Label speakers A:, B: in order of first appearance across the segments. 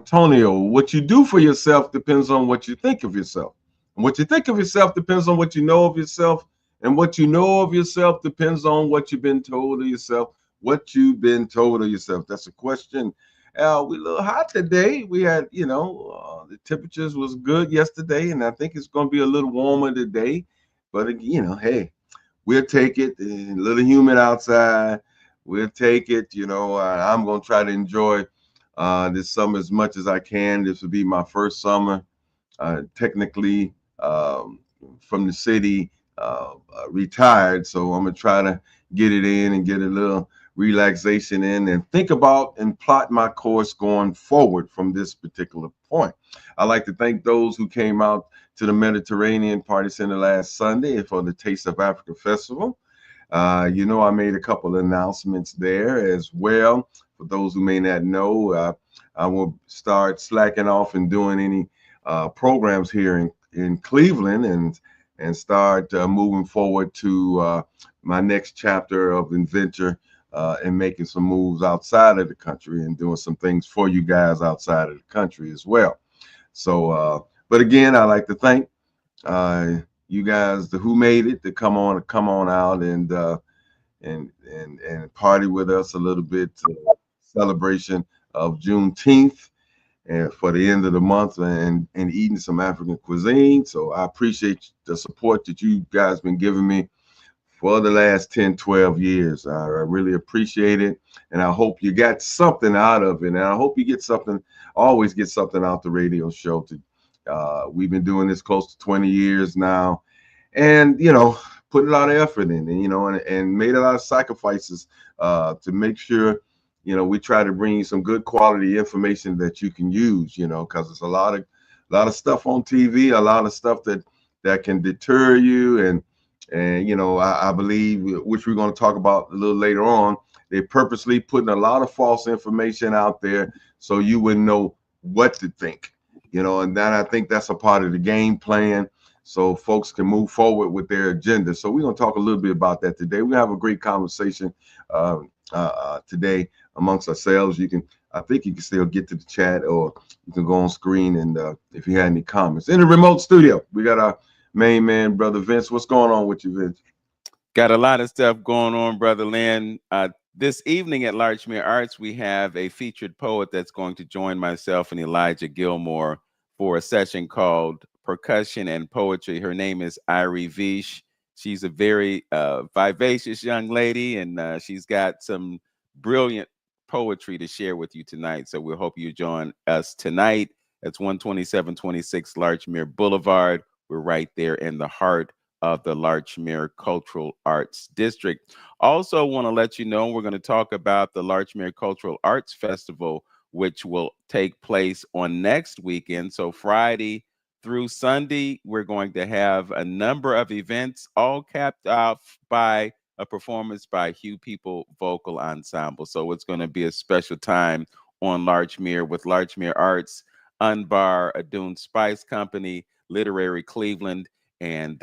A: Antonio, what you do for yourself depends on what you think of yourself. And what you think of yourself depends on what you know of yourself. And what you know of yourself depends on what you've been told of yourself. What you've been told of yourself. That's a question. We a little hot today. We had, the temperatures was good yesterday, and I think it's going to be a little warmer today. But hey, we'll take it. A little humid outside. We'll take it. I'm going to try to enjoy this summer as much as I can. This will be my first summer, technically, from the city, retired. So I'm going to try to get it in and get a little relaxation in and think about and plot my course going forward from this particular point. I'd like to thank those who came out to the Mediterranean Party Center last Sunday for the Taste of Africa Festival. I made a couple of announcements there as well. For those who may not know, I will start slacking off and doing any programs here in Cleveland and start moving forward to my next chapter of adventure and making some moves outside of the country and doing some things for you guys outside of the country as well. So, but again, I like to thank you guys who made it to come on out and party with us a little bit. Celebration of Juneteenth and for the end of the month and eating some African cuisine. So I appreciate the support that you guys been giving me for the last 10, 12 years. I really appreciate it. And I hope you got something out of it. And I hope you always get something out the radio show. We've been doing this close to 20 years now. And, put a lot of effort in and made a lot of sacrifices to make sure, we try to bring you some good quality information that you can use, because there's a lot of stuff on TV, a lot of stuff that can deter you. And I believe, which we're going to talk about a little later on, they're purposely putting a lot of false information out there so you wouldn't know what to think, and then I think that's a part of the game plan so folks can move forward with their agenda. So we're going to talk a little bit about that today. We have a great conversation today amongst ourselves. I think you can still get to the chat, or you can go on screen and if you had any comments. In the remote studio, we got our main man, Brother Vince. What's going on with you, Vince?
B: Got a lot of stuff going on, Brother Lynn. This evening at Larchmere Arts, we have a featured poet that's going to join myself and Elijah Gilmore for a session called Percussion and Poetry. Her name is Irie Vish. She's a very vivacious young lady, and she's got some brilliant poetry to share with you tonight. So we hope you join us tonight. It's 12726 Larchmere Boulevard. We're right there in the heart of the Larchmere Cultural Arts District. Also want to let you know we're going to talk about the Larchmere Cultural Arts Festival, which will take place on next weekend. So Friday through Sunday, we're going to have a number of events, all capped off by a performance by Hugh People Vocal Ensemble. So it's going to be a special time on Larchmere with Larchmere Arts, Unbar, Adune Spice Company, Literary Cleveland, and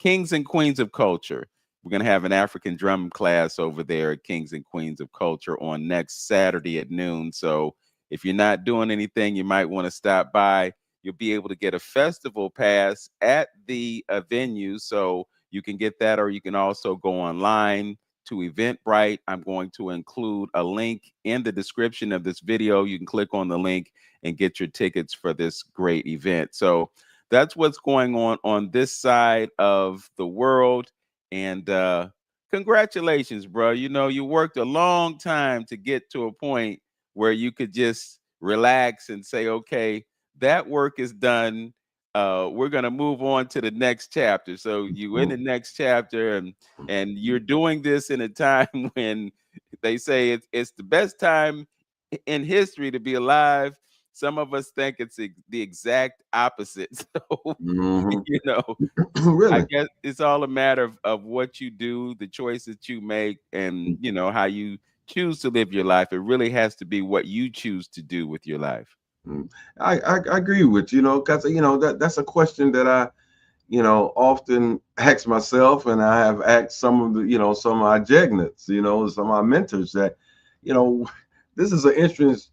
B: Kings and Queens of Culture. We're going to have an African drum class over there at Kings and Queens of Culture on next Saturday at noon. So if you're not doing anything, you might want to stop by. You'll be able to get a festival pass at the venue, so you can get that, or you can also go online to Eventbrite. I'm going to include a link in the description of this video. You can click on the link and get your tickets for this great event. So that's what's going on this side of the world. And congratulations, bro. You worked a long time to get to a point where you could just relax and say, okay, that work is done. We're going to move on to the next chapter. So you in the next chapter, and you're doing this in a time when they say it's the best time in history to be alive. Some of us think it's the exact opposite. So,
A: Really?
B: I guess it's all a matter of what you do, the choices you make, and, how you choose to live your life. It really has to be what you choose to do with your life.
A: I agree with because that's a question that I often ask myself, and I have asked some of the some of my jagnets, some of my mentors that this is an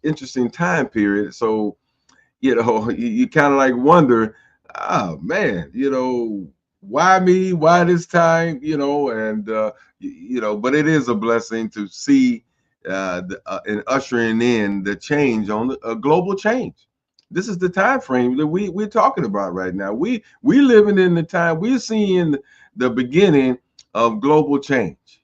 A: interesting time period. So, you kind of like wonder, oh man, why me? Why this time? And but it is a blessing to see and ushering in the change on a global change. This is the time frame that we're talking about right now. We living in the time we're seeing the beginning of global change.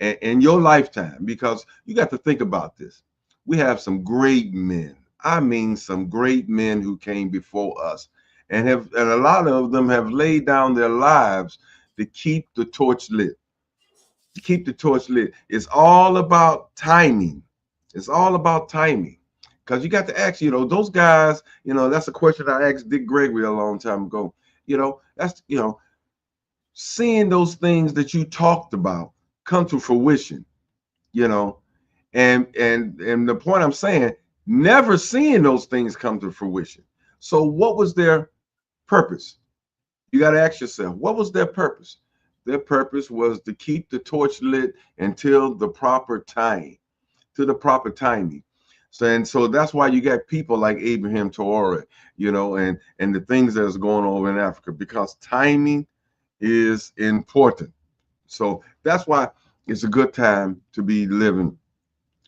A: In your lifetime, because you got to think about this. We have some great men. I mean, some great men who came before us, and a lot of them have laid down their lives to keep the torch lit. To keep the torch lit. It's all about timing. It's all about timing. Because you got to ask, those guys, that's a question I asked Dick Gregory a long time ago. That's, seeing those things that you talked about come to fruition, you know, and the point I'm saying, never seeing those things come to fruition. So what was their purpose? You got to ask yourself, what was their purpose? Their purpose was to keep the torch lit until the proper time, to the proper timing. So that's why you got people like Abraham Traore, and the things that's going on in Africa, because timing is important. So that's why it's a good time to be living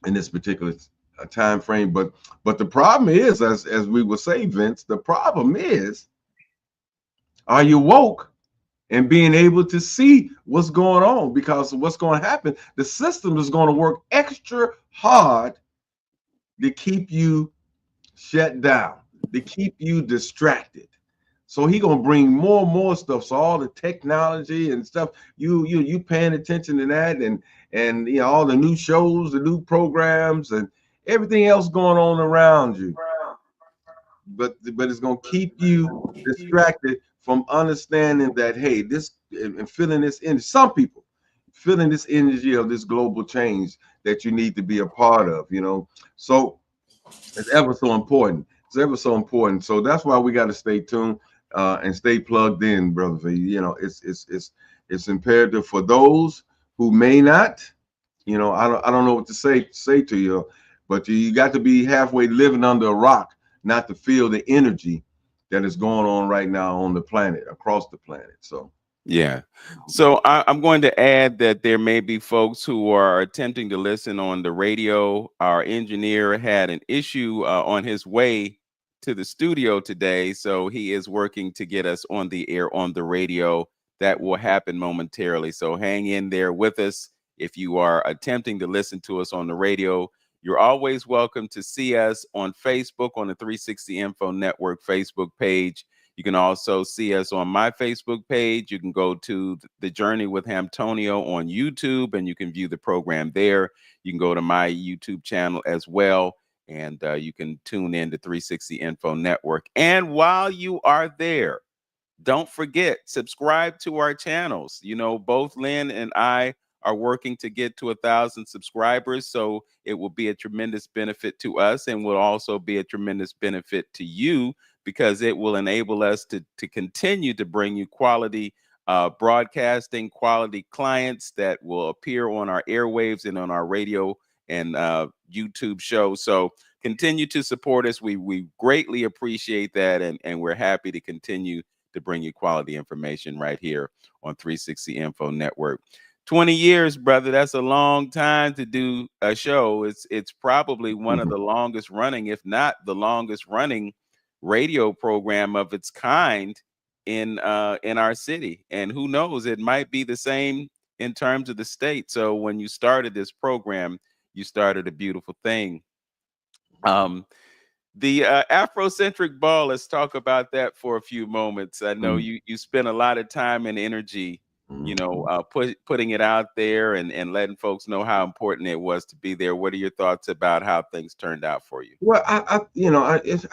A: in this particular time frame. But the problem is, as we will say, Vince, the problem is, are you woke and being able to see what's going on? Because what's going to happen, the system is going to work extra hard to keep you shut down, to keep you distracted. So he gonna bring more and more stuff. So all the technology and stuff, you paying attention to that, and all the new shows, the new programs, and everything else going on around you. But it's gonna keep you distracted from understanding that, hey, this and feeling this energy. Some people feeling this energy of this global change that you need to be a part of. So it's ever so important. It's ever so important. So that's why we got to stay tuned and stay plugged in, brother V. It's imperative for those who may not. I don't know what to say to you, but you got to be halfway living under a rock not to feel the energy that is going on right now on the planet, across the planet. So.
B: Yeah. So I'm going to add that there may be folks who are attempting to listen on the radio. Our engineer had an issue on his way to the studio today, so he is working to get us on the air on the radio. That will happen momentarily. So hang in there with us. If you are attempting to listen to us on the radio, you're always welcome to see us on Facebook, on the 360 Info Network Facebook page. You can also see us on my Facebook page. You can go to The Journey with Hamtonio on YouTube, and you can view the program there. You can go to my YouTube channel as well, and you can tune in to 360 Info Network. And while you are there, don't forget, subscribe to our channels. Both Lynn and I are working to get to 1,000 subscribers, so it will be a tremendous benefit to us, and will also be a tremendous benefit to you, because it will enable us to continue to bring you quality broadcasting, quality clients that will appear on our airwaves and on our radio and YouTube shows. So continue to support us. We greatly appreciate that, and we're happy to continue to bring you quality information right here on 360 Info Network. 20 years, brother, that's a long time to do a show. It's probably one of the longest running, if not the longest running, radio program of its kind in our city. And who knows, it might be the same in terms of the state. So when you started this program, you started a beautiful thing. The Afrocentric Ball, let's talk about that for a few moments. I know you spent a lot of time and energy, putting it out there and letting folks know how important it was to be there. What are your thoughts about how things turned out for you?
A: Well, I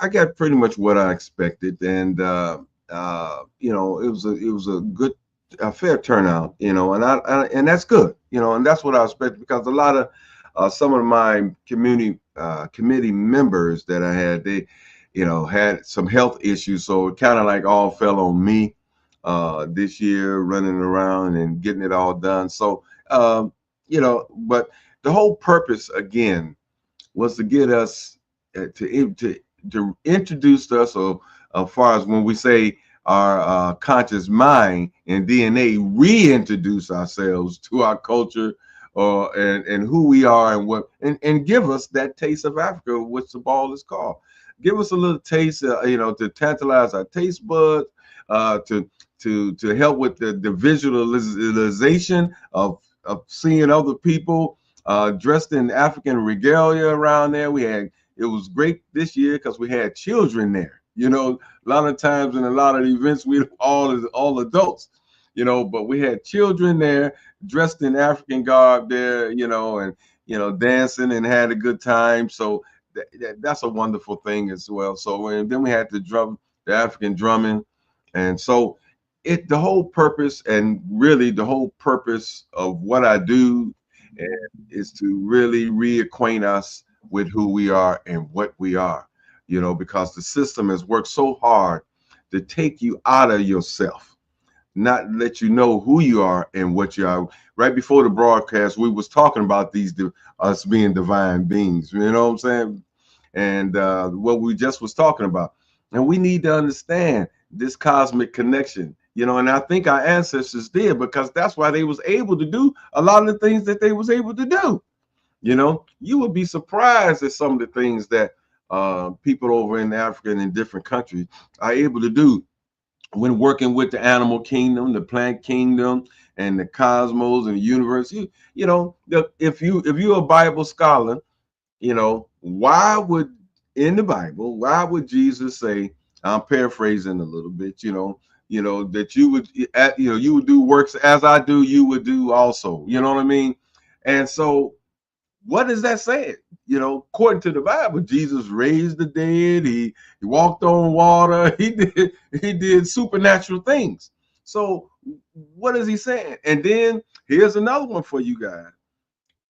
A: got pretty much what I expected, and it was a good, fair turnout, and that's good, and that's what I expected, because a lot of some of my community committee members that I had, they had some health issues, so it kind of like all fell on me this year, running around and getting it all done. So but the whole purpose, again, was to get us to introduce us, or as far as when we say our conscious mind and DNA, reintroduce ourselves to our culture, and who we are, and and give us that taste of Africa, which the ball is called. Give us a little taste, to tantalize our taste buds, to help with the visualization of seeing other people dressed in African regalia around there. It was great this year because we had children there. A lot of times in a lot of events we all adults, but we had children there dressed in African garb there, and dancing and had a good time. So that's a wonderful thing as well. So, and then we had the African drumming, and so the whole purpose, and really the whole purpose of what I do, is to really reacquaint us with who we are and what we are, because the system has worked so hard to take you out of yourself, not let you know who you are and what you are. Right before the broadcast, we was talking about us being divine beings, you know what I'm saying? And what we just was talking about. And we need to understand this cosmic connection, and I think our ancestors did, because that's why they was able to do a lot of the things that they was able to do. You would be surprised at some of the things that people over in Africa and in different countries are able to do when working with the animal kingdom, the plant kingdom, and the cosmos and the universe. If you're a Bible scholar, why would in the Bible, why would Jesus say, I'm paraphrasing a little bit, that you would do works as I do, you would do also. You know what I mean? And so what is that saying? According to the Bible, Jesus raised the dead, he walked on water, he did supernatural things. So what is he saying? And then here's another one for you guys.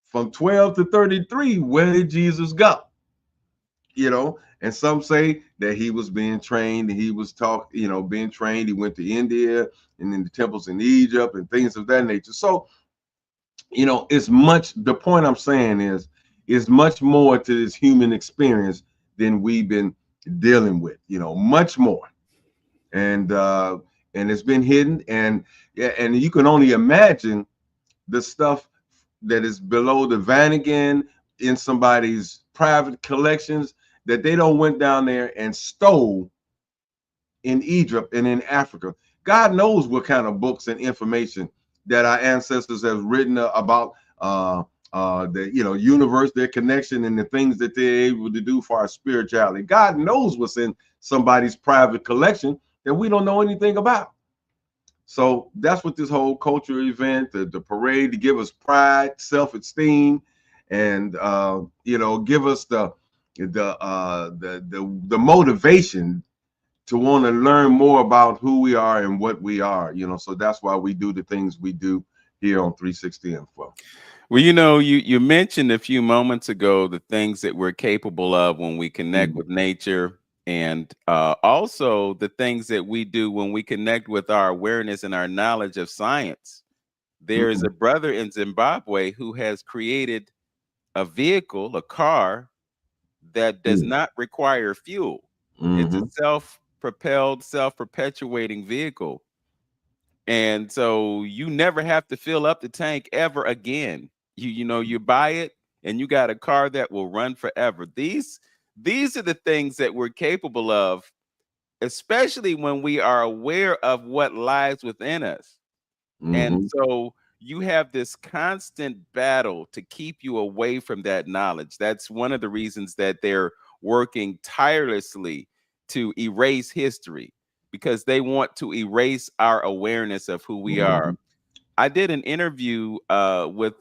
A: From 12 to 33, where did Jesus go? And some say that he was being trained, he was being trained. He went to India and in the temples in Egypt and things of that nature. So, the point I'm saying is much more to this human experience than we've been dealing with, much more. And it's been hidden. And you can only imagine the stuff that is below the Vatican in somebody's private collections that they don't went down there and stole in Egypt and in Africa. God knows what kind of books and information that our ancestors have written about the universe, their connection, and the things that they're able to do for our spirituality. God knows what's in somebody's private collection that we don't know anything about. So that's what this whole culture event, the parade, to give us pride, self-esteem, and give us the motivation to want to learn more about who we are and what we are. So that's why we do the things we do here on 360 Info.
B: Well, you mentioned a few moments ago the things that we're capable of when we connect with nature, and also the things that we do when we connect with our awareness and our knowledge of science. There is a brother in Zimbabwe who has created a vehicle, a car, that does not require fuel. It's a self-propelled, self-perpetuating vehicle. And so you never have to fill up the tank ever again. You buy it and you got a car that will run forever. These are the things that we're capable of, especially when we are aware of what lies within us. And so you have this constant battle to keep you away from that knowledge. That's one of the reasons that they're working tirelessly to erase history, because they want to erase our awareness of who we are. I did an interview with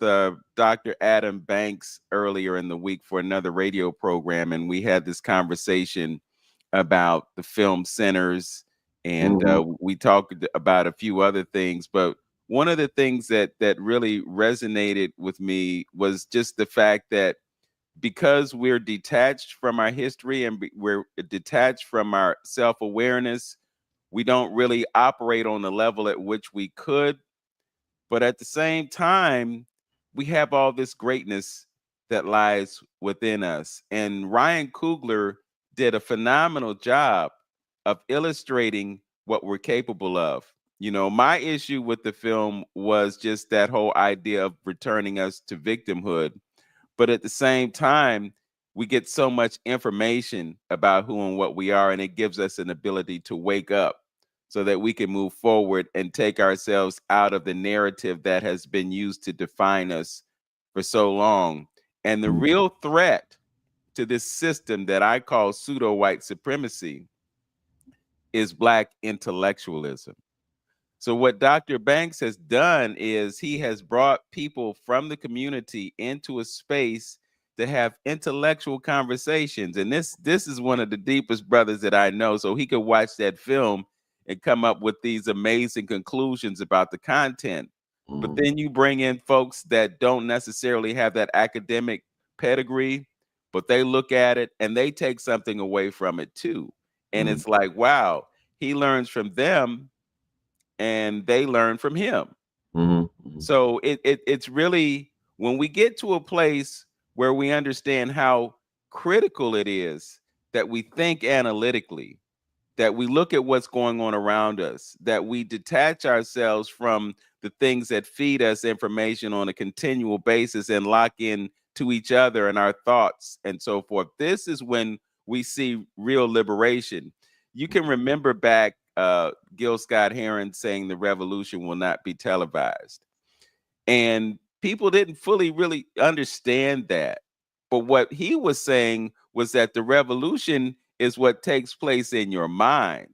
B: Dr. Adam Banks earlier in the week for another radio program, and we had this conversation about the film Sinners, and we talked about a few other things. But one of the things that really resonated with me was just the fact that because we're detached from our history and we're detached from our self-awareness, we don't really operate on the level at which we could. But at the same time, we have all this greatness that lies within us. And Ryan Coogler did a phenomenal job of illustrating what we're capable of. You know, my issue with the film was just that whole idea of returning us to victimhood. But at the same time, we get so much information about who and what we are, and it gives us an ability to wake up so that we can move forward and take ourselves out of the narrative that has been used to define us for so long. And the real threat to this system that I call pseudo white supremacy is Black intellectualism. So, what Dr. Banks has done is he has brought people from the community into a space to have intellectual conversations. And this is one of the deepest brothers that I know. So he could watch that film and come up with these amazing conclusions about the content. But then you bring in folks that don't necessarily have that academic pedigree, but they look at it and they take something away from it too. And it's like, wow, he learns from them and they learn from him. So it's really, when we get to a place where we understand how critical it is that we think analytically, that we look at what's going on around us, that we detach ourselves from the things that feed us information on a continual basis and lock in to each other and our thoughts and so forth. This is when we see real liberation. You can remember back Gil Scott Heron saying the revolution will not be televised. And people didn't fully really understand that. But what he was saying was that the revolution is what takes place in your mind.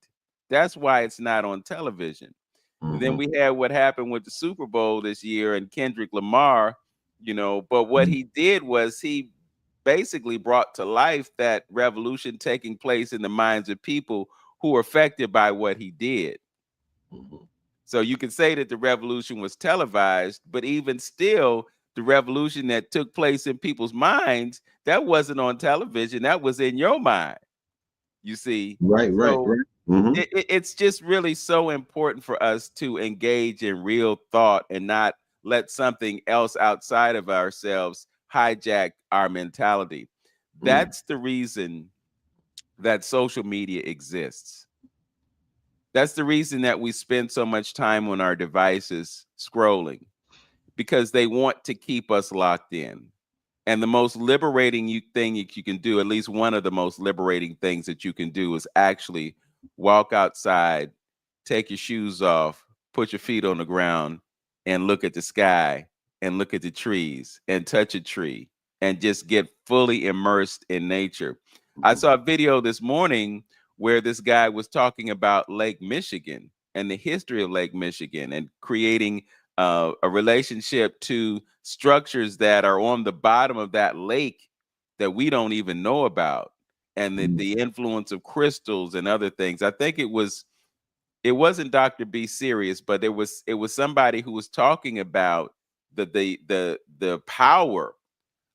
B: That's why it's not on television. And then we had what happened with the Super Bowl this year and Kendrick Lamar, you know, but what he did was he basically brought to life that revolution taking place in the minds of people who were affected by what he did. So you can say that the revolution was televised, but even still, the revolution that took place in people's minds, that wasn't on television. That was in your mind, you see.
A: Right.
B: It's just really so important for us to engage in real thought and not let something else outside of ourselves hijack our mentality. That's the reason that social media exists. That's the reason that we spend so much time on our devices scrolling, because they want to keep us locked in. And the most liberating thing you can do, at least one of the most liberating things that you can do, is actually walk outside, take your shoes off, put your feet on the ground, and look at the sky and look at the trees and touch a tree and just get fully immersed in nature. I saw a video this morning where this guy was talking about Lake Michigan and the history of Lake Michigan and creating a relationship to structures that are on the bottom of that lake that we don't even know about, and the influence of crystals and other things. I think it wasn't Dr. B. Serious, but it was somebody who was talking about the power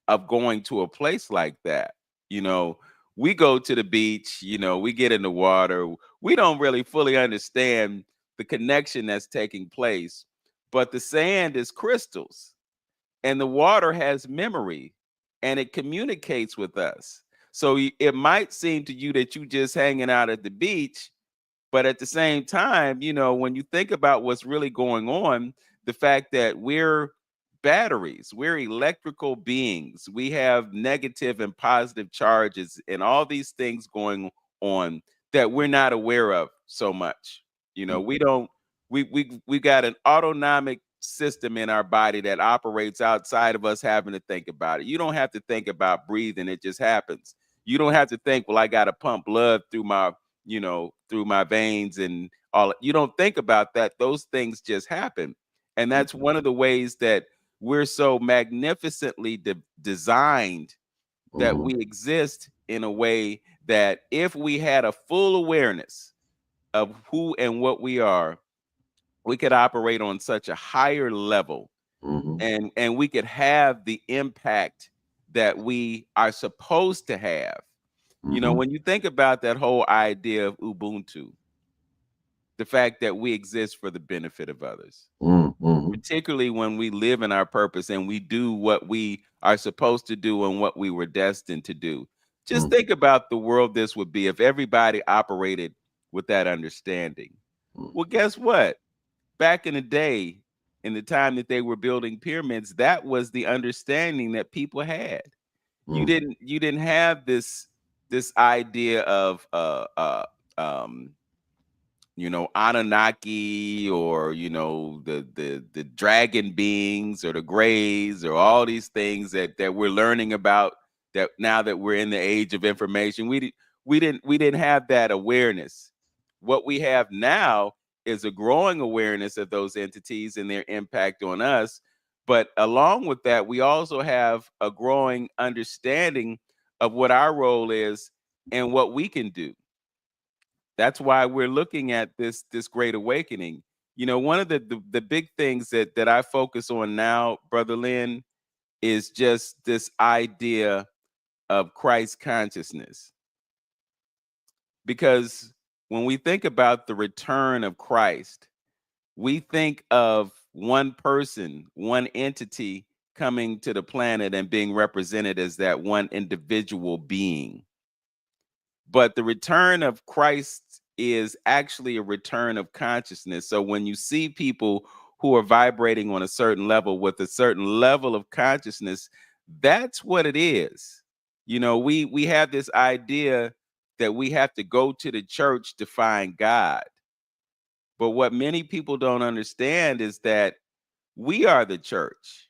B: of going to a place like that. You know, we go to the beach, you know, we get in the water, we don't really fully understand the connection that's taking place, but the sand is crystals and the water has memory and it communicates with us. So it might seem to you that you just hanging out at the beach, but at the same time, you know, when you think about what's really going on, the fact that we're batteries, we're electrical beings, we have negative and positive charges and all these things going on that we're not aware of so much. You know, we got an autonomic system in our body that operates outside of us having to think about it. You don't have to think about breathing, it just happens. You don't have to think, well, I got to pump blood through my, you know, through my veins and all. You don't think about that. Those things just happen. And that's one of the ways that we're so magnificently designed, that we exist in a way that if we had a full awareness of who and what we are, we could operate on such a higher level, and we could have the impact that we are supposed to have. You know, when you think about that whole idea of Ubuntu, the fact that we exist for the benefit of others, particularly when we live in our purpose and we do what we are supposed to do and what we were destined to do. Just think about the world this would be if everybody operated with that understanding. Well, guess what? Back in the day, in the time that they were building pyramids, that was the understanding that people had. You didn't have this idea of Anunnaki, or the dragon beings, or the grays, or all these things that we're learning about, that now that we're in the age of information. We didn't have that awareness. What we have now is a growing awareness of those entities and their impact on us. But along with that, we also have a growing understanding of what our role is and what we can do. That's why we're looking at this great awakening. One of the big things that I focus on now, Brother Lynn, is just this idea of Christ consciousness. Because when we think about the return of Christ, we think of one person, one entity coming to the planet and being represented as that one individual being. But the return of Christ is actually a return of consciousness. So when you see people who are vibrating on a certain level with a certain level of consciousness, that's what it is. We have this idea that we have to go to the church to find God. But what many people don't understand is that we are the church.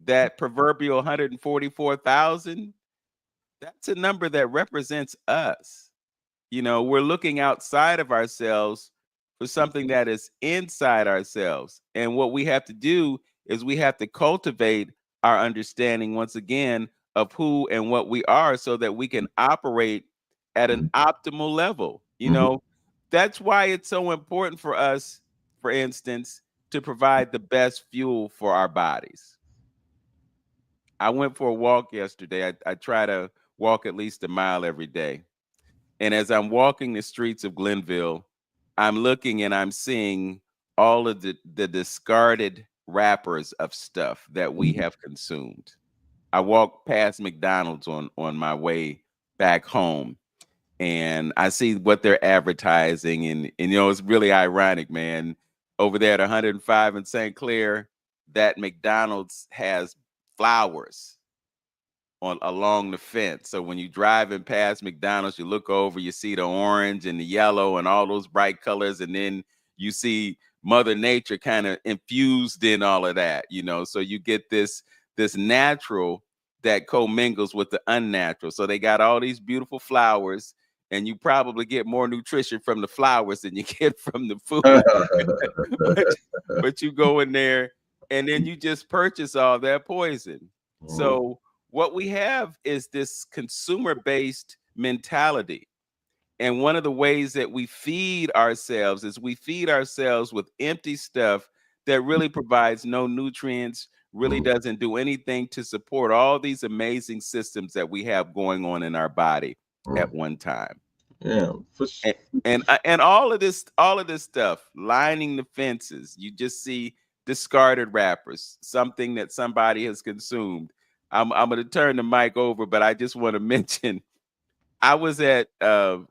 B: That proverbial 144,000, that's a number that represents us. We're looking outside of ourselves for something that is inside ourselves. And what we have to do is we have to cultivate our understanding once again of who and what we are, so that we can operate at an optimal level. That's why it's so important for us, for instance, to provide the best fuel for our bodies. I went for a walk yesterday. I try to walk at least a mile every day. And as I'm walking the streets of Glenville, I'm looking and I'm seeing all of the discarded wrappers of stuff that we have consumed. I walked past McDonald's on my way back home, and I see what they're advertising. And it's really ironic, man. Over there at 105 in St. Clair, that McDonald's has flowers along the fence. So when you're driving past McDonald's, you look over, you see the orange and the yellow and all those bright colors, and then you see Mother Nature kind of infused in all of that, so you get this natural that commingles with the unnatural. So they got all these beautiful flowers, and you probably get more nutrition from the flowers than you get from the food. but you go in there and then you just purchase all that poison. So what we have is this consumer-based mentality. And one of the ways that we feed ourselves is we feed ourselves with empty stuff that really provides no nutrients, really doesn't do anything to support all these amazing systems that we have going on in our body at one time.
A: Yeah, for sure.
B: And all of this stuff, lining the fences, you just see discarded wrappers, something that somebody has consumed. I'm going to turn the mic over, but I just want to mention, I was at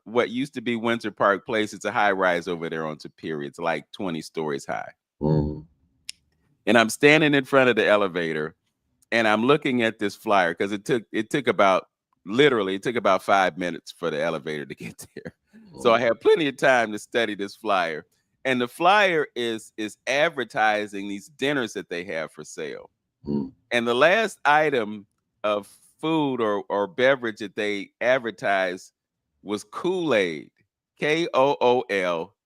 B: what used to be Windsor Park Place. It's a high rise over there on Superior. It's like 20 stories high. And I'm standing in front of the elevator, and I'm looking at this flyer because it took about 5 minutes for the elevator to get there. So I had plenty of time to study this flyer. And the flyer is advertising these dinners that they have for sale. And the last item of food or beverage that they advertised was Kool-Aid, Koolaid,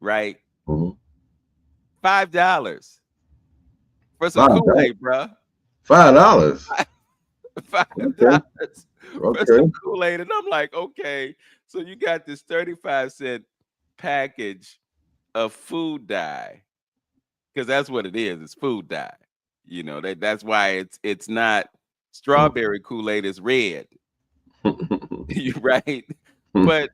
B: right? $5 for some Kool-Aid, bro.
A: $5.
B: $5 for some Kool-Aid. And I'm like, okay, so you got this 35-cent package of food dye, because that's what it is. It's food dye. That's why it's not strawberry Kool-Aid, is red. Right? But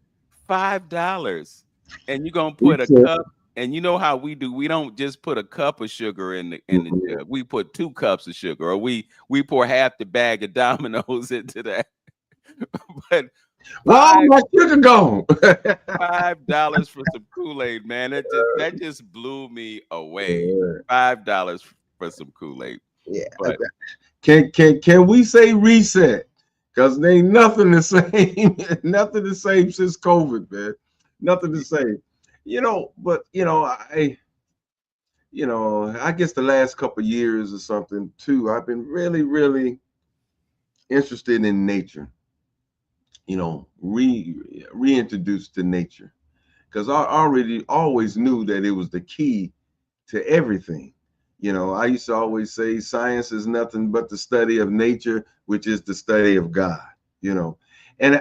B: $5, and you're gonna put a cup And you know how we do. We don't just put a cup of sugar in the jug. We put 2 cups of sugar, or we pour half the bag of Dominoes into that. But
A: Well, all my sugar gone.
B: $5 for some Kool-Aid, man. That just blew me away. $5 for some Kool-Aid.
A: Yeah.
B: But
A: Can we say reset? Because there ain't nothing the same, nothing the same since COVID, man. Nothing the same. But I guess the last couple of years or something too, I've been really, really interested in nature. Reintroduced to nature, because I already always knew that it was the key to everything. I used to always say science is nothing but the study of nature, which is the study of God. And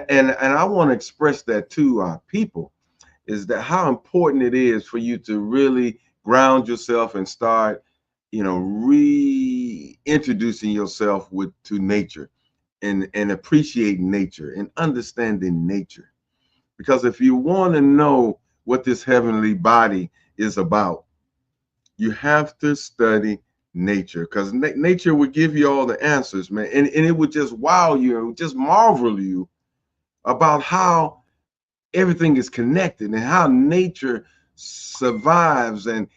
A: I want to express that to our people, is that how important it is for you to really ground yourself and start, reintroducing yourself to nature, and appreciating nature and understanding nature. Because if you want to know what this heavenly body is about, you have to study nature, because nature would give you all the answers, man. And it would just wow you, and just marvel you about how everything is connected and how nature survives and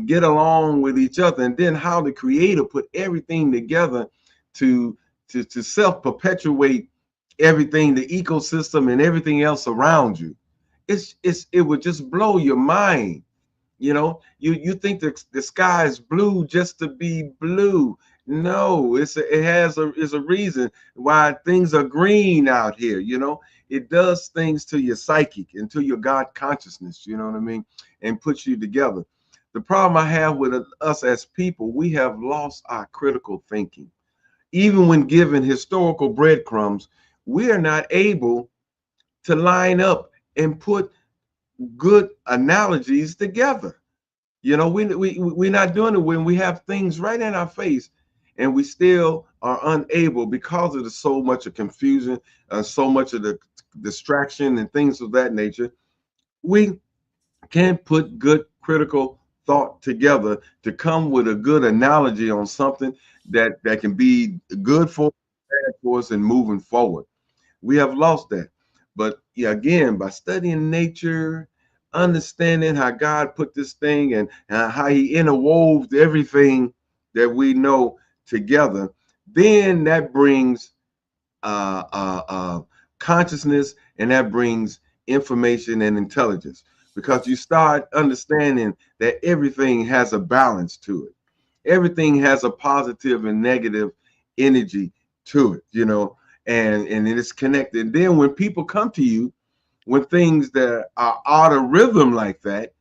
A: get along with each other, and then how the creator put everything together to self-perpetuate everything, the ecosystem and everything else around you. It would just blow your mind. You think the sky is blue just to be blue. No, it has a reason why things are green out here. It does things to your psychic and to your God consciousness, you know what I mean, and puts you together. The problem I have with us as people, we have lost our critical thinking. Even when given historical breadcrumbs, we are not able to line up and put good analogies together. We're not doing it when we have things right in our face, and we still are unable, because of so much of confusion, so much of the distraction and things of that nature. We can't put good critical thought together to come with a good analogy on something that can be good for us and moving forward. We have lost that. But yeah, again, by studying nature, understanding how God put this thing and how he interwove everything that we know together, then that brings consciousness, and that brings information and intelligence, because you start understanding that everything has a balance to it. Everything has a positive and negative energy to it, and it is connected. And then when people come to you with things that are out of rhythm like that,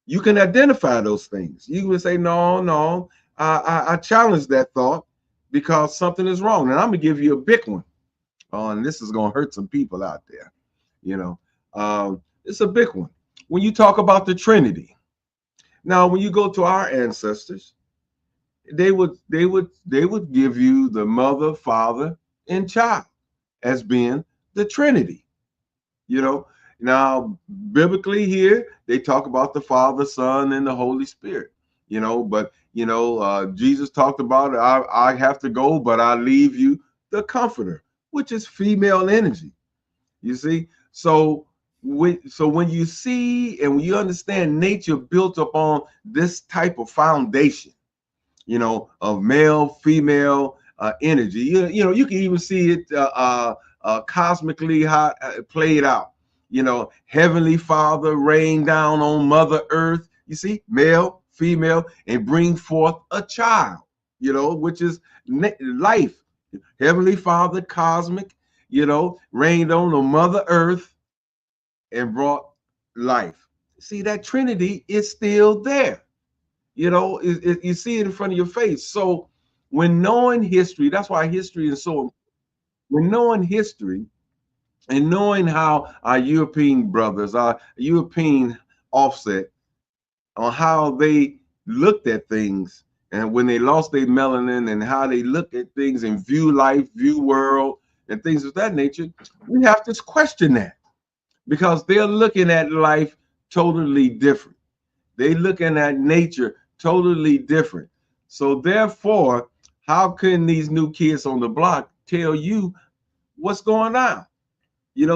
A: you can identify those things. You can say, no, I challenge that thought, because something is wrong. And I'm gonna give you a big one. And this is gonna hurt some people out there. It's a big one. When you talk about the Trinity, now when you go to our ancestors, they would give you the mother, father, and child as being the Trinity. Now biblically here they talk about the Father, Son, and the Holy Spirit. But Jesus talked about, I have to go, but I leave you the Comforter, which is female energy. You see, so when you see and when you understand nature built upon this type of foundation, of male, female energy, you can even see it cosmically how it played out. Heavenly Father rain down on Mother Earth. You see, male, female, and bring forth a child. Which is life. Heavenly Father, cosmic, rained on Mother Earth and brought life. See, that Trinity is still there. You see it in front of your face. So when knowing history, that's why history is so important. When knowing history and knowing how our European brothers, our European offset, on how they looked at things, and when they lost their melanin, and how they look at things and view life, view world, and things of that nature, we have to question that, because they're looking at life totally different. They looking at nature totally different. So therefore, how can these new kids on the block tell you what's going on?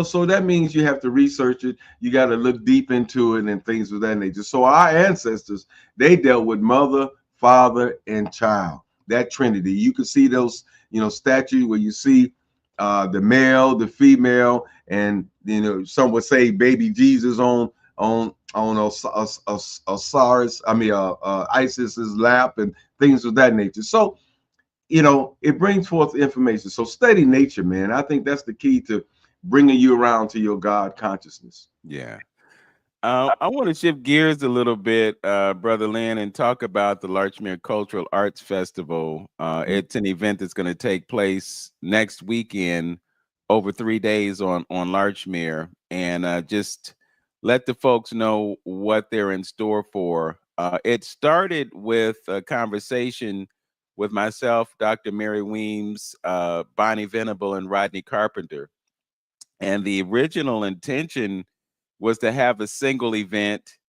A: So that means you have to research it. You got to look deep into it and things of that nature. So our ancestors, they dealt with mother, father, and child. That trinity. You can see those, statues where you see the male, the female, and some would say baby Jesus on Osiris. I mean, Isis's lap and things of that nature. So it brings forth information. So study nature, man. I think that's the key to bringing you around to your God consciousness.
B: Yeah. I want to shift gears a little bit, Brother Lynn, and talk about the Larchmere Cultural Arts Festival. It's an event that's going to take place next weekend over 3 days on Larchmere, and just let the folks know what they're in store for. It started with a conversation with myself, Dr. Mary Weems, Bonnie Venable, and Rodney Carpenter. And the original intention was to have a single event.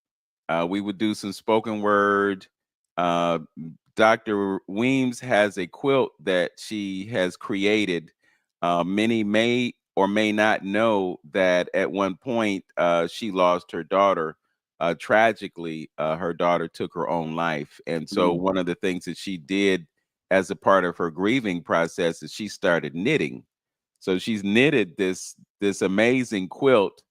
B: We would do some spoken word. Uh, Dr. Weems has a quilt that she has created. Many may or may not know that at one point she lost her daughter. Tragically, her daughter took her own life. And so one of the things that she did as a part of her grieving process is she started knitting. So she's knitted this amazing quilt.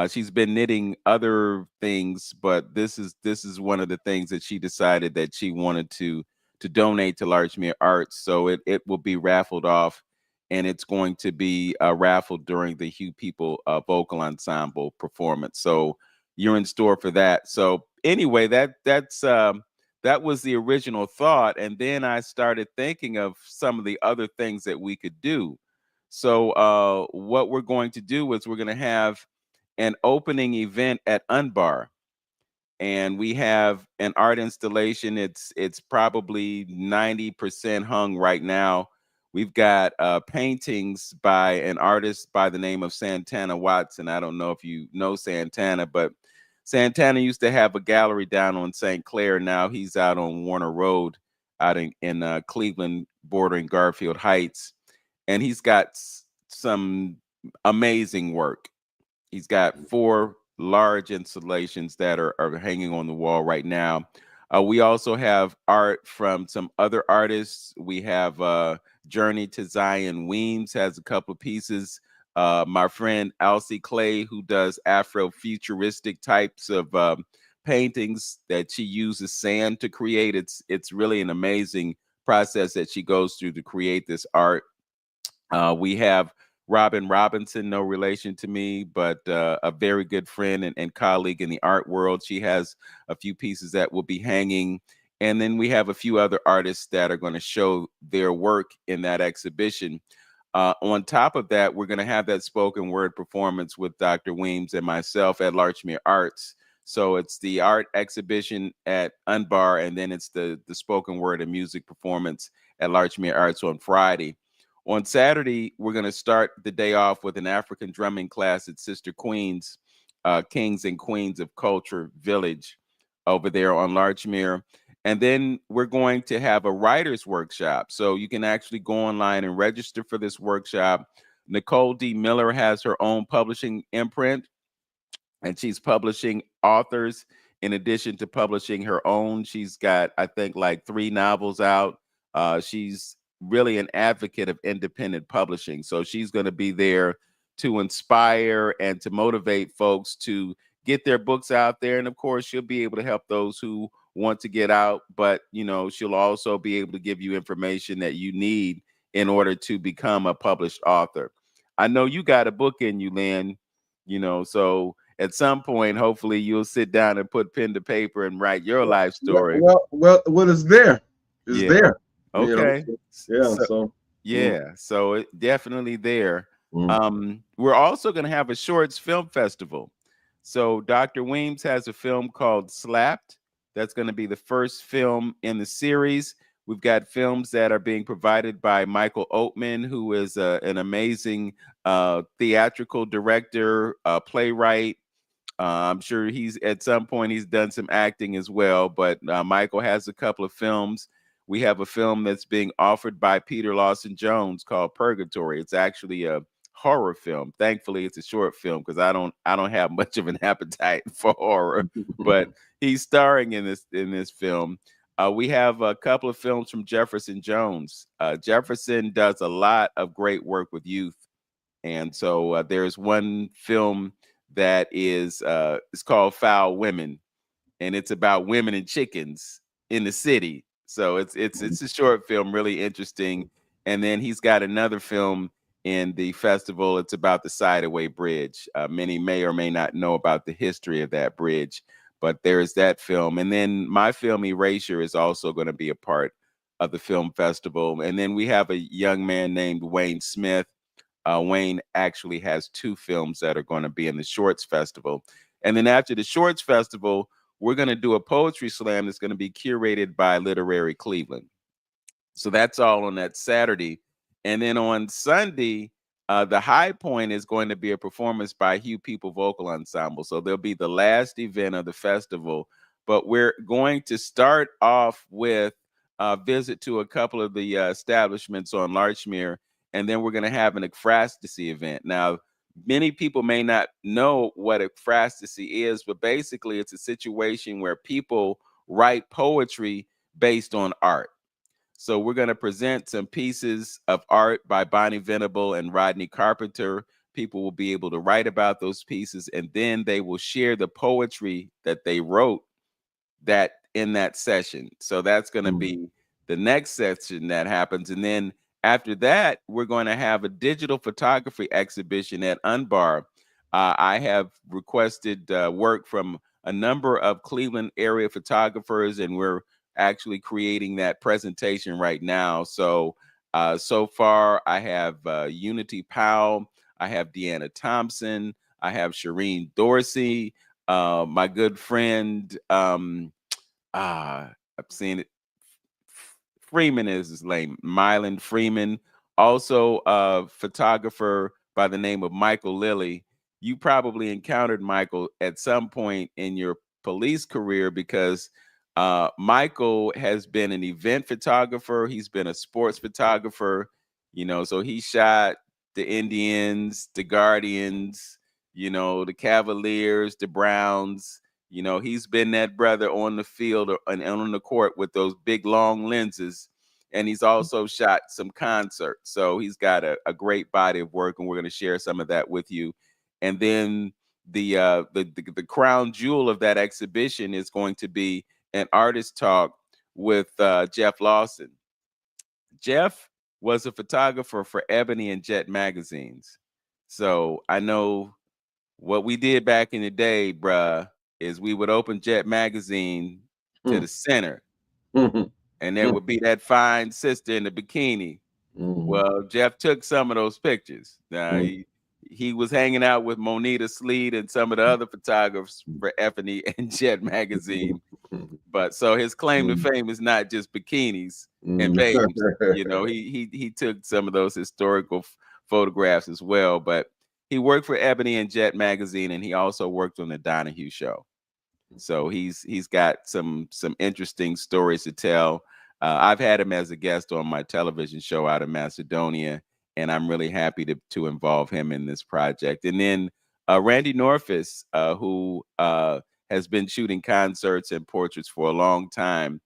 B: She's been knitting other things, but this is one of the things that she decided that she wanted to donate to Larchmere Arts. So it will be raffled off, and it's going to be raffled during the Hugh People Vocal Ensemble performance. So you're in store for that. So anyway, that was the original thought, and then I started thinking of some of the other things that we could do. So what we're going to do is we're going to have an opening event at Unbar, and we have an art installation. It's probably 90% hung right now. We've got paintings by an artist by the name of Santana Watson. I don't know if you know Santana, but Santana used to have a gallery down on St. Clair. Now he's out on Warner Road out in Cleveland, bordering Garfield Heights. And he's got some amazing work. He's got 4 large installations that are hanging on the wall right now. We also have art from some other artists. We have Journey to Zion Weems has a couple of pieces. My friend Elsie Clay, who does Afro-futuristic types of paintings that she uses sand to create. It's really an amazing process that she goes through to create this art. We have Robin Robinson, no relation to me, but a very good friend and colleague in the art world. She has a few pieces that will be hanging. And then we have a few other artists that are going to show their work in that exhibition. On top of that, we're going to have that spoken word performance with Dr. Weems and myself at Larchmere Arts. So it's the art exhibition at Unbar, and then it's the spoken word and music performance at Larchmere Arts on Friday. On Saturday, we're going to start the day off with an African drumming class at Sister Queen's, Kings and Queens of Culture Village over there on Larchmere. And then we're going to have a writer's workshop. So you can actually go online and register for this workshop. Nicole D. Miller has her own publishing imprint, and she's publishing authors in addition to publishing her own. She's got, I think, like 3 novels out. She's really an advocate of independent publishing. So she's going to be there to inspire and to motivate folks to get their books out there. And of course, she'll be able to help those who want to get out, but she'll also be able to give you information that you need in order to become a published author. I know you got a book in you, Lynn, so at some point, hopefully you'll sit down and put pen to paper and write your life story.
A: Well, what is there? Is there.
B: Okay.
A: Yeah.
B: So it definitely there. We're also going to have a shorts film festival. So Dr. Weems has a film called Slapped. That's going to be the first film in the series. We've got films that are being provided by Michael Oatman, who is an amazing theatrical director, playwright. I'm sure he's at some point he's done some acting as well. But Michael has a couple of films. We have a film that's being offered by Peter Lawson Jones called Purgatory. It's actually a horror film. Thankfully, it's a short film because I don't have much of an appetite for horror. But he's starring in this film. We have a couple of films from Jefferson Jones. Jefferson does a lot of great work with youth, and so there's one film that is it's called Foul Women, and it's about women and chickens in the city. So it's a short film, really interesting. And then he's got another film in the festival. It's about the Sideaway Bridge. Many may or may not know about the history of that bridge, but there is that film. And then my film Erasure is also going to be a part of the film festival. And then we have a young man named Wayne Smith. Wayne actually has 2 films that are going to be in the Shorts Festival. And then after the Shorts Festival, we're going to do a poetry slam that's going to be curated by Literary Cleveland. So that's all on that Saturday. And then on Sunday, the high point is going to be a performance by Hugh People Vocal Ensemble. So there'll be the last event of the festival. But we're going to start off with a visit to a couple of the establishments on Larchmere. And then we're going to have an ekphrastasy event. Now, many people may not know what ekphrastasy is, but basically it's a situation where people write poetry based on art. So we're going to present some pieces of art by Bonnie Venable and Rodney Carpenter. People will be able to write about those pieces, and then they will share the poetry that they wrote that in that session. So that's going to be the next session that happens. And then after that, we're going to have a digital photography exhibition at Unbar. I have requested work from a number of Cleveland area photographers, and we're actually creating that presentation right now. So so far, I have Unity Powell, I have Deanna Thompson, I have Shireen Dorsey, my good friend, I've seen it. Freeman is his name, Mylan Freeman. Also, a photographer by the name of Michael Lilly. You probably encountered Michael at some point in your police career because Michael has been an event photographer. He's been a sports photographer, so he shot the Indians, the Guardians, the Cavaliers, the Browns. He's been that brother on the field and on the court with those big long lenses. And he's also shot some concerts. So he's got a great body of work, and we're going to share some of that with you. And then the crown jewel of that exhibition is going to be an artist talk with Jeff Lawson. Jeff was a photographer for Ebony and Jet magazines. So I know what we did back in the day, bruh, is we would open Jet magazine to the center, and there would be that fine sister in the bikini. Well, Jeff took some of those pictures. He was hanging out with Monita Sleet and some of the other photographers for Ebony and Jet magazine. But so his claim to fame is not just bikinis and babes. He took some of those historical photographs as well. But he worked for Ebony and Jet magazine, and he also worked on the Donahue Show. So he's got some interesting stories to tell. I've had him as a guest on my television show out of Macedonia, and I'm really happy to involve him in this project. And then Randy Norfus, who has been shooting concerts and portraits for a long time,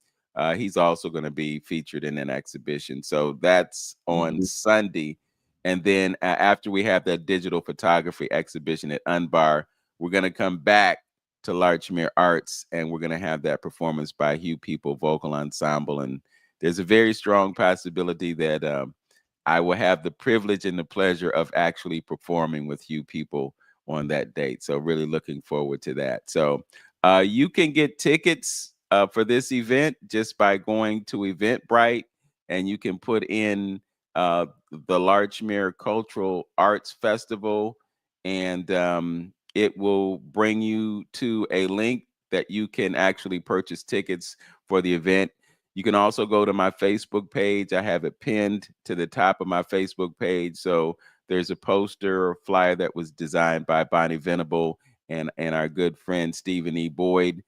B: he's also going to be featured in an exhibition. So that's on Sunday. And then after we have that digital photography exhibition at Unbar, we're going to come back to Larchmere Arts, and we're going to have that performance by Hugh People Vocal Ensemble. And there's a very strong possibility that I will have the privilege and the pleasure of actually performing with Hugh People on that date. So really looking forward to that. So you can get tickets for this event just by going to Eventbrite, and you can put in the Larchmere Cultural Arts Festival, and it will bring you to a link that you can actually purchase tickets for the event. You can also go to my Facebook page. I have it pinned to the top of my Facebook page. So there's a poster or flyer that was designed by Bonnie Venable, and our good friend Stephen E. Boyd.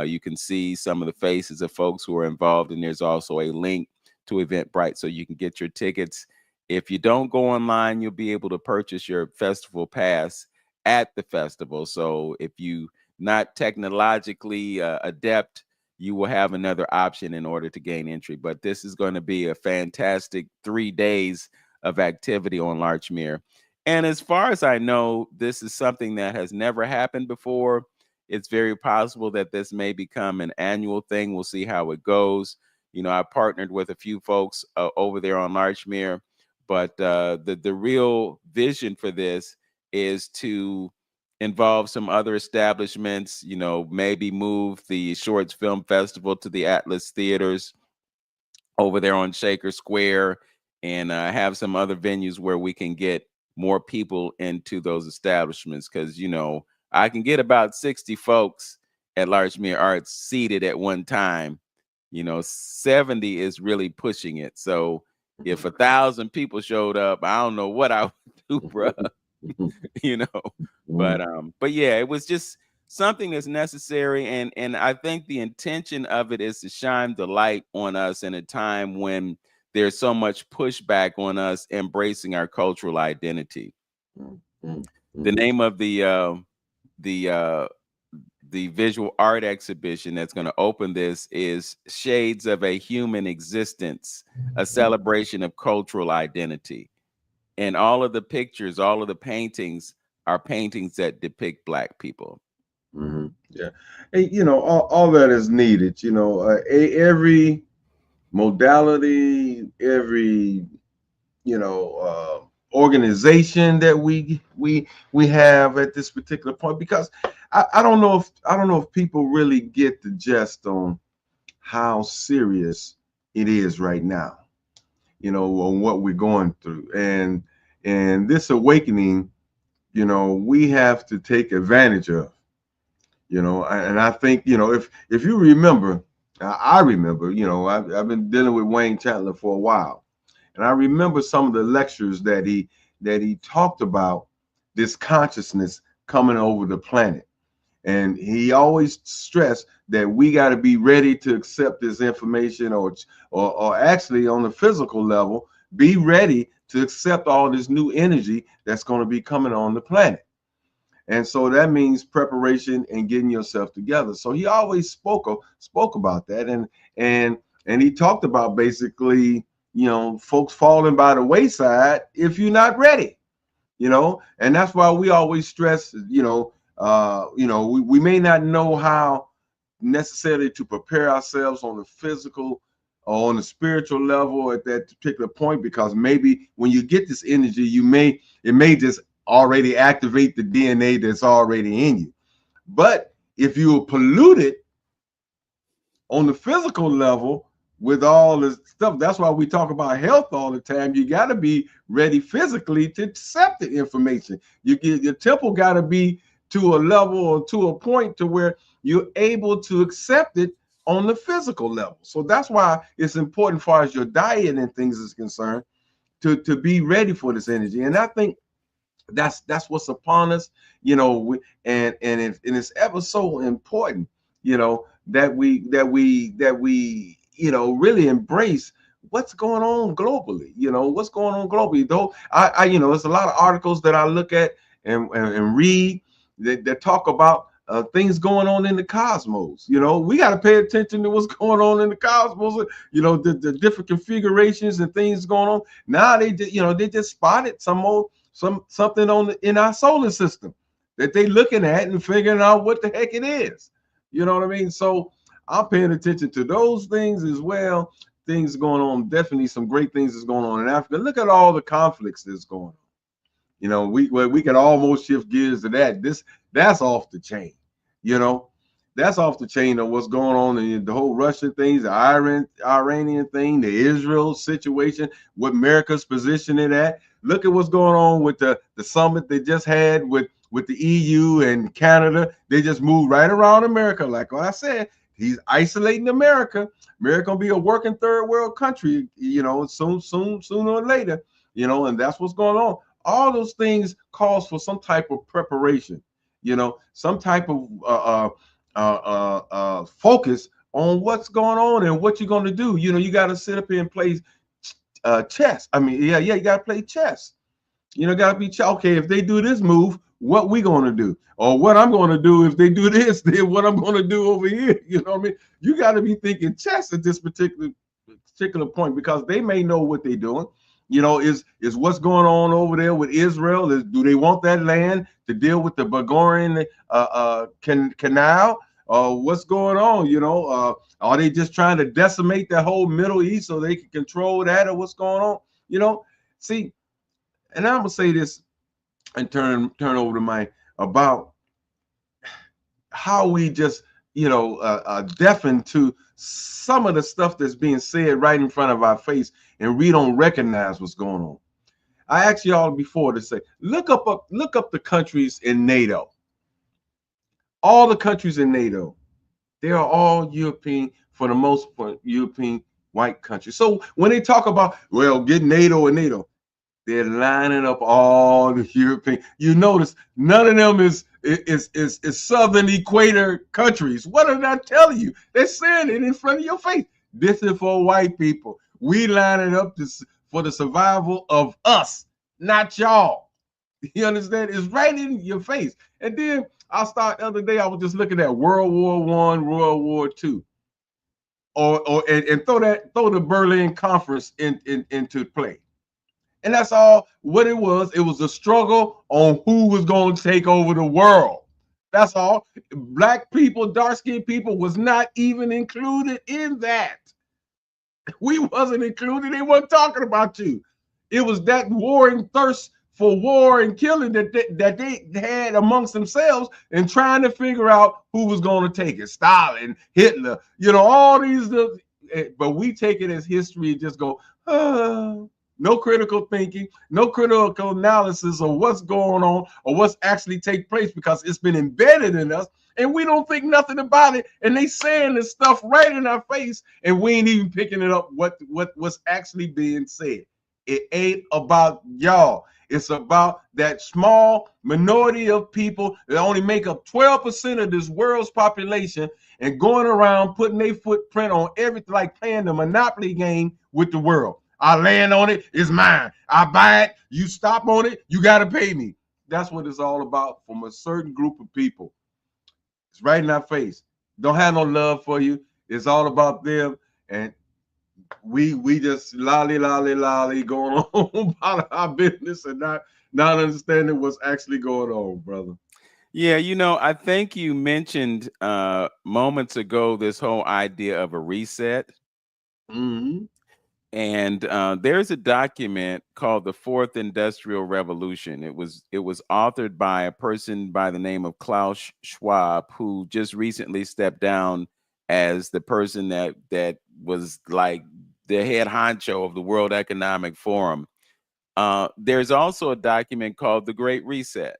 B: You can see some of the faces of folks who are involved, and there's also a link to Eventbrite so you can get your tickets. If you don't go online, you'll be able to purchase your festival pass at the festival. So if you not technologically adept, you will have another option in order to gain entry. But this is going to be a fantastic 3 days of activity on Larchmere. And as far as I know, this is something that has never happened before. It's very possible that this may become an annual thing. We'll see how it goes. You know, I partnered with a few folks over there on Larchmere, but the real vision for this is to involve some other establishments, you know, maybe move the Shorts Film Festival to the Atlas Theaters over there on Shaker Square, and have some other venues where we can get more people into those establishments. Because, you know, I can get about 60 folks at Larchmere Arts seated at one time. You know, 70 is really pushing it. So if 1,000 people showed up, I don't know what I would do, bro. You know, but yeah, it was just something that's necessary, and I think the intention of it is to shine the light on us in a time when there's so much pushback on us embracing our cultural identity. The name of the visual art exhibition that's going to open this is Shades of a Human Existence, a celebration of cultural identity. And all of the pictures, all of the paintings are paintings that depict Black people.
A: Yeah, and you know, all that is needed. You know, every modality, every organization that we have at this particular point, because I don't know if people really get the gist on how serious it is right now, you know, on what we're going through, and this awakening, you know, we have to take advantage of, you know. And I think, you know, if you remember, I remember, you know, I've been dealing with Wayne Chandler for a while, and I remember some of the lectures that he talked about this consciousness coming over the planet. And he always stressed that we got to be ready to accept this information, or actually on the physical level, be ready to accept all this new energy that's going to be coming on the planet. And so that means preparation and getting yourself together. So he always spoke about that, and he talked about basically, you know, folks falling by the wayside if you're not ready, you know. And that's why we always stress, we may not know how necessarily to prepare ourselves on the physical or on the spiritual level at that particular point, because maybe when you get this energy, it may just already activate the DNA that's already in you. But if you pollute it on the physical level with all this stuff, that's why we talk about health all the time. You got to be ready physically to accept the information. Your temple got to be to a level or to a point to where you're able to accept it on the physical level. So that's why it's important, as far as your diet and things is concerned, to be ready for this energy. And I think that's what's upon us, you know. And it's ever so important, you know, that we you know, really embrace what's going on globally. You know, what's going on globally. Though I you know, there's a lot of articles that I look at and read that talk about things going on in the cosmos. You know, we got to pay attention to what's going on in the cosmos. You know, the different configurations and things going on. Now they just spotted something in our solar system that they looking at and figuring out what the heck it is. You know what I mean? So I'm paying attention to those things as well. Things going on, definitely some great things is going on in Africa. Look at all the conflicts that's going on. You know, we can almost shift gears to that. That's off the chain. You know, that's off the chain of what's going on in the whole Russian things, the Iranian thing, the Israel situation, what America's positioning at. Look at what's going on with the summit they just had with the EU and Canada. They just moved right around America. Like I said, he's isolating America. America gonna be a working third world country, you know, sooner or later, you know, and that's what's going on. All those things calls for some type of preparation some type of focus on what's going on and what you're going to do. You got to sit up here and play chess. I mean, yeah, you got to play chess. Got to be okay. If they do this move, what we going to do, or what I'm going to do if they do this, then what I'm going to do over here. You know what I mean? You got to be thinking chess at this particular point, because they may know what they're doing. Is what's going on over there with Israel? Do they want that land to deal with the Bagorian canal? What's going on? Are they just trying to decimate the whole Middle East so they can control that, or what's going on? See, and I'm gonna say this and turn over to Mike about how we just deafen to some of the stuff that's being said right in front of our face, and we don't recognize what's going on. I asked y'all before to say, look up the countries in NATO. All the countries in NATO, they are all European, for the most part, European white countries. So when they talk about, well, get NATO and NATO, they're lining up all the European. You notice none of them is southern equator countries. What did I tell you? They're saying it in front of your face. This is for white people. We lining up for the survival of us, not y'all. You understand? It's right in your face. And then I'll start the other day. I was just looking at World War I, World War II, and throw the Berlin Conference into play. And that's all what it was. It was a struggle on who was going to take over the world. That's all. Black people, dark-skinned people was not even included in that. We wasn't included. They weren't talking about you. It was that warring thirst for war and killing that they had amongst themselves, and trying to figure out who was going to take it. Stalin, Hitler, all these. But we take it as history and just go, no critical thinking, no critical analysis of what's going on or what's actually take place, because it's been embedded in us and we don't think nothing about it. And they saying this stuff right in our face, and we ain't even picking it up what's actually being said. It ain't about y'all. It's about that small minority of people that only make up 12% of this world's population, and going around putting their footprint on everything, like playing the Monopoly game with the world. I land on it, it's mine. I buy it, you stop on it, you got to pay me. That's what it's all about from a certain group of people. It's right in our face. Don't have no love for you. It's all about them. And we just lolly going on about our business and not understanding what's actually going on, brother.
B: Yeah, I think you mentioned moments ago this whole idea of a reset.
A: Mm-hmm.
B: And there's a document called The Fourth Industrial Revolution. It was authored by a person by the name of Klaus Schwab, who just recently stepped down as the person that was like the head honcho of the World Economic Forum. There's also a document called The Great Reset.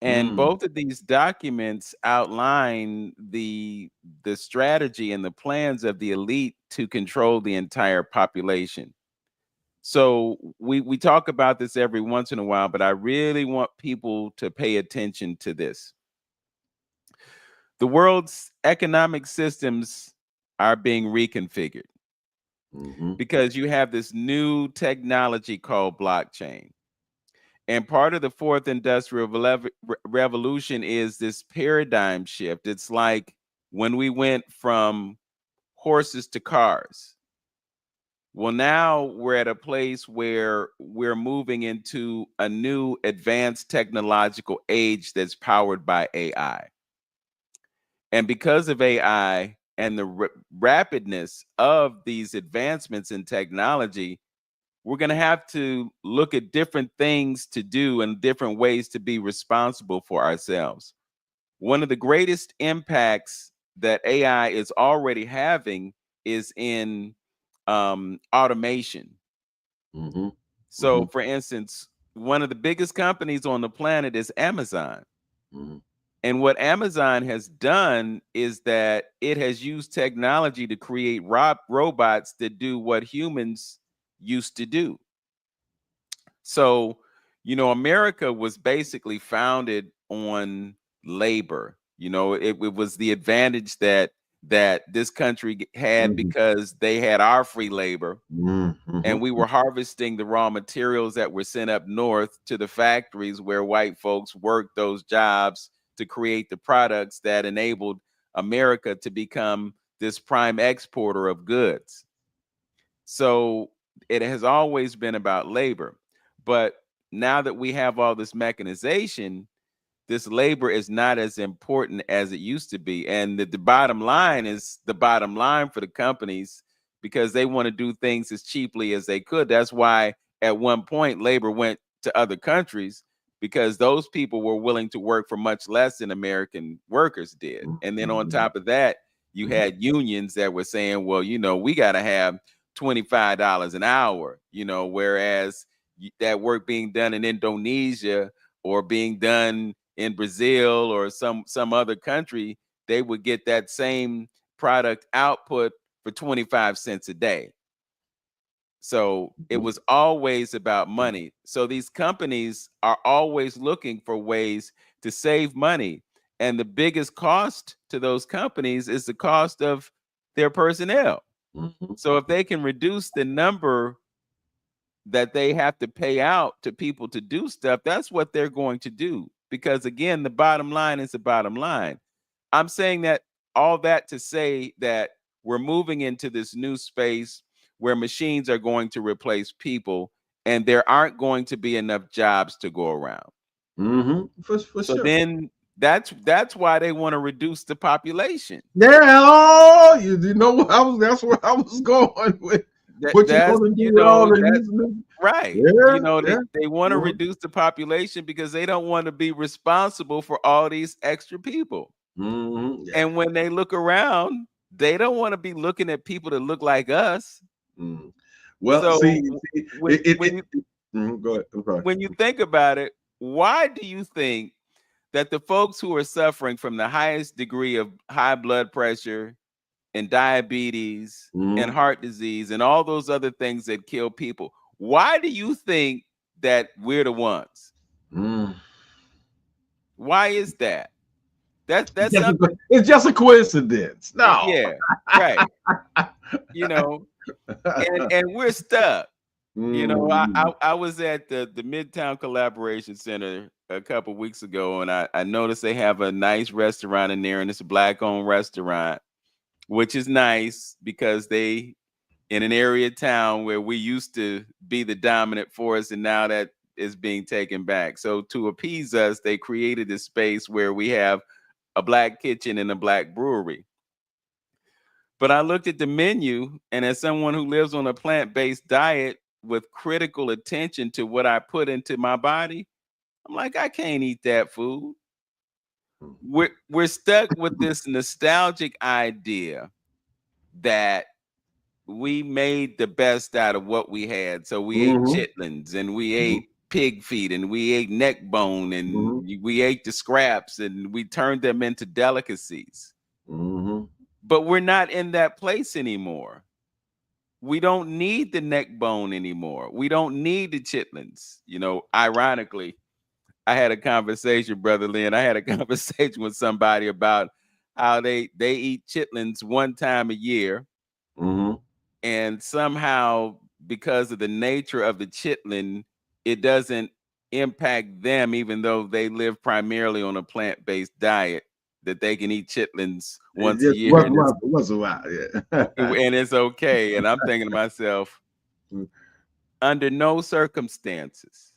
B: And both of these documents outline the strategy and the plans of the elite to control the entire population. So we talk about this every once in a while, but I really want people to pay attention to this. The world's economic systems are being reconfigured because you have this new technology called blockchain. And part of the fourth industrial revolution is this paradigm shift. It's like when we went from horses to cars. Well, now we're at a place where we're moving into a new advanced technological age that's powered by AI. And because of AI and the rapidness of these advancements in technology, we're going to have to look at different things to do and different ways to be responsible for ourselves. One of the greatest impacts that AI is already having is in automation. So, for instance, one of the biggest companies on the planet is Amazon. And what Amazon has done is that it has used technology to create robots that do what humans used to do. So, America was basically founded on labor. You know, it was the advantage that this country had because they had our free labor, and we were harvesting the raw materials that were sent up north to the factories where white folks worked those jobs to create the products that enabled America to become this prime exporter of goods. So it has always been about labor. But now that we have all this mechanization, this labor is not as important as it used to be. And the bottom line is the bottom line for the companies, because they want to do things as cheaply as they could. That's why at one point labor went to other countries, because those people were willing to work for much less than American workers did. And then on top of that, you had unions that were saying, well, you know, we got to have $25 an hour, you know, whereas that work being done in Indonesia or being done in Brazil or some other country, they would get that same product output for 25 cents a day. So it was always about money. So these companies are always looking for ways to save money. And the biggest cost to those companies is the cost of their personnel. So if they can reduce the number that they have to pay out to people to do stuff, that's what they're going to do. Because again, the bottom line is the bottom line. I'm saying that all that to say that we're moving into this new space where machines are going to replace people, and there aren't going to be enough jobs to go around.
A: For
B: So
A: sure.
B: then that's why they want to reduce the population.
A: Yeah, oh, you know, that's where I was going with. What you
B: That's,
A: gonna do
B: you
A: with all
B: know,
A: of
B: that's
A: these?
B: right.
A: Yeah,
B: You know,
A: yeah.
B: they want to reduce the population because they don't want to be responsible for all these extra people.
A: Yeah.
B: And when they look around, they don't want to be looking at people that look like us.
A: Well,
B: So
A: see,
B: when
A: go ahead. I'm sorry.
B: when you think about it, why do you think that the folks who are suffering from the highest degree of high blood pressure and diabetes and heart disease and all those other things that kill people, why do you think that we're the ones? Why is that? That's something.
A: It's just a coincidence. No.
B: Yeah, right. You know, and we're stuck. You know, I was at the Midtown Collaboration Center a couple weeks ago, and I noticed they have a nice restaurant in there, and it's a Black-owned restaurant, which is nice because they in an area of town where we used to be the dominant force, and now that is being taken back. So to appease us, they created this space where we have a Black kitchen and a Black brewery. But I looked at the menu, and as someone who lives on a plant-based diet with critical attention to what I put into my body, I'm like, I can't eat that food. We're stuck with this nostalgic idea that we made the best out of what we had. So we ate chitlins, and we ate pig feet, and we ate neck bone, and we ate the scraps, and we turned them into delicacies. But we're not in that place anymore. We don't need the neck bone anymore. We don't need the chitlins. You know, ironically, I had a conversation, Brother Lynn. I had a conversation with somebody about how they eat chitlins one time a year. And somehow, because of the nature of the chitlin, it doesn't impact them, even though they live primarily on a plant-based diet, that they can eat chitlins once a year.
A: Once a while, yeah.
B: And it's okay. And I'm thinking to myself, under no circumstances,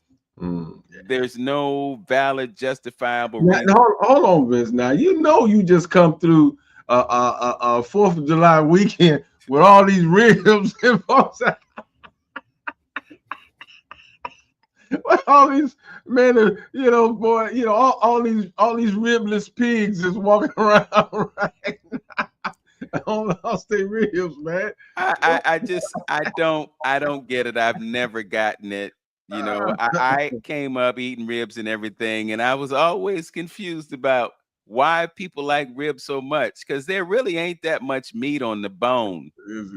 B: there's no valid, justifiable reason.
A: Hold on, Vince. Now, you know, you just come through a 4th of July weekend with all these ribs and all these men, you know, boy, you know, all these ribless pigs is walking around right now. Lost their ribs, man.
B: I don't get it. I've never gotten it. You know, I came up eating ribs and everything, and I was always confused about why people like ribs so much, because there really ain't that much meat on the bone.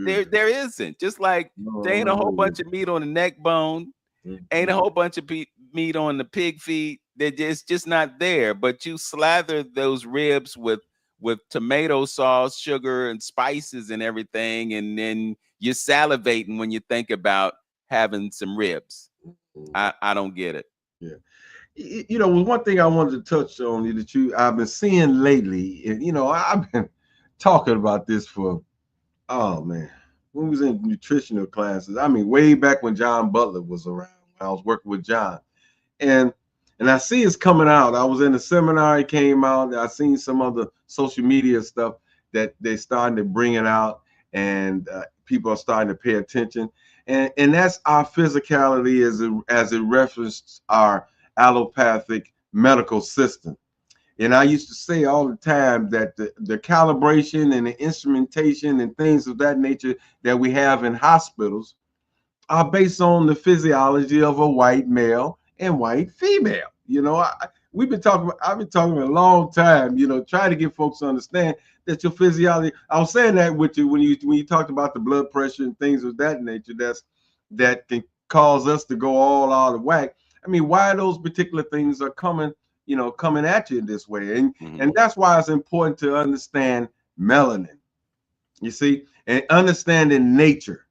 B: There isn't. Just like there ain't a whole bunch of meat on the neck bone, ain't a whole bunch of meat on the pig feet, it's just not there. But you slather those ribs with tomato sauce, sugar, and spices and everything, and then you're salivating when you think about having some ribs. I don't get it.
A: Yeah. You know, one thing I wanted to touch on that I've been seeing lately, and you know, I've been talking about this for, oh man, when we was in nutritional classes. I mean, way back when John Butler was around, when I was working with John, and I see it's coming out. I was in a seminar, it came out. I seen some other social media stuff that they starting to bring it out, and people are starting to pay attention. And that's our physicality as it referenced our allopathic medical system. And I used to say all the time that the calibration and the instrumentation and things of that nature that we have in hospitals are based on the physiology of a white male and white female. You know, I've been talking a long time, you know, trying to get folks to understand that your physiology. I was saying that with you when you talked about the blood pressure and things of that nature. That can cause us to go all out of whack. I mean, why those particular things are coming at you in this way. And that's why it's important to understand melanin, you see, and understanding nature.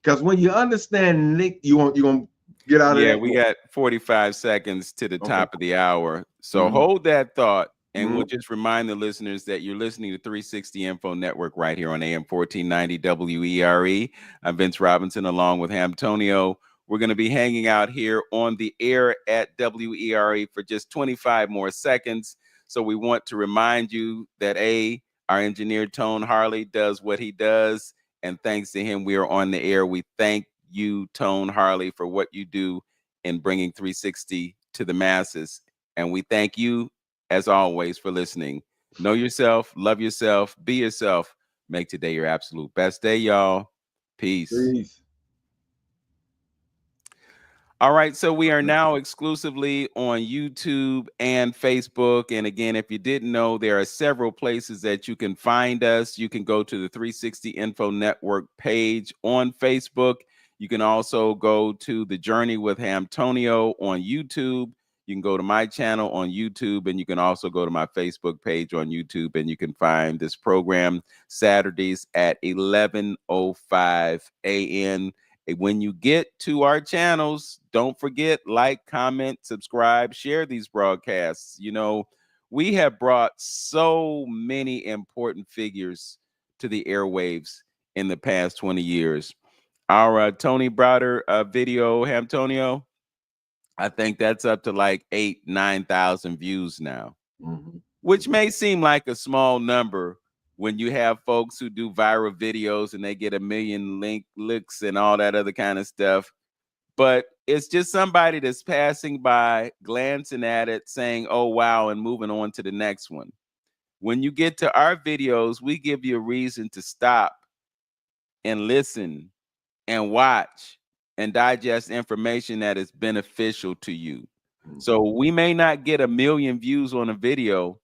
A: Because when you understand you're going to get out of
B: Yeah,
A: that.
B: we got 45 seconds to the top of the hour. So hold that thought. And we'll just remind the listeners that you're listening to 360 Info Network right here on AM 1490 WERE. I'm Vince Robinson along with Hamtonio. We're going to be hanging out here on the air at WERE for just 25 more seconds. So we want to remind you that our engineer Tone Harley does what he does. And thanks to him, we are on the air. We thank you, Tone Harley, for what you do in bringing 360 to the masses. And we thank you, as always, for listening. Know yourself, love yourself, be yourself. Make today your absolute best day, y'all. Peace.
A: Peace.
B: All right, so we are now exclusively on YouTube and Facebook. And again, if you didn't know, there are several places that you can find us. You can go to the 360 Info Network page on Facebook. You can also go to The Journey with Hamtonio on YouTube. You can go to my channel on YouTube, and you can also go to my Facebook page on YouTube, and you can find this program Saturdays at 11:05 a.m. When you get to our channels, don't forget, like, comment, subscribe, share these broadcasts. You know, we have brought so many important figures to the airwaves in the past 20 years. Our Tony Browder video, Hamtonio, I think that's up to like 8,000-9,000 views now, which may seem like a small number when you have folks who do viral videos and they get 1 million licks and all that other kind of stuff. But it's just somebody that's passing by, glancing at it, saying, oh, wow, and moving on to the next one. When you get to our videos, we give you a reason to stop and listen and watch and digest information that is beneficial to you. So we may not get 1 million views on a video,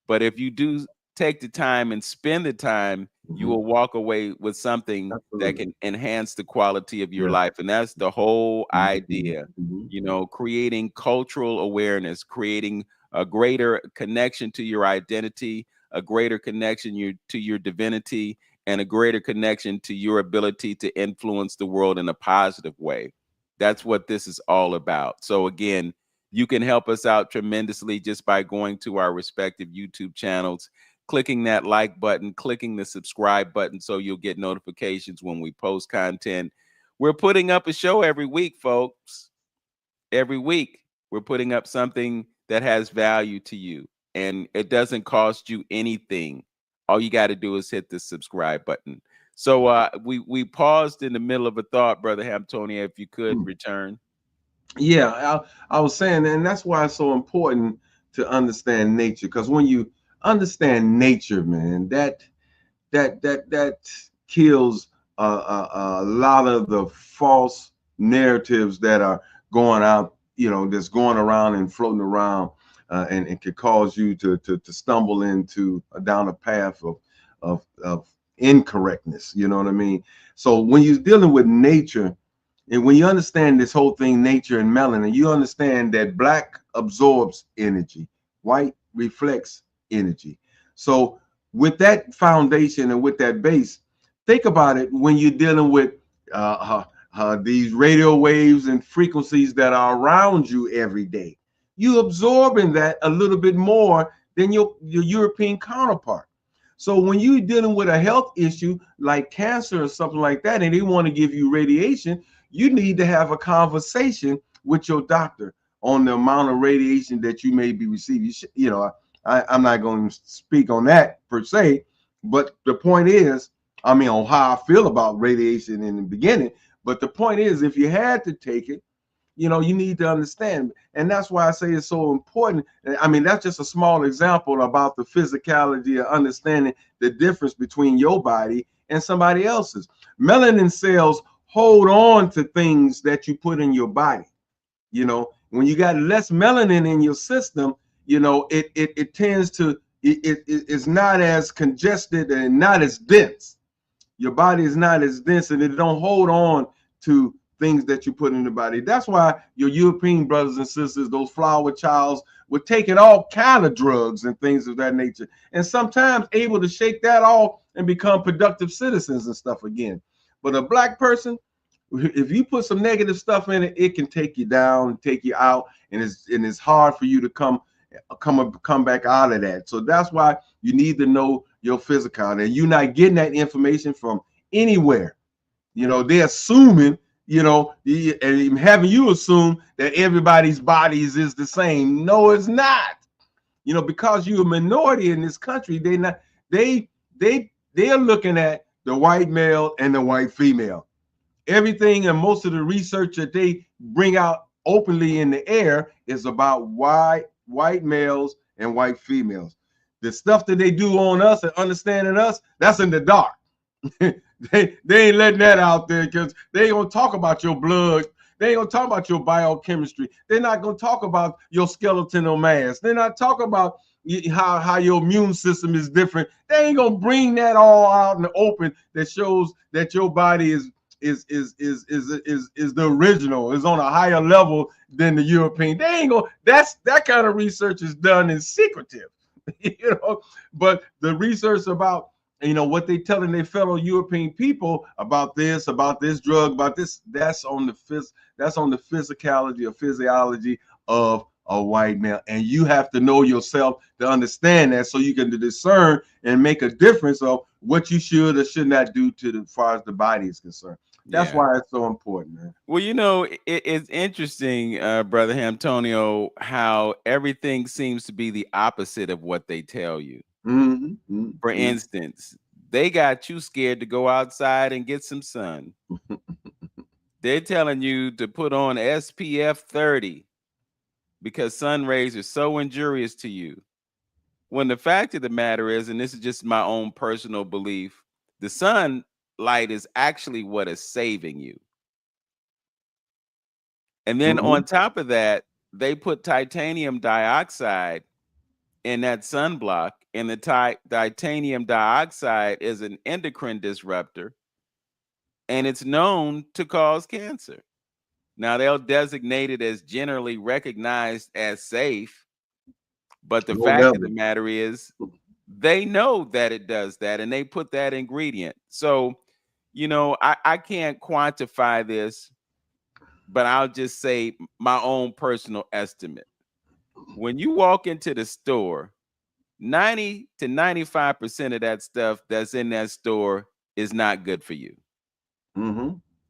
B: but if you do take the time and spend the time, you will walk away with something that can enhance the quality of your life. And that's the whole idea, you know, creating cultural awareness, creating a greater connection to your identity, a greater connection to your divinity, and a greater connection to your ability to influence the world in a positive way. That's what this is all about. So again, you can help us out tremendously just by going to our respective YouTube channels, clicking that like button, clicking the subscribe button so you'll get notifications when we post content. We're putting up a show every week, folks. Every week, we're putting up something that has value to you, and it doesn't cost you anything. All you got to do is hit the subscribe button. So we paused in the middle of a thought, Brother Hamtonio, if you could return.
A: Yeah, I was saying, and that's why it's so important to understand nature. Because when you understand nature, man, that kills a lot of the false narratives that are going out, you know, that's going around and floating around, and it could cause you to stumble down a path of incorrectness. You know what I mean? So when you're dealing with nature, and when you understand this whole thing, nature and melanin, you understand that black absorbs energy. White reflects energy. So with that foundation and with that base, think about it when you're dealing with these radio waves and frequencies that are around you every day. You absorbing that a little bit more than your European counterpart. So when you're dealing with a health issue like cancer or something like that, and they want to give you radiation, you need to have a conversation with your doctor on the amount of radiation that you may be receiving. I'm not going to speak on that per se, but the point is, I mean, on how I feel about radiation in the beginning. But the point is, if you had to take it, you need to understand. And that's why I say it's so important. I mean, that's just a small example about the physicality of understanding the difference between your body and somebody else's. Melanin cells hold on to things that you put in your body. When you got less melanin in your system, it tends to, it's not as congested and not as dense. Your body is not as dense, and it don't hold on to things that you put in the body. That's why your European brothers and sisters, those flower childs, were taking all kind of drugs and things of that nature, and sometimes able to shake that off and become productive citizens and stuff again. But a black person, if you put some negative stuff in it, it can take you down, take you out, and it's hard for you to come back out of that. So that's why you need to know your physical, and you're not getting that information from anywhere. They're assuming, and having you assume that everybody's bodies is the same. No, it's not. Because you're a minority in this country, they're looking at the white male and the white female. Everything and most of the research that they bring out openly in the air is about white males and white females. The stuff that they do on us and understanding us, that's in the dark. they ain't letting that out there, because they ain't gonna talk about your blood. They ain't gonna talk about your biochemistry. They're not gonna talk about your skeletal mass. They're not talking about how your immune system is different. They ain't gonna bring that all out in the open that shows that your body is the original, is on a higher level than the European. They ain't gonna, that kind of research is done in secretive. But the research about what they telling their fellow European people about this drug, about this, that's on the physicality or physiology of a white male. And you have to know yourself to understand that, so you can discern and make a difference of what you should or should not do as far as the body is concerned. That's why it's so important, man.
B: Well, it's interesting, Brother Antonio, how everything seems to be the opposite of what they tell you. For instance, they got you scared to go outside and get some sun. They're telling you to put on SPF 30 because sun rays are so injurious to you. When the fact of the matter is, and this is just my own personal belief, the sunlight is actually what is saving you. And then on top of that, they put titanium dioxide in that sunblock, and the titanium dioxide is an endocrine disruptor, and it's known to cause cancer. Now, they'll designate it as generally recognized as safe, but the fact of the matter is, they know that it does that, and they put that ingredient. So, I can't quantify this, but I'll just say my own personal estimate. When you walk into the store, 90 to 95% of that stuff that's in that store is not good for you.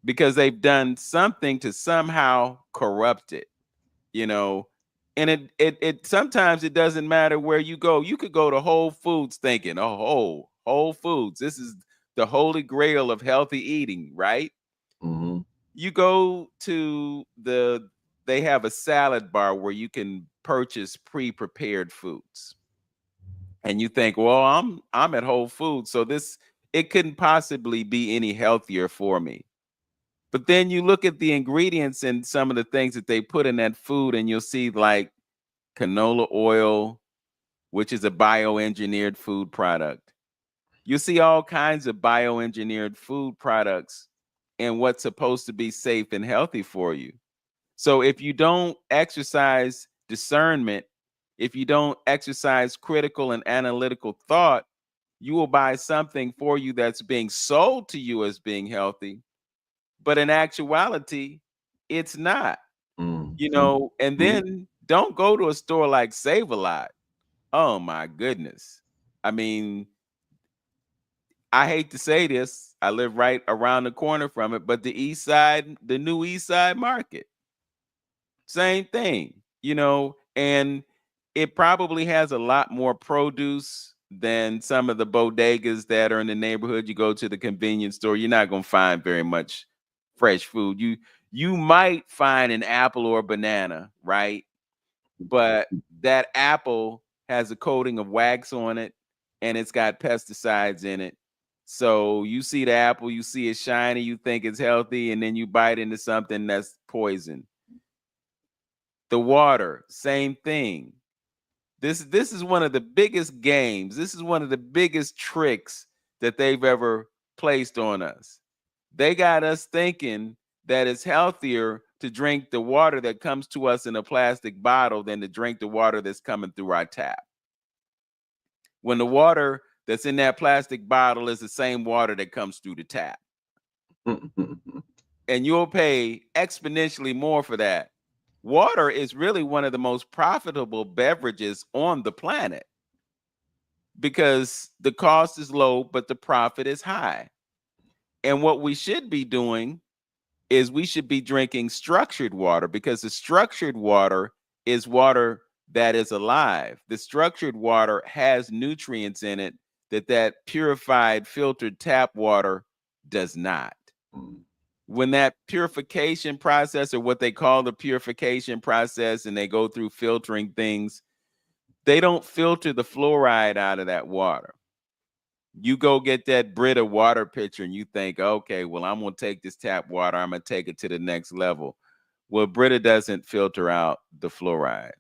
B: Because they've done something to somehow corrupt it, and it sometimes it doesn't matter where you go. You could go to Whole Foods thinking, oh, Whole Foods, this is the holy grail of healthy eating, right? You go to they have a salad bar where you can purchase pre-prepared foods. And you think, well, I'm at Whole Foods, so it couldn't possibly be any healthier for me. But then you look at the ingredients and some of the things that they put in that food, and you'll see like canola oil, which is a bioengineered food product. You see all kinds of bioengineered food products and what's supposed to be safe and healthy for you. So if you don't exercise discernment, if you don't exercise critical and analytical thought, you will buy something for you that's being sold to you as being healthy, but in actuality, it's not. You know, and then don't go to a store like Save-A-Lot. Oh my goodness. I mean, I hate to say this, I live right around the corner from it, but the new East Side Market, same thing, you know, and it probably has a lot more produce than some of the bodegas that are in the neighborhood. You go to the convenience store, you're not going to find very much fresh food. You might find an apple or a banana, right? But that apple has a coating of wax on it and it's got pesticides in it. So you see the apple, you see it shiny, you think it's healthy, and then you bite into something that's poison. The water, same thing. This is one of the biggest games. This is one of the biggest tricks that they've ever placed on us. They got us thinking that it's healthier to drink the water that comes to us in a plastic bottle than to drink the water that's coming through our tap. When the water that's in that plastic bottle is the same water that comes through the tap. And you'll pay exponentially more for that. Water is really one of the most profitable beverages on the planet because the cost is low, but the profit is high. And what we should be doing is we should be drinking structured water, because the structured water is water that is alive. The structured water has nutrients in it that purified, filtered tap water does not. When that purification process, or what they call the purification process, and they go through filtering things, they don't filter the fluoride out of that water. You go get that Brita water pitcher and you think, okay, well, I'm going to take this tap water, I'm going to take it to the next level. Well, Brita doesn't filter out the fluoride.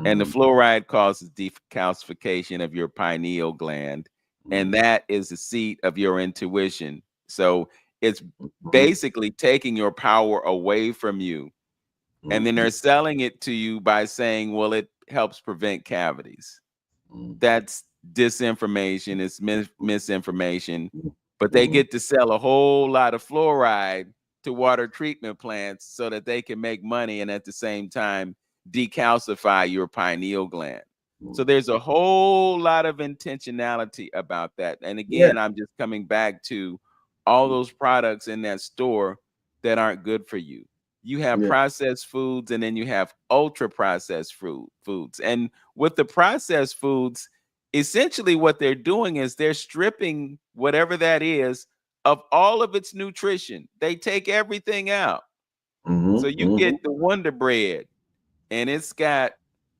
B: And the fluoride causes decalcification of your pineal gland. And that is the seat of your intuition. So it's basically taking your power away from you. And then they're selling it to you by saying, well, it helps prevent cavities. That's disinformation. It's misinformation. But they get to sell a whole lot of fluoride to water treatment plants so that they can make money and at the same time decalcify your pineal gland. So there's a whole lot of intentionality about that. And again, I'm just coming back to all those products in that store that aren't good for you. You have processed foods, and then you have ultra processed foods. And with the processed foods, essentially what they're doing is they're stripping whatever that is of all of its nutrition. They take everything out. So you get the Wonder Bread, and it's got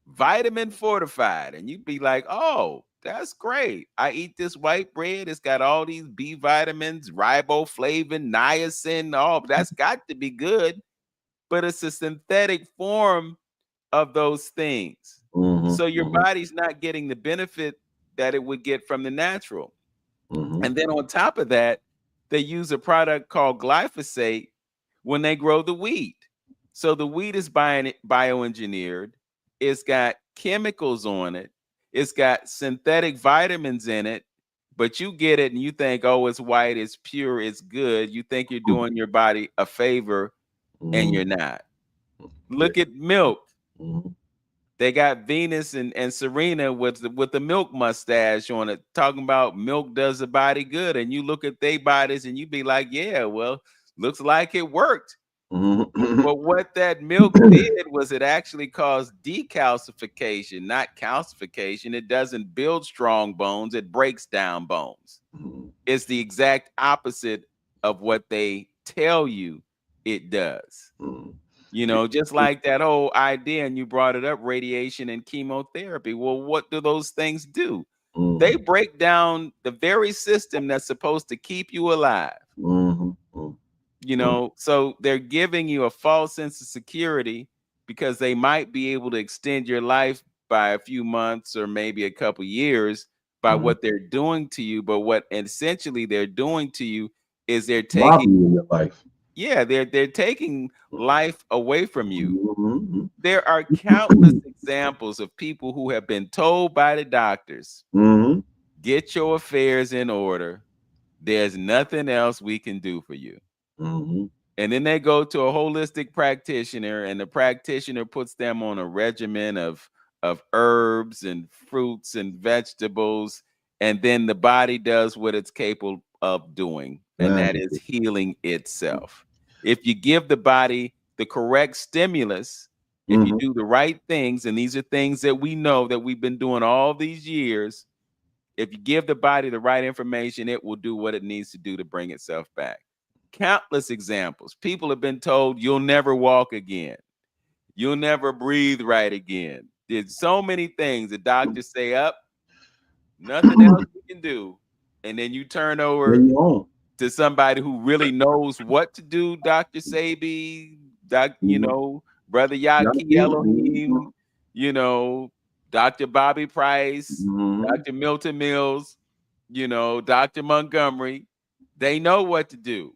B: vitamin fortified, and you'd be like, oh, that's great. I eat this white bread. It's got all these B vitamins, riboflavin, niacin. Oh, that's got to be good. But it's a synthetic form of those things. So your body's not getting the benefit that it would get from the natural. And then on top of that, they use a product called glyphosate when they grow the wheat. So the wheat is bioengineered. It's got chemicals on it. It's got synthetic vitamins in it, but you get it and you think, oh, it's white, it's pure, it's good. You think you're doing your body a favor, and you're not. Look at milk. They got Venus and Serena with the milk mustache on it, talking about milk does the body good. And you look at their bodies and you be like, yeah, well, looks like it worked. But what that milk did was it actually caused decalcification, not calcification. It doesn't build strong bones, it breaks down bones. It's the exact opposite of what they tell you it does. You know, just like that whole idea, and you brought it up, radiation and chemotherapy. Well, what do those things do? They break down the very system that's supposed to keep you alive. You know, so they're giving you a false sense of security because they might be able to extend your life by a few months or maybe a couple years by what they're doing to you. But what essentially they're doing to you is they're taking
A: your life.
B: Yeah, they're taking life away from you. There are countless examples of people who have been told by the doctors, get your affairs in order. There's nothing else we can do for you. And then they go to a holistic practitioner, and the practitioner puts them on a regimen of herbs and fruits and vegetables. And then the body does what it's capable of doing, and that is healing itself. If you give the body the correct stimulus, if you do the right things, and these are things that we know that we've been doing all these years, if you give the body the right information, it will do what it needs to do to bring itself back. Countless examples. People have been told you'll never walk again. You'll never breathe right again. There's so many things the doctors say, up, nothing else we can do. And then you turn over to somebody who really knows what to do, Dr. Sebi, Brother Yaki Elohim, Dr. Bobby Price, Dr. Milton Mills, Dr. Montgomery. They know what to do.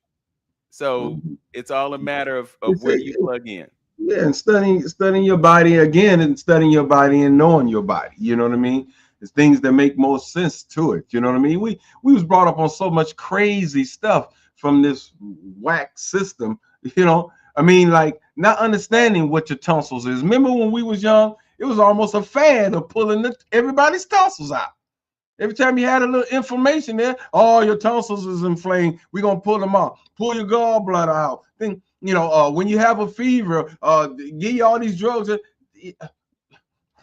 B: So it's all a matter of where you plug in.
A: Yeah, and studying your body again, and studying your body and knowing your body. You know what I mean? It's things that make more sense to it. You know what I mean? We was brought up on so much crazy stuff from this whack system. I mean, like not understanding what your tonsils is. Remember when we was young, it was almost a fad of pulling everybody's tonsils out. Every time you had a little inflammation there, your tonsils is inflamed. We're gonna pull them out. Pull your gallbladder out. Then when you have a fever, give you all these drugs.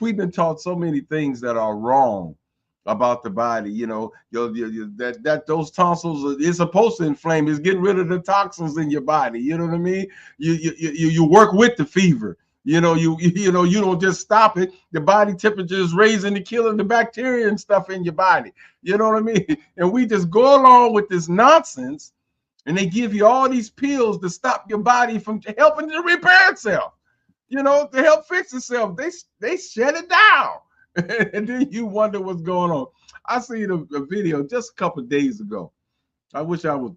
A: We've been taught so many things that are wrong about the body. That those tonsils is supposed to inflame. It's getting rid of the toxins in your body. You know what I mean? You work with the fever. You don't just stop it. The body temperature is raising and killing the bacteria and stuff in your body. You know what I mean? And we just go along with this nonsense, and they give you all these pills to stop your body from helping to repair itself. To help fix itself. They shut it down. And then you wonder what's going on. I seen a video just a couple of days ago. I wish I would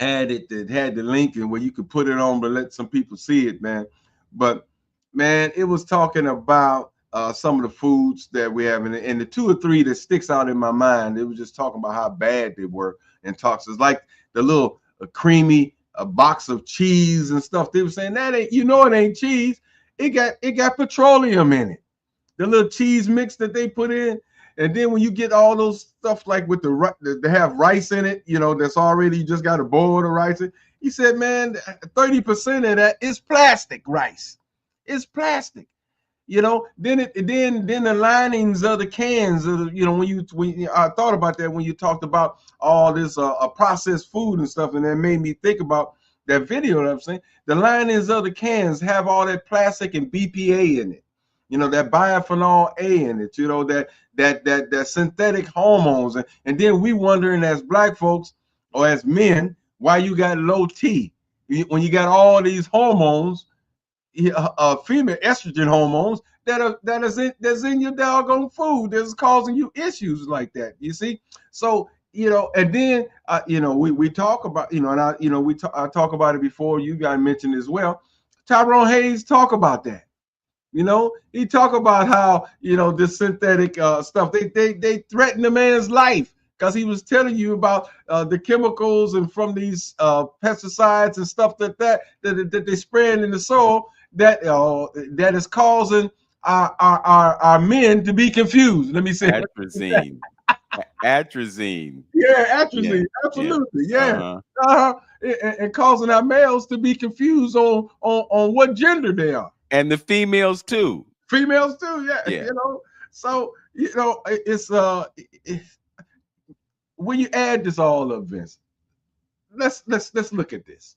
A: add it that had the link in where you could put it on, but let some people see it, man. But man, it was talking about some of the foods that we have, and the 2 or 3 that sticks out in my mind. It was just talking about how bad they were in toxins, like the little creamy box of cheese and stuff. They were saying that ain't, it ain't cheese. It got petroleum in it. The little cheese mix that they put in, and then when you get all those stuff like with they have rice in it, that's already, you just got to boil the rice. He said, man, 30% of that is plastic rice. It's plastic. Then the linings of the cans. When I thought about that when you talked about all this processed food and stuff, and that made me think about that video that I'm saying. The linings of the cans have all that plastic and BPA in it. That bisphenol A in it. That synthetic hormones, and then we wondering as black folks or as men why you got low T when you got all these hormones. Female estrogen hormones that's in your doggone food that's causing you issues like that. You see, so and then we talk about and I talk about it before. You guys mentioned as well. Tyrone Hayes talk about that. He talk about how this synthetic stuff they threaten the man's life because he was telling you about the chemicals and from these pesticides and stuff that they spread in the soil. That is causing our men to be confused. Let me say
B: atrazine. Atrazine.
A: Yeah, atrazine. Yeah. Absolutely. Yeah. And causing our males to be confused on what gender they are.
B: And the females too.
A: Females too. Yeah. So it's when you add this all up, Vince. Let's look at this.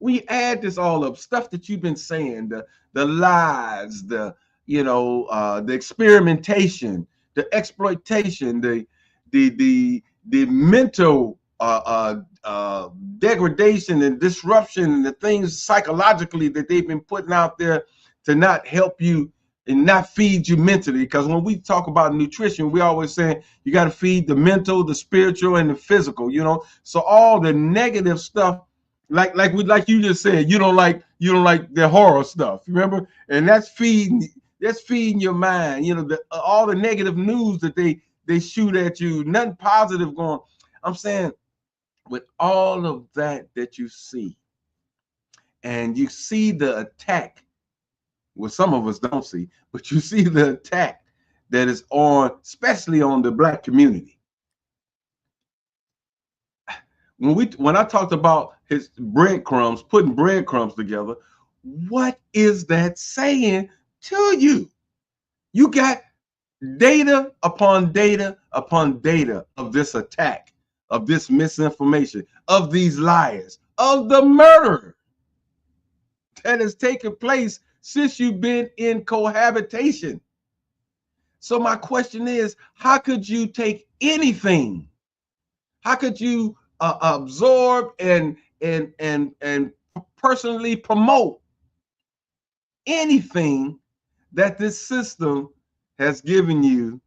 A: We add this all up, stuff that you've been saying, the lies, the experimentation, the exploitation, the mental degradation and disruption, and the things psychologically that they've been putting out there to not help you and not feed you mentally. Because when we talk about nutrition, we always say you got to feed the mental, the spiritual, and the physical. So all the negative stuff. Like you just said, you don't like you don't like the horror stuff. Remember, and that's feeding your mind. You know, all the negative news that they shoot at you, nothing positive going. I'm saying, with all of that you see, and you see the attack. Well, some of us don't see, but you see the attack that is on, especially on the Black community. When I talked about his breadcrumbs, putting breadcrumbs together, what is that saying to you? You got data upon data upon data of this attack, of this misinformation, of these liars, of the murder that has taken place since you've been in cohabitation. So my question is, how could you take anything? How could you absorb and personally promote anything that this system has given you?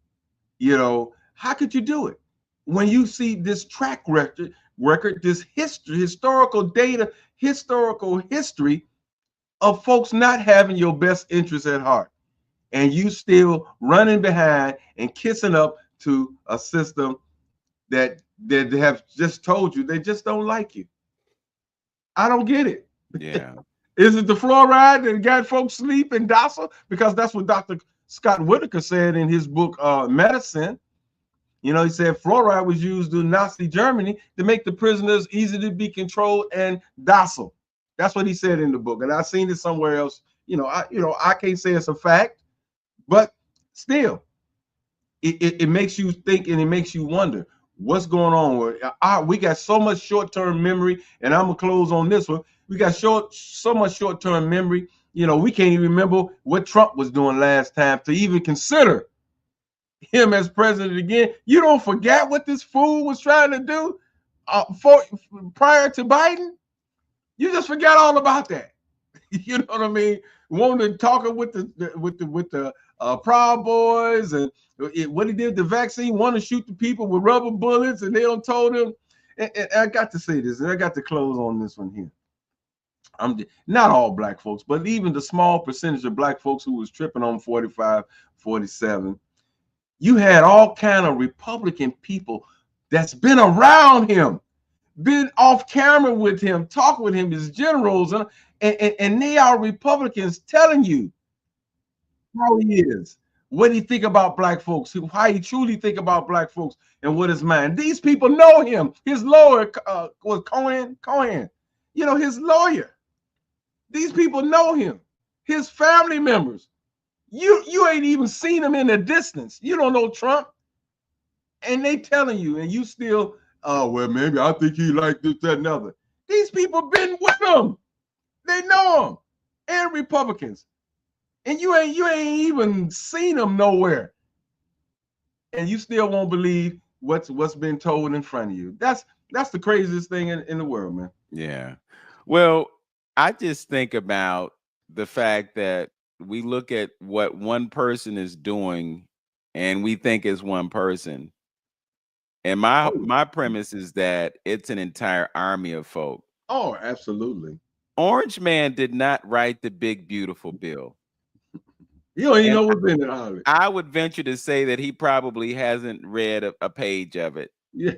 A: You know, how could you do it when you see this track record, this historical data, historical history of folks not having your best interests at heart, and you still running behind and kissing up to a system that have just told you they just don't like you? I don't get it.
B: Yeah.
A: Is it the fluoride that got folks sleep and docile? Because that's what Dr. Scott Whitaker said in his book, Medicine. You know, he said fluoride was used in Nazi Germany to make the prisoners easy to be controlled and docile. That's what he said in the book, and I've seen it somewhere else. I can't say it's a fact, but still, it makes you think, and it makes you wonder what's going on. We got so much short-term memory, and I'm gonna close on this one. We got so much short-term memory. You know, we can't even remember what Trump was doing last time to even consider him as president again. You don't forget what this fool was trying to do prior to Biden. You just forgot all about that. You know what I mean? Wanting to talk with the Proud Boys, and what he did the vaccine, want to shoot the people with rubber bullets, and they don't told him. And I got to say this, and I got to close on this one here. Not all black folks, but even the small percentage of black folks who was tripping on 45, 47. You had all kind of Republican people that's been around him, been off camera with him, talk with him, his generals, and they are Republicans telling you how he is, what he think about black folks, how he truly think about black folks, and what his mind. These people know him. His lawyer was Cohen, you know, his lawyer. These people know him. His family members. You ain't even seen him in the distance. You don't know Trump, and they telling you, and you still, oh well, maybe I think he like this, that, and other. These people been with him. They know him, and Republicans, and you ain't even seen them nowhere, and you still won't believe what's been told in front of you. That's the craziest thing in the world, man.
B: Yeah. Well, I just think about the fact that we look at what one person is doing, and we think it's one person. And my premise is that it's an entire army of folk.
A: Oh, absolutely.
B: Orange Man did not write the big beautiful bill.
A: You don't even know what's in it, Holly.
B: I would venture to say that he probably hasn't read a page of it.
A: Yeah.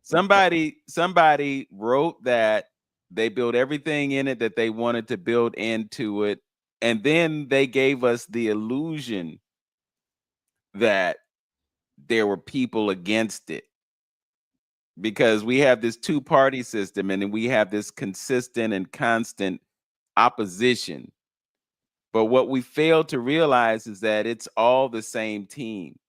B: Somebody wrote that. They built everything in it that they wanted to build into it. And then they gave us the illusion that there were people against it, because we have this two-party system, and then we have this consistent and constant opposition. But what we fail to realize is that it's all the same team.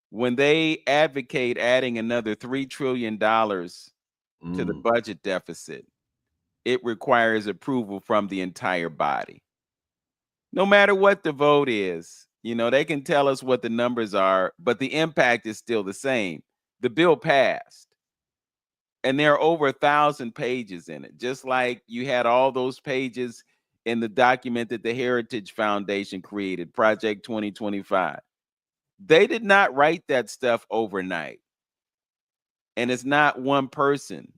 B: When they advocate adding another $3 trillion to the budget deficit, it requires approval from the entire body. No matter what the vote is, you know, they can tell us what the numbers are, but the impact is still the same. The bill passed, and there are over 1,000 pages in it, just like you had all those pages in the document that the Heritage Foundation created, Project 2025. They did not write that stuff overnight. And it's not one person.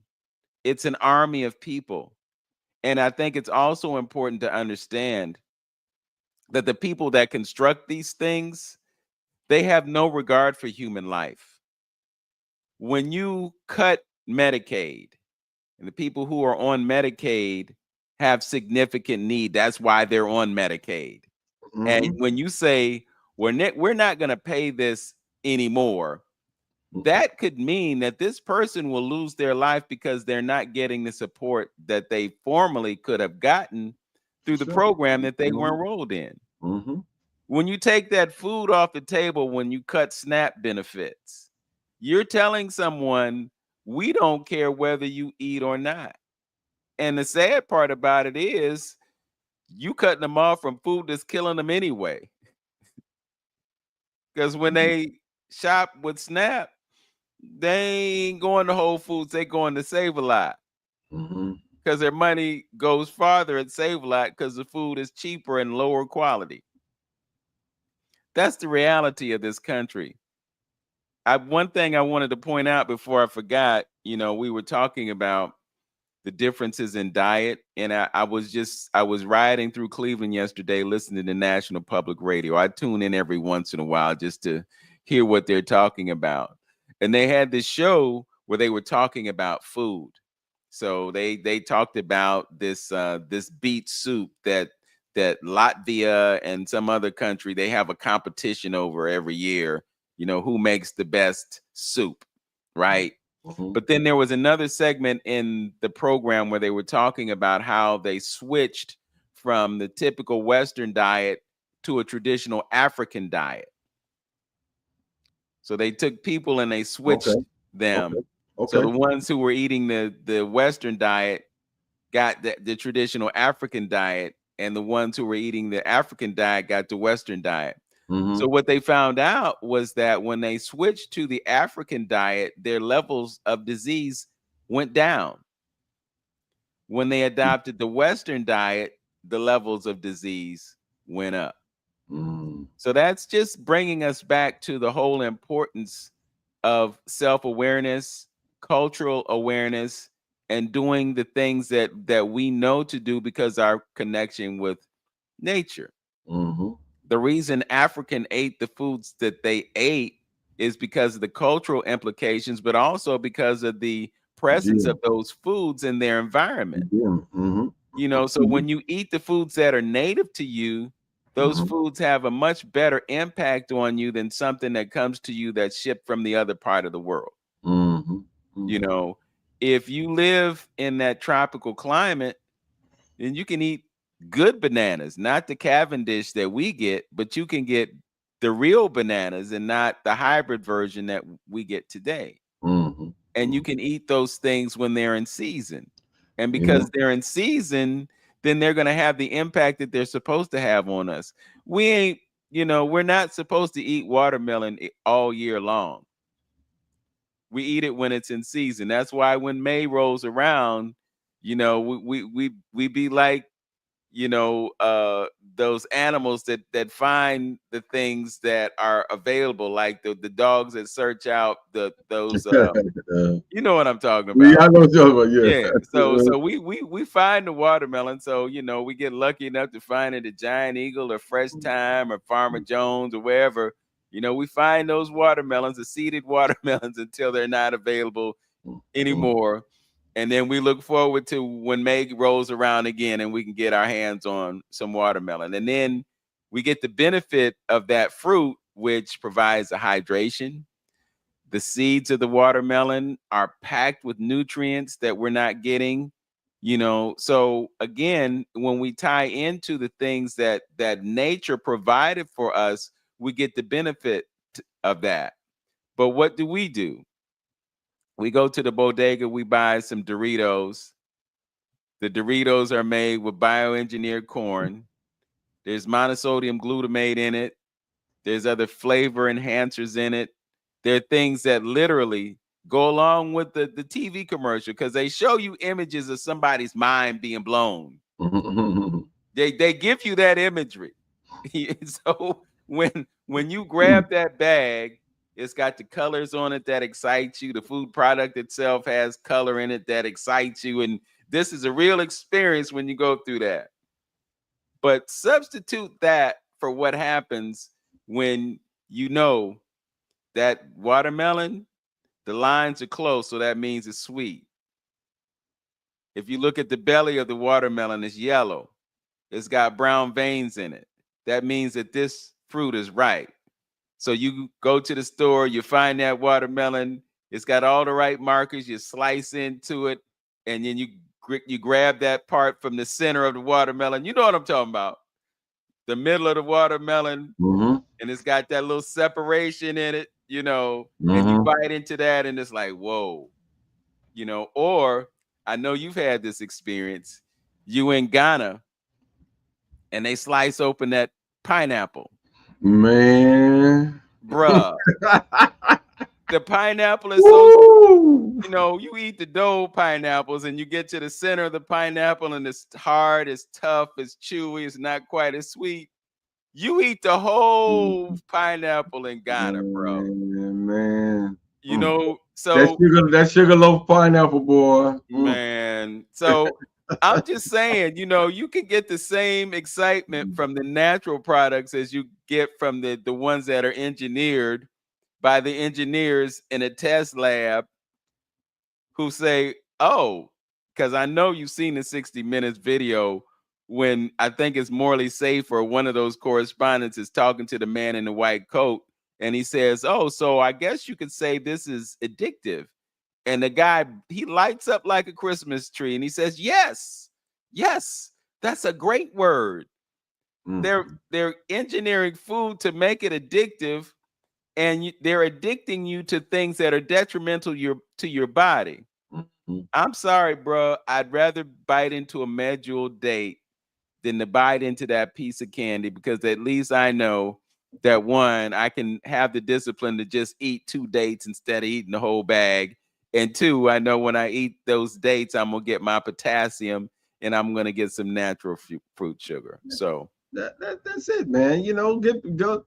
B: It's an army of people. And I think it's also important to understand that the people that construct these things, they have no regard for human life. When you cut Medicaid, and the people who are on Medicaid have significant need, that's why they're on Medicaid. And when you say, we're not going to pay this anymore, that could mean that this person will lose their life because they're not getting the support that they formerly could have gotten through the program that they were enrolled in. When you take that food off the table, when you cut SNAP benefits, you're telling someone, we don't care whether you eat or not. And the sad part about it is you cutting them off from food that's killing them anyway. Because when they shop with SNAP, they ain't going to Whole Foods, they going to Save a Lot. Because their money goes farther at Save a Lot because the food is cheaper and lower quality. That's the reality of this country. One thing I wanted to point out before I forgot, we were talking about the differences in diet. And I was riding through Cleveland yesterday, listening to National Public Radio. I tune in every once in a while just to hear what they're talking about. And they had this show where they were talking about food. So they talked about this beet soup that Latvia and some other country, they have a competition over every year, who makes the best soup, right? But then there was another segment in the program where they were talking about how they switched from the typical Western diet to a traditional African diet. So they took people and they switched them. So the ones who were eating the Western diet got the traditional African diet, and the ones who were eating the African diet got the Western diet. So what they found out was that when they switched to the African diet, their levels of disease went down. When they adopted the Western diet, the levels of disease went up. So that's just bringing us back to the whole importance of self-awareness, cultural awareness, and doing the things that we know to do because our connection with nature. The reason African ate the foods that they ate is because of the cultural implications, but also because of the presence of those foods in their environment. So when you eat the foods that are native to you, those foods have a much better impact on you than something that comes to you that's shipped from the other part of the world. If you live in that tropical climate, then you can eat good bananas, not the Cavendish that we get, but you can get the real bananas and not the hybrid version that we get today. And you can eat those things when they're in season. And because they're in season, then they're going to have the impact that they're supposed to have on us. We're not supposed to eat watermelon all year long. We eat it when it's in season. That's why when May rolls around, we be like, those animals that find the things that are available, like the dogs that search out those you know what I'm talking about.
A: Yeah, I know what you're talking about.
B: Yeah. So we find the watermelon. So we get lucky enough to find it at Giant Eagle or Fresh Time or Farmer Jones or wherever. We find those watermelons, the seeded watermelons, until they're not available anymore. And then we look forward to when May rolls around again and we can get our hands on some watermelon. And then we get the benefit of that fruit, which provides a hydration. The seeds of the watermelon are packed with nutrients that we're not getting, So again, when we tie into the things that nature provided for us, we get the benefit of that. But what do? We go to the bodega, we buy some Doritos. The Doritos are made with bioengineered corn. There's monosodium glutamate in it. There's other flavor enhancers in it. There are things that literally go along with the TV commercial because they show you images of somebody's mind being blown. They give you that imagery. So when you grab that bag, it's got the colors on it that excite you. The food product itself has color in it that excites you. And This is a real experience when you go through that. But substitute that for what happens when you know that watermelon, the lines are close, so that means it's sweet. If you look at the belly of the watermelon, it's yellow. It's got brown veins in it. That means that this fruit is ripe. So you go to the store, you find that watermelon, it's got all the right markers, you slice into it, and then you grab that part from the center of the watermelon. You know what I'm talking about. The middle of the watermelon, and it's got that little separation in it, you know, and you bite into that, and it's like, whoa, you know. Or I know you've had this experience. You in Ghana, and they slice open that pineapple.
A: Man,
B: bruh. The pineapple is so, you know, you eat the dough pineapples and you get to the center of the pineapple and it's hard, it's tough, it's chewy, it's not quite as sweet. You eat the whole pineapple in Ghana, bro.
A: Man.
B: You know, so
A: that sugar loaf pineapple, boy.
B: Man. So I'm just saying, you know, you can get the same excitement from the natural products as you get from the ones that are engineered by the engineers in a test lab who say, oh, because I know you've seen the 60 Minutes video when I think it's Morley Safer, one of those correspondents is talking to the man in the white coat, and he says, oh, so I guess you could say this is addictive. And the guy, he lights up like a Christmas tree, and he says, yes, that's a great word. They're engineering food to make it addictive, and they're addicting you to things that are detrimental to your body. I'm sorry, bro. I'd rather bite into a medjool date than to bite into that piece of candy, because at least I know that, one, I can have the discipline to just eat 2 dates instead of eating the whole bag. And 2, I know when I eat those dates, I'm going to get my potassium and I'm going to get some natural fruit sugar. So
A: that's it, man. You know,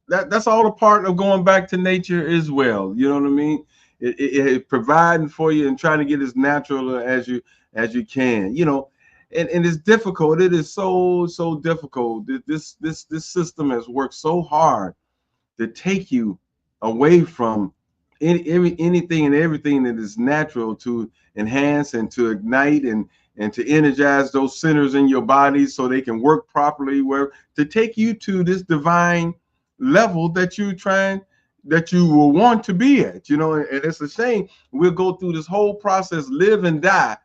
A: that's all a part of going back to nature as well. You know what I mean? It providing for you and trying to get as natural as you can. You know, and it's difficult. It is so difficult. This system has worked so hard to take you away from anything and everything that is natural, to enhance and to ignite and to energize those centers in your body so they can work properly, where to take you to this divine level that you will want to be at, you know. And it's a shame we'll go through this whole process, live and die,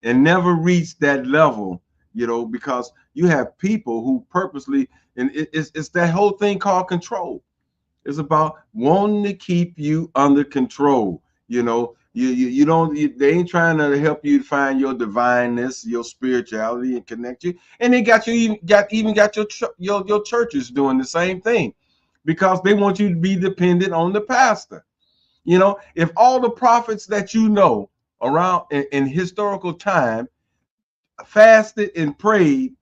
A: and never reach that level, you know, because you have people who purposely, and it's that whole thing called control. It's about wanting to keep you under control. You know, you don't, they ain't trying to help you find your divineness, your spirituality, and connect you. And they got you even got your churches doing the same thing, because they want you to be dependent on the pastor. You know, if all the prophets that you know around in historical time fasted and prayed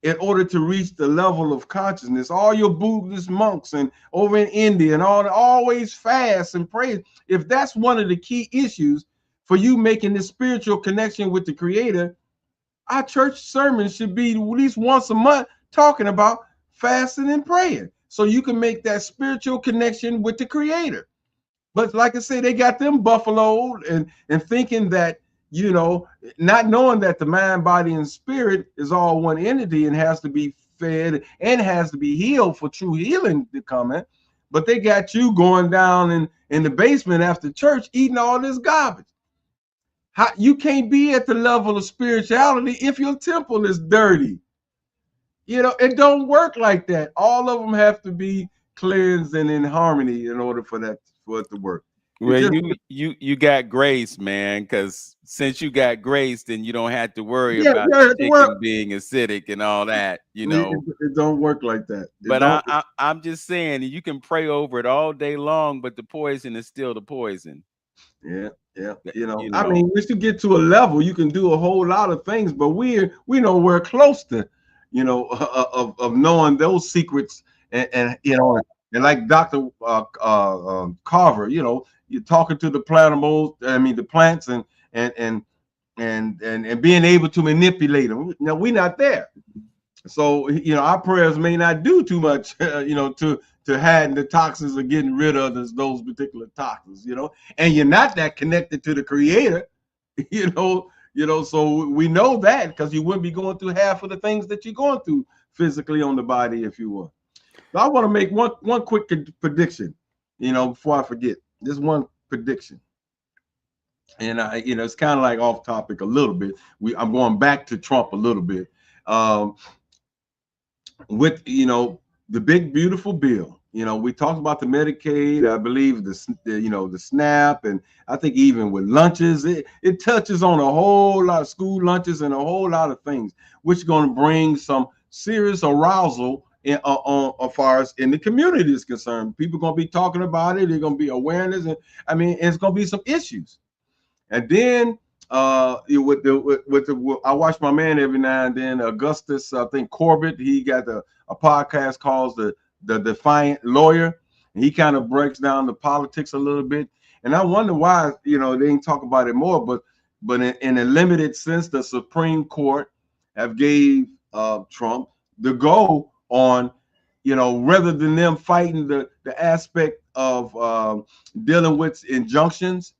A: in order to reach the level of consciousness, all your Buddhist monks and over in India and always fast and pray. If that's one of the key issues for you making this spiritual connection with the Creator, our church sermons should be at least once a month talking about fasting and praying, so you can make that spiritual connection with the Creator. But like I say, they got them buffaloed and thinking that, you know, not knowing that the mind, body, and spirit is all one entity and has to be fed and has to be healed for true healing to come in. But they got you going down in the basement after church eating all this garbage. You can't be at the level of spirituality if your temple is dirty. You know, it don't work like that. All of them have to be cleansed and in harmony in order for it to work.
B: Well, you got grace, man, because since you got grace, then you don't have to worry about the chicken being acidic and all that, you know.
A: It don't work like that.
B: But I'm just saying, you can pray over it all day long, but the poison is still the poison.
A: Yeah. You know, I mean, once you get to a level, you can do a whole lot of things, but we know we're close to, you know, of knowing those secrets, and you know, and like Dr. Carver, you know, you're talking to the plants and and being able to manipulate them. Now we're not there. So, our prayers may not do too much, to hide the toxins or getting rid of those particular toxins, and you're not that connected to the creator, so we know that because you wouldn't be going through half of the things that you're going through physically on the body, if you will. So I want to make one quick prediction, before I forget. This one prediction. And it's kind of like off topic a little bit. I'm going back to Trump a little bit. With the big beautiful bill, we talked about the Medicaid, I believe the SNAP, and I think even with lunches, it touches on a whole lot of school lunches and a whole lot of things, which is going to bring some serious arousal on as far as in the community is concerned. People are going to be talking about it. There's going to be awareness, and it's going to be some issues. And then I watch my man every now and then, Augustus, I think Corbett. He got a podcast called the Defiant Lawyer, and he kind of breaks down the politics a little bit. And I wonder why they didn't talk about it more. But in a limited sense, the Supreme Court have gave Trump the go on, rather than them fighting the aspect of dealing with injunctions.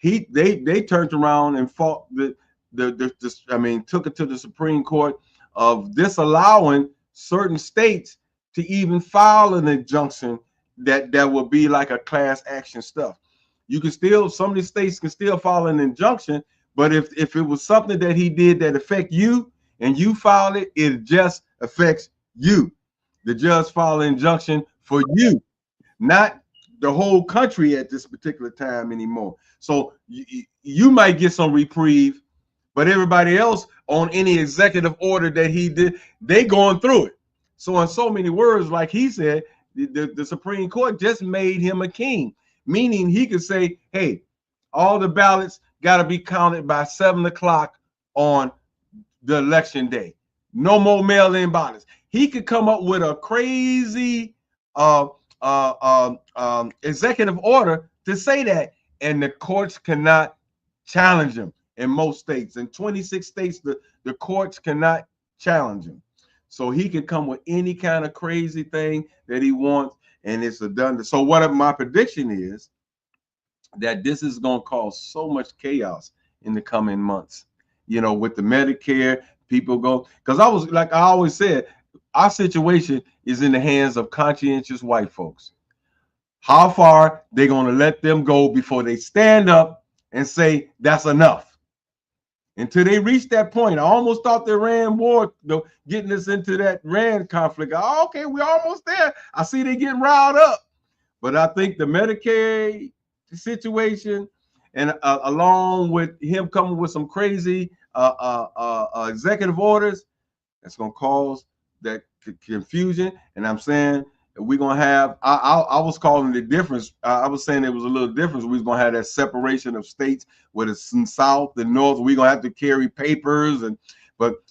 A: They turned around and fought took it to the Supreme Court of disallowing certain states to even file an injunction that would be like a class action stuff. You can still, some of the states can still file an injunction, but if it was something that he did that affect you and you filed it, it just affects you. The judge filed an injunction for you, not the whole country at this particular time anymore. So you might get some reprieve, but everybody else on any executive order that he did, they going through it. So in so many words, like he said, the Supreme Court just made him a king, meaning he could say, hey, all the ballots got to be counted by 7 o'clock on the election day. No more mail-in ballots. He could come up with a crazy executive order to say that, and the courts cannot challenge him in most states. In 26 states, the courts cannot challenge him. So he can come with any kind of crazy thing that he wants, and it's done. So what my prediction is that this is going to cause so much chaos in the coming months. With the Medicare, people go, because I always said, our situation is in the hands of conscientious white folks. How far they're going to let them go before they stand up and say that's enough. Until they reach that point, I almost thought the Iran war, getting us into that Iran conflict. Oh, okay, we're almost there. I see they getting riled up. But I think the Medicare situation, and along with him coming with some crazy executive orders, that's going to cause that confusion. And I'm saying we're going to have, I was calling the difference. I was saying it was a little difference. We're going to have that separation of states, where it's in South and North. We're going to have to carry papers and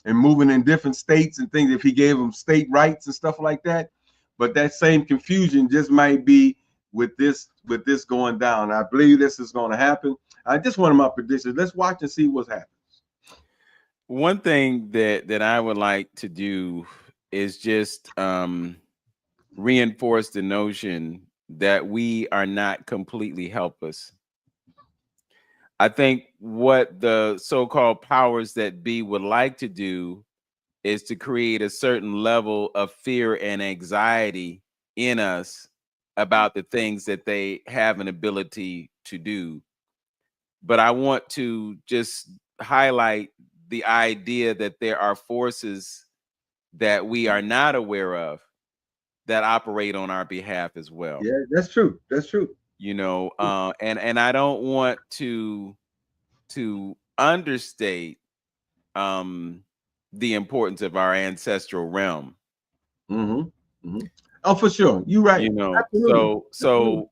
A: moving in different states and things if he gave them state rights and stuff like that. But that same confusion just might be with this going down. I believe this is going to happen. Just one of my predictions. Let's watch and see what happens.
B: One thing that I would like to do is just reinforce the notion that we are not completely helpless. I think what the so-called powers that be would like to do is to create a certain level of fear and anxiety in us about the things that they have an ability to do. But I want to just highlight the idea that there are forces that we are not aware of that operate on our behalf as well.
A: Yeah, that's true. That's true.
B: And I don't want to understate the importance of our ancestral realm.
A: Mm-hmm. Mm-hmm. Oh, for sure. You're right.
B: So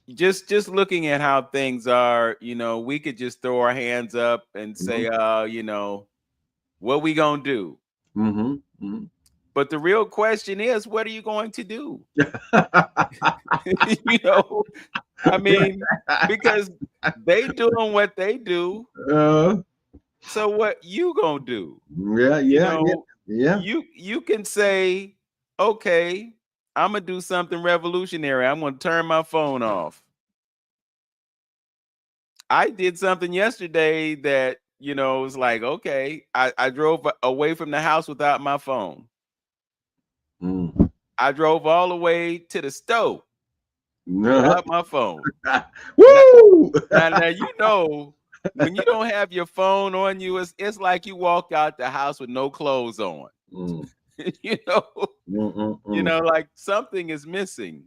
B: just looking at how things are, we could just throw our hands up and say, what we gonna do?
A: Mm-hmm. Mm-hmm.
B: But the real question is, what are you going to do? I mean, because they doing what they do. So what you gonna do?
A: Yeah,
B: You
A: yeah, yeah,
B: know,
A: yeah.
B: you can say, okay, I'm gonna do something revolutionary. I'm gonna turn my phone off. I did something yesterday that, was like, okay, I drove away from the house without my phone.
A: Mm.
B: I drove all the way to the stove
A: Uh-huh.
B: without my phone. Now,
A: Woo!
B: when you don't have your phone on you, it's like you walk out the house with no clothes on.
A: Mm.
B: you know,
A: Mm.
B: like something is missing.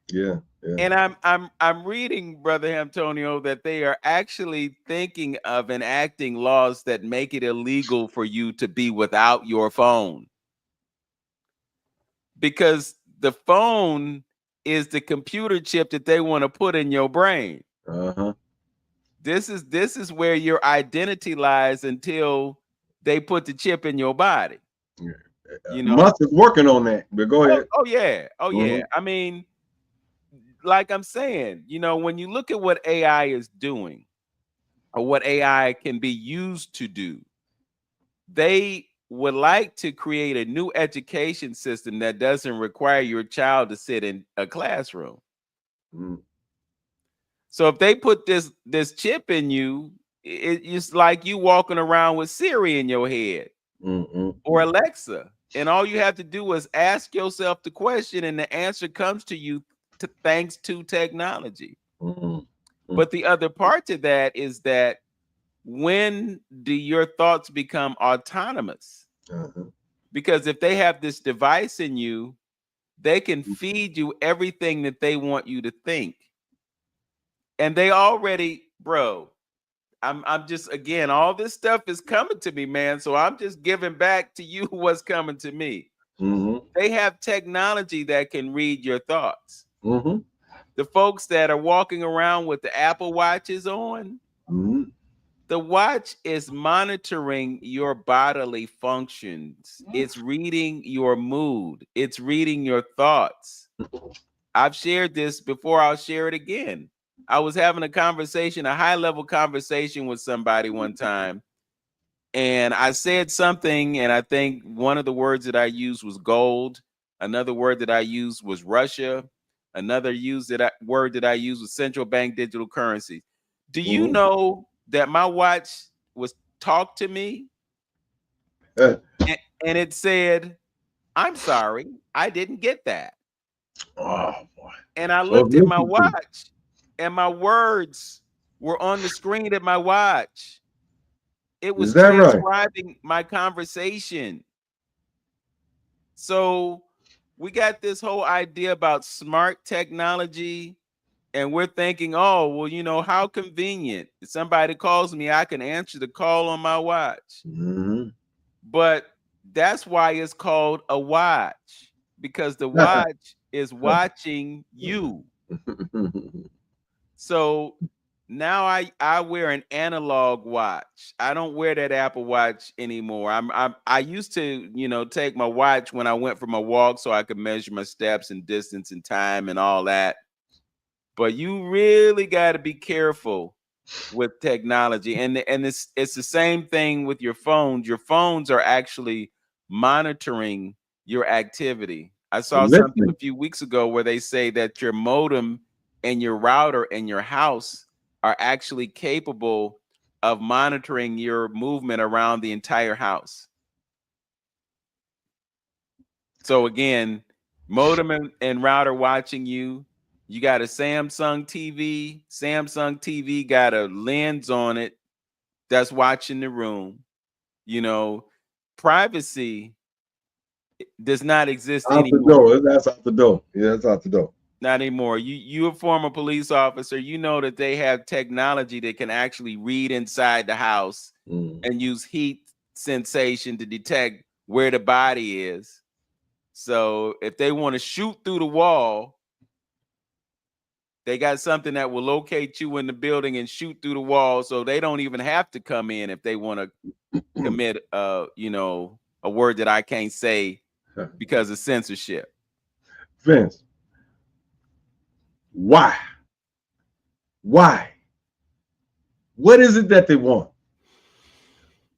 A: Yeah, yeah.
B: And I'm reading, Brother Antonio, that they are actually thinking of enacting laws that make it illegal for you to be without your phone. Because the phone is the computer chip that they want to put in your brain.
A: Uh-huh.
B: This is where your identity lies until they put the chip in your body.
A: Yeah.
B: You know?
A: Musk is working on that, but go ahead.
B: Oh yeah. Oh yeah.
A: Mhm.
B: I mean, like I'm saying, when you look at what AI is doing or what AI can be used to do, they would like to create a new education system that doesn't require your child to sit in a classroom.
A: Mm.
B: So if they put this chip in you, it's like you walking around with Siri in your head or Alexa, and all you have to do is ask yourself the question, and the answer comes to you thanks to technology.
A: Mm.
B: But the other part to that is that when do your thoughts become autonomous?
A: Uh-huh.
B: Because if they have this device in you, they can feed you everything that they want you to think. And they already, bro, I'm just, again, all this stuff is coming to me, man. So I'm just giving back to you what's coming to me.
A: Mm-hmm.
B: They have technology that can read your thoughts.
A: Mm-hmm.
B: The folks that are walking around with the Apple Watches on,
A: Mm-hmm.
B: the watch is monitoring your bodily functions. It's reading your mood. It's reading your thoughts. I've shared this before. I'll share it again. I was having a conversation, a high-level conversation with somebody one time, and I said something, and I think one of the words that I used was gold. Another word that I used was Russia. Another word that I used was central bank digital currency. Do you know that my watch was talk to me, and it said, "I'm sorry, I didn't get that."
A: Oh boy.
B: And I
A: So
B: looked at my watch, and my words were on the screen at my watch. It
A: Is
B: was
A: that right?
B: transcribing my conversation. So we got this whole idea about smart technology, and we're thinking, oh, well, how convenient. If somebody calls me, I can answer the call on my watch.
A: Mm-hmm.
B: But that's why it's called a watch, because the watch is watching you. So now I wear an analog watch. I don't wear that Apple Watch anymore. I used to, take my watch when I went for my walk so I could measure my steps and distance and time and all that. But you really got to be careful with technology. And it's the same thing with your phones. Your phones are actually monitoring your activity. I saw something a few weeks ago where they say that your modem and your router in your house are actually capable of monitoring your movement around the entire house. So again, modem and router watching you. You got a Samsung TV. Samsung TV got a lens on it that's watching the room. Privacy does not exist
A: Out the
B: anymore.
A: door. That's out the door. Yeah, that's out the door.
B: Not anymore. You a former police officer, you know that they have technology that can actually read inside the house and use heat sensation to detect where the body is. So if they want to shoot through the wall, they got something that will locate you in the building and shoot through the wall, so they don't even have to come in if they want to commit a word that I can't say because of censorship.
A: Vince, why? Why? What is it that they want?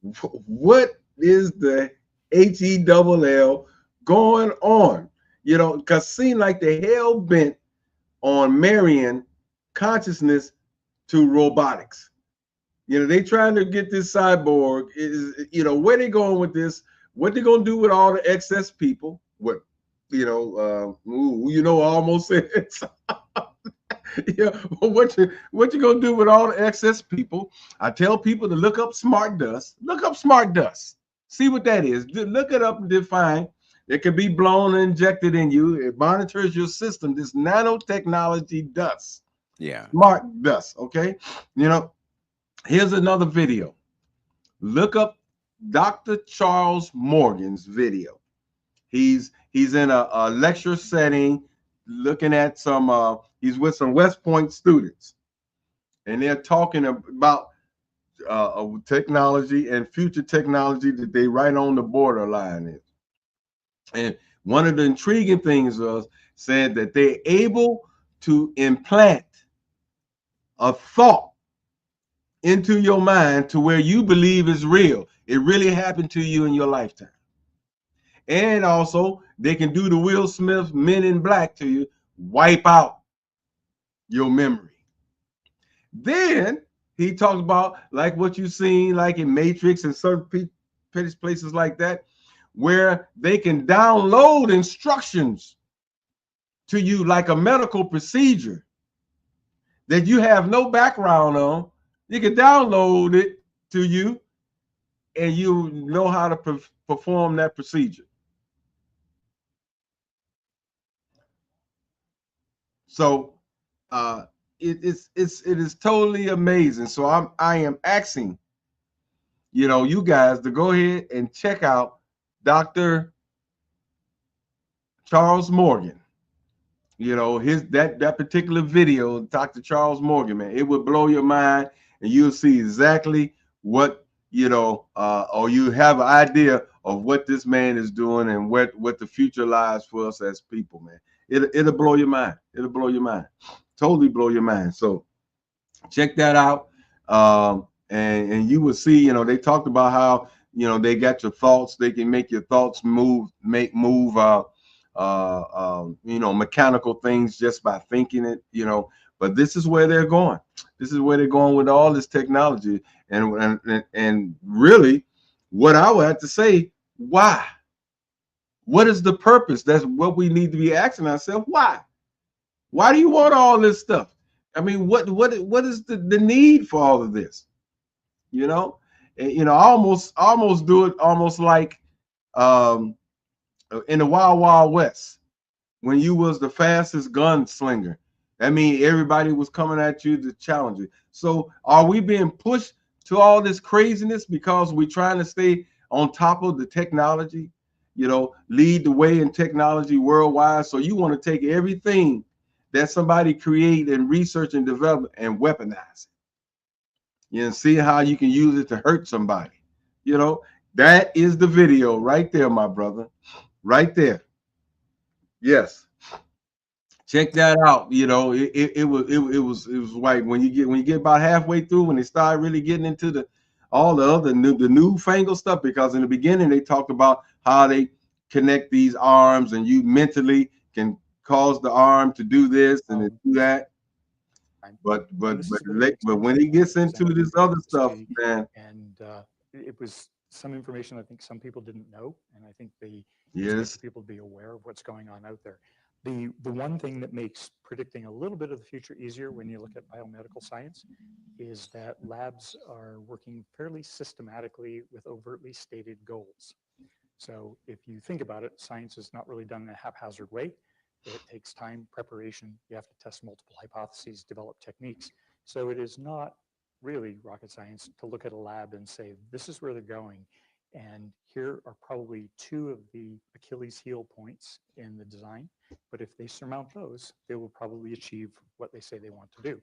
A: What is the HELL going on? You know, because seem like they're hell bent on marrying consciousness to robotics. You know, they trying to get this cyborg. Is, you know, where they going with this? What they gonna do with all the excess people? What, you know, almost said. Yeah, what you gonna do with all the excess people? I tell people to look up smart dust. Look up smart dust. See what that is. Look it up and define. It can be blown and injected in you. It monitors your system. This nanotechnology dust.
B: Yeah.
A: Smart dust. Okay. You know, here's another video. Look up Dr. Charles Morgan's video. He's in a lecture setting, looking at some. He's with some West Point students, and they're talking about technology and future technology that they right on the borderline is. And one of the intriguing things was said that they're able to implant a thought into your mind to where you believe is real. It really happened to you in your lifetime. And also, they can do the Will Smith Men in Black to you, wipe out your memory. Then he talks about like what you've seen, like in Matrix and certain places like that, where they can download instructions to you like a medical procedure that you have no background on. You can download it to you, and you know how to perform that procedure. So it is totally amazing. So I am asking, you guys to go ahead and check out Dr. Charles Morgan. His that particular video, Dr. Charles Morgan, man, it would blow your mind, and you'll see exactly what or you have an idea of what this man is doing and what the future lies for us as people, man. It'll blow your mind. It'll blow your mind. Totally blow your mind. So check that out. And you will see, they talked about how, they got your thoughts. They can make your thoughts move, mechanical things just by thinking it, but this is where they're going. This is where they're going with all this technology. And really what I would have to say, why? What is the purpose? That's what we need to be asking ourselves. Why? Why do you want all this stuff? I mean, what is the need for all of this? Almost do it almost like in the Wild Wild West when you was the fastest gunslinger. That means everybody was coming at you to challenge it. So are we being pushed to all this craziness because we're trying to stay on top of the technology? Lead the way in technology worldwide. So you want to take everything that somebody create and research and develop and weaponize it. See how you can use it to hurt somebody. That is the video right there, my brother. Right there. Yes. Check that out. It was like when you get about halfway through, when they start really getting into all the other newfangled stuff, because in the beginning they talked about how they connect these arms and you mentally can cause the arm to do this and do that. But when he gets into this other stuff, man,
C: and it was some information I think some people didn't know, and I think it's good for people to be aware of what's going on out there. The one thing that makes predicting a little bit of the future easier when you look at biomedical science is that labs are working fairly systematically with overtly stated goals. So if you think about it, science is not really done in a haphazard way. It takes time, preparation. You have to test multiple hypotheses, develop techniques. So it is not really rocket science to look at a lab and say, this is where they're going. And here are probably two of the Achilles heel points in the design. But if they surmount those, they will probably achieve what they say they want to do.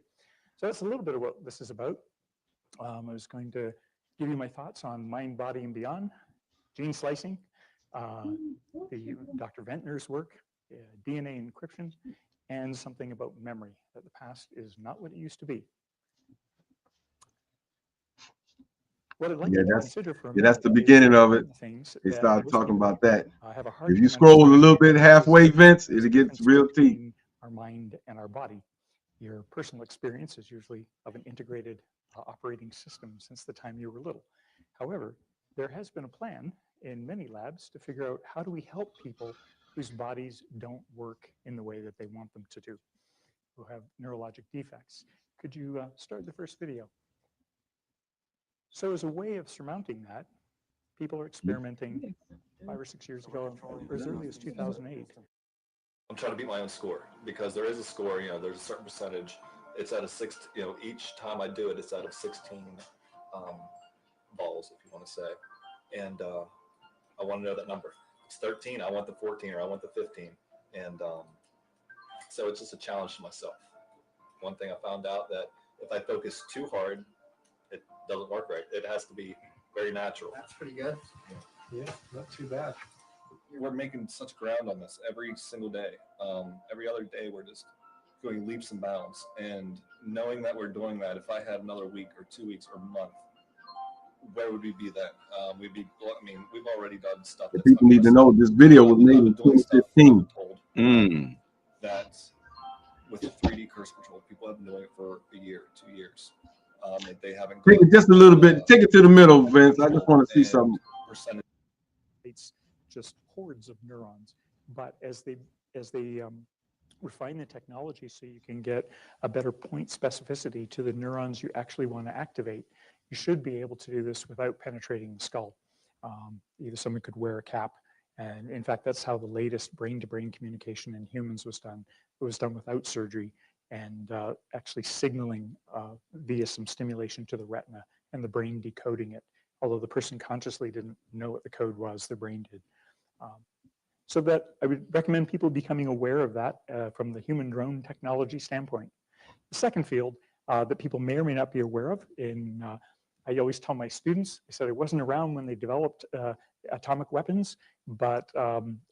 C: So that's a little bit of what this is about. I was going to give you my thoughts on mind, body, and beyond, gene slicing, Dr. Ventnor's work, DNA encryption, and something about memory, that the past is not what it used to be. What I'd like you to consider for a minute
A: that's the beginning of it. They started talking about that. If you scroll a little bit halfway, Vince, it gets real deep.
C: Our mind and our body. Your personal experience is usually of an integrated operating system since the time you were little. However, there has been a plan in many labs to figure out how do we help people whose bodies don't work in the way that they want them to do, who have neurologic defects. Could you start the first video? So as a way of surmounting that, people are experimenting 5 or 6 years ago, or as early as 2008.
D: I'm trying to beat my own score because there is a score, there's a certain percentage. It's out of 6, each time I do it, it's out of 16 balls, if you want to say. And I want to know that number. If it's 13, I want the 14 or I want the 15. And so it's just a challenge to myself. One thing I found out that if I focus too hard, it doesn't work right. It has to be very natural.
E: That's pretty good.
D: Yeah, not too bad. We're making such ground on this every single day. Every other day, we're just going leaps and bounds. And knowing that we're doing that, if I had another week or 2 weeks or a month, where would we be then? We'd be, we've already done stuff.
A: The people need to know this video was made in 2015.
D: That with the 3D Curse Patrol, people have been doing it for a year, 2 years. They haven't.
A: Take it just a little bit. Take it to the middle, Vince. I just want to see something.
C: It's just hordes of neurons, but as they refine the technology so you can get a better point specificity to the neurons you actually want to activate, you should be able to do this without penetrating the skull. Either someone could wear a cap, and in fact, that's how the latest brain-to-brain communication in humans was done. It was done without surgery and actually signaling via some stimulation to the retina and the brain decoding it. Although the person consciously didn't know what the code was, the brain did. So that I would recommend people becoming aware of that from the human drone technology standpoint. The second field that people may or may not be aware of, I always tell my students, I said I wasn't around when they developed atomic weapons, but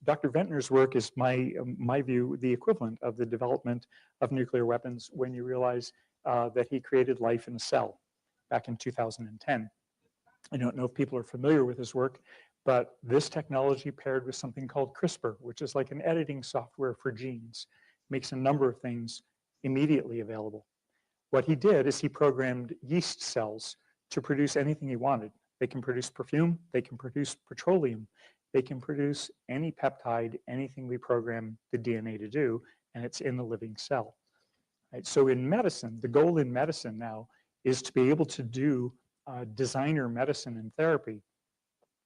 C: Dr. Ventnor's work is my view, the equivalent of the development of nuclear weapons when you realize that he created life in a cell back in 2010. I don't know if people are familiar with his work, but this technology paired with something called CRISPR, which is like an editing software for genes, makes a number of things immediately available. What he did is he programmed yeast cells to produce anything he wanted. They can produce perfume, they can produce petroleum, they can produce any peptide, anything we program the DNA to do, and it's in the living cell. Right? So in medicine, the goal in medicine now is to be able to do designer medicine and therapy.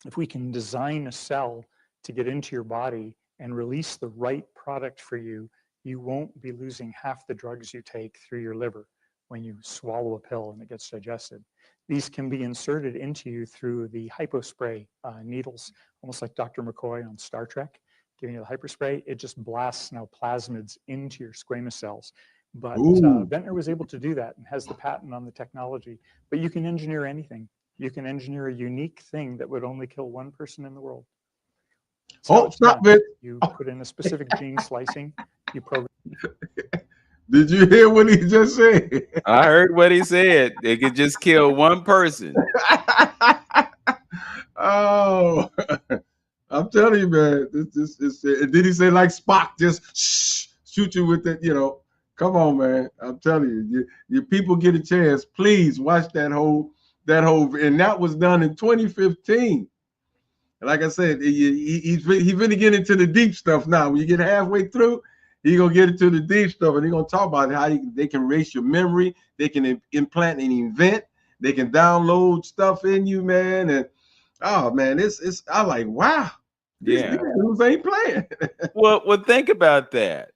C: If we can design a cell to get into your body and release the right product for you, you won't be losing half the drugs you take through your liver when you swallow a pill and it gets digested. These can be inserted into you through the hypospray needles, almost like Dr. McCoy on Star Trek, giving you the hyperspray. It just blasts now plasmids into your squamous cells. But Ventnor was able to do that and has the patent on the technology. But you can engineer anything. You can engineer a unique thing that would only kill one person in the world.
A: So stop it.
C: You put in a specific gene slicing, you program.
A: Did you hear what he just said?
B: I heard what he said. They could just kill one person.
A: Oh, I'm telling you, man. Did he say like Spock, just shoot you with it? Come on, man. I'm telling you, you people get a chance. Please watch that whole, and that was done in 2015. Like I said, he's really getting into the deep stuff now. When you get halfway through, he's gonna get into the deep stuff, and he's gonna talk about how they can erase your memory, they can implant an event, they can download stuff in you, man. And oh man, it's I'm like, wow, these dudes ain't playing.
B: Well, think about that.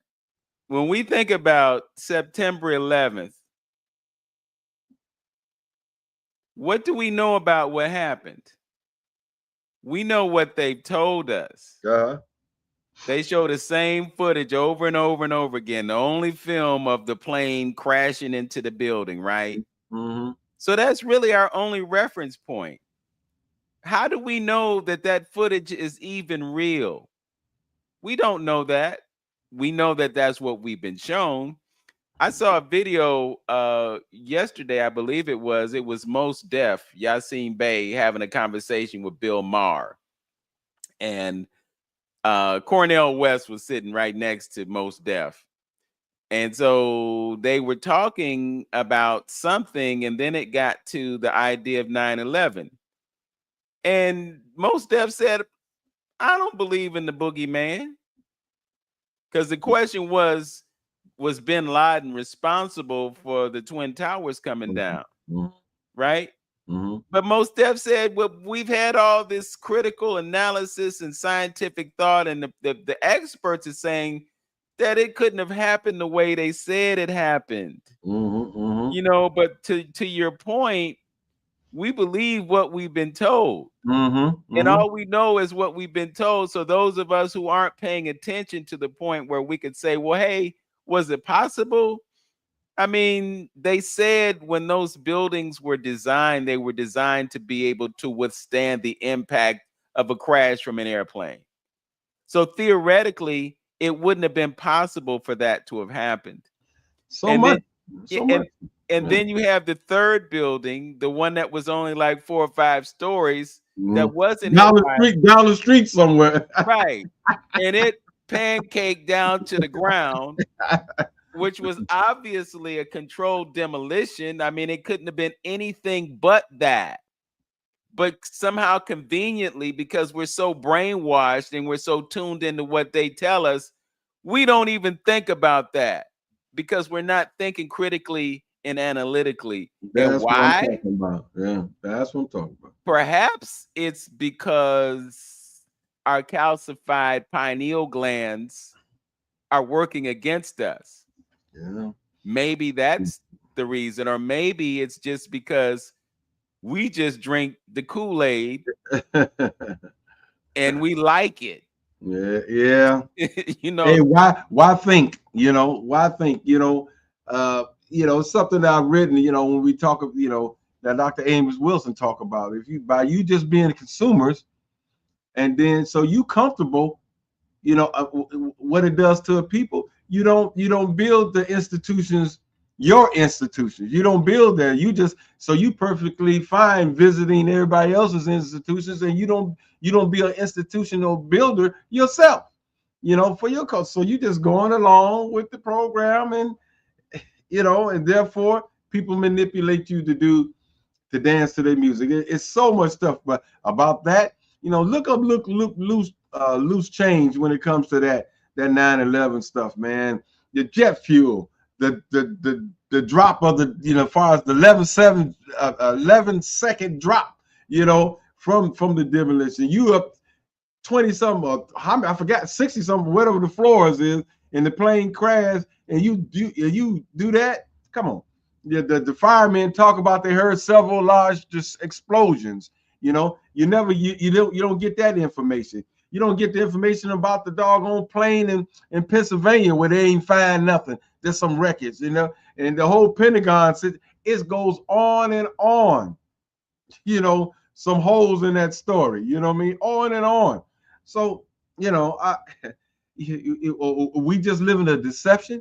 B: When we think about September 11th, what do we know about what happened? We know what they've told us. They show the same footage over and over and over again. The only film of the plane crashing into the building, right?
A: Mm-hmm.
B: So that's really our only reference point. How do we know that that footage is even real? We don't know that. We know that that's what we've been shown. I saw a video yesterday, I believe it was Mos Def, Yasin Bey having a conversation with Bill Maher. And Cornel West was sitting right next to Mos Def. And so they were talking about something, and then it got to the idea of 9/11. And Mos Def said, I don't believe in the boogeyman. Because the question was bin Laden responsible for the Twin Towers coming down? Right? But Mos Def said, well, we've had all this critical analysis and scientific thought, and the experts are saying that it couldn't have happened the way they said it happened. You know, but to your point, we believe what we've been told. And all we know is what we've been told. So those of us who aren't paying attention to the point where we could say, well, hey, was it possible? I mean, they said when those buildings were designed, they were designed to be able to withstand the impact of a crash from an airplane. So theoretically, it wouldn't have been possible for that to have happened. And then you have the third building, the one that was only like 4 or 5 stories, that wasn't
A: down the street somewhere.
B: Right. And it pancaked down to the ground, which was obviously a controlled demolition. I mean, it couldn't have been anything but that. But somehow conveniently, because we're so brainwashed and we're so tuned into what they tell us, we don't even think about that because we're not thinking critically and analytically.
A: That's
B: and why?
A: What I'm talking about. Yeah, that's what I'm talking about.
B: Perhaps it's because our calcified pineal glands are working against us.
A: Yeah.
B: Maybe that's the reason, or maybe it's just because we just drink the Kool-Aid and we like it.
A: Yeah.
B: You know,
A: hey, why think? Why think? Something that I've written, when we talk of, that Dr. Amos Wilson talk about. If you just being consumers, and then so you comfortable, what it does to a people, you don't build the institutions, your institutions. You don't build that. You perfectly fine visiting everybody else's institutions, and you don't be an institutional builder yourself, for your cause. So you just going along with the program, and and therefore people manipulate you to dance to their music. It's so much stuff, but about that, look up loose change when it comes to that 9/11 stuff, man. The jet fuel, the drop of the, as far as the 11-second drop, from the demolition. You up 20 something, or I forgot, 60 something, whatever the floors is, and the plane crash, and you do that. Come on. The firemen talk about they heard several large explosions. You don't get that information. You don't get the information about the doggone plane in Pennsylvania where they ain't find nothing. There's some wreckage, and the whole Pentagon said it goes on and on. Some holes in that story. You know what I mean? On and on. So we just live in a deception,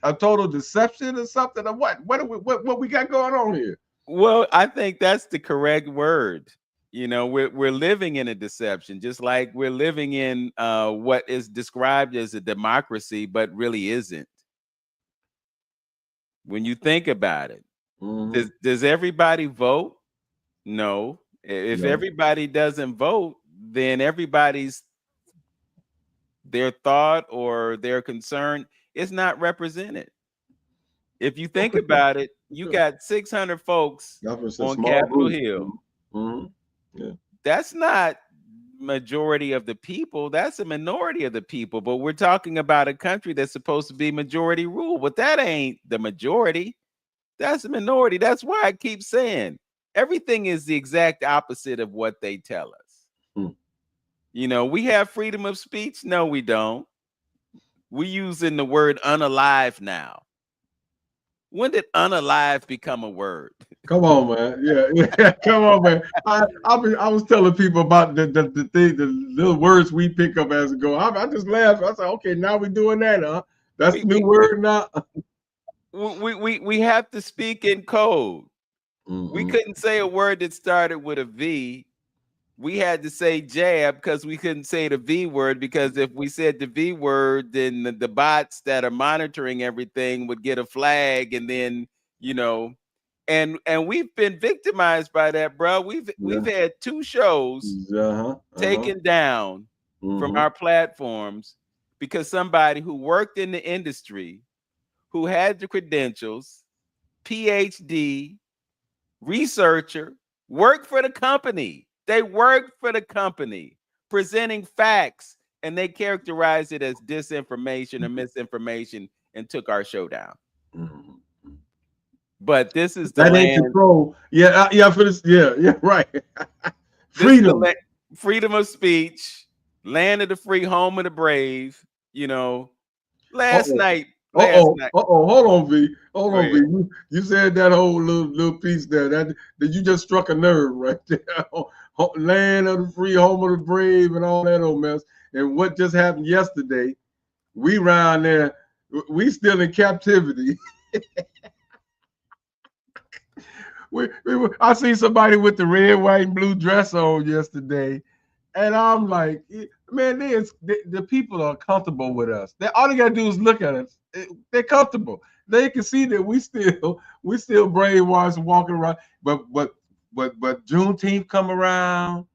A: a total deception, or something. Or what we got going on here?
B: Well, I think that's the correct word. We're living in a deception, just like we're living in what is described as a democracy, but really isn't. When you think about it, does everybody vote? No. If everybody doesn't vote, then their thought or their concern is not represented. If you think about it, you got 600 folks on Capitol Hill.
A: Yeah.
B: That's not majority of the people. That's a minority of the people. But we're talking about a country that's supposed to be majority rule. But that ain't the majority. That's the minority. That's why I keep saying everything is the exact opposite of what they tell us. We have freedom of speech. No, we don't. We're using the word unalive now. When did unalive become a word?
A: Come on, man. Yeah. Come on, man. I was telling people about the little words we pick up as it go. I just laughed. I said, okay, now we're doing that, huh? That's the new word now.
B: we have to speak in code. We couldn't say a word that started with a V. We had to say jab because we couldn't say the V word, because if we said the V word, then the bots that are monitoring everything would get a flag, and then, you know, and we've been victimized by that, bro. We've had 2 shows taken down from our platforms because somebody who worked in the industry, who had the credentials, PhD, researcher, worked for the company. They worked for the company, presenting facts, and they characterized it as disinformation or misinformation and took our show down. But this is the
A: that
B: land.
A: Ain't control. Yeah, for this. Yeah, right. Freedom.
B: Freedom of speech, land of the free, home of the brave. You know, last night.
A: Hold on, V. Hold on, V. You said that whole little piece there. That you just struck a nerve right there. Land of the free, home of the brave, and all that old mess. And what just happened yesterday? We round there. We still in captivity. I seen somebody with the red, white, and blue dress on yesterday, and I'm like, man, the people are comfortable with us. All they gotta do is look at us. They're comfortable. They can see that we still brainwashed walking around. But Juneteenth come around,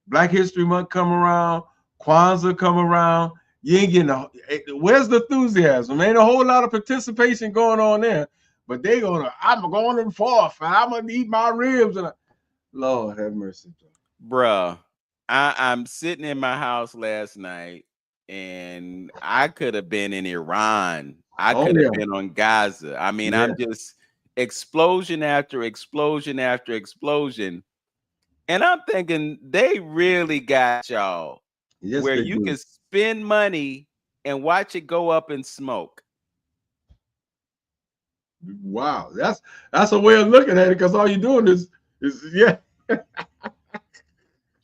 A: Black History Month come around, Kwanzaa come around. You ain't getting where's the enthusiasm? Ain't a whole lot of participation going on there. But I'm going in forth, and I'm gonna eat my ribs. And Lord have mercy,
B: bruh. I'm sitting in my house last night, and I could have been in Iran. I could have been on Gaza. I mean, I'm just explosion after explosion after explosion. And I'm thinking they really got y'all where you can spend money and watch it go up in smoke.
A: Wow, that's a way of looking at it, because all you're doing is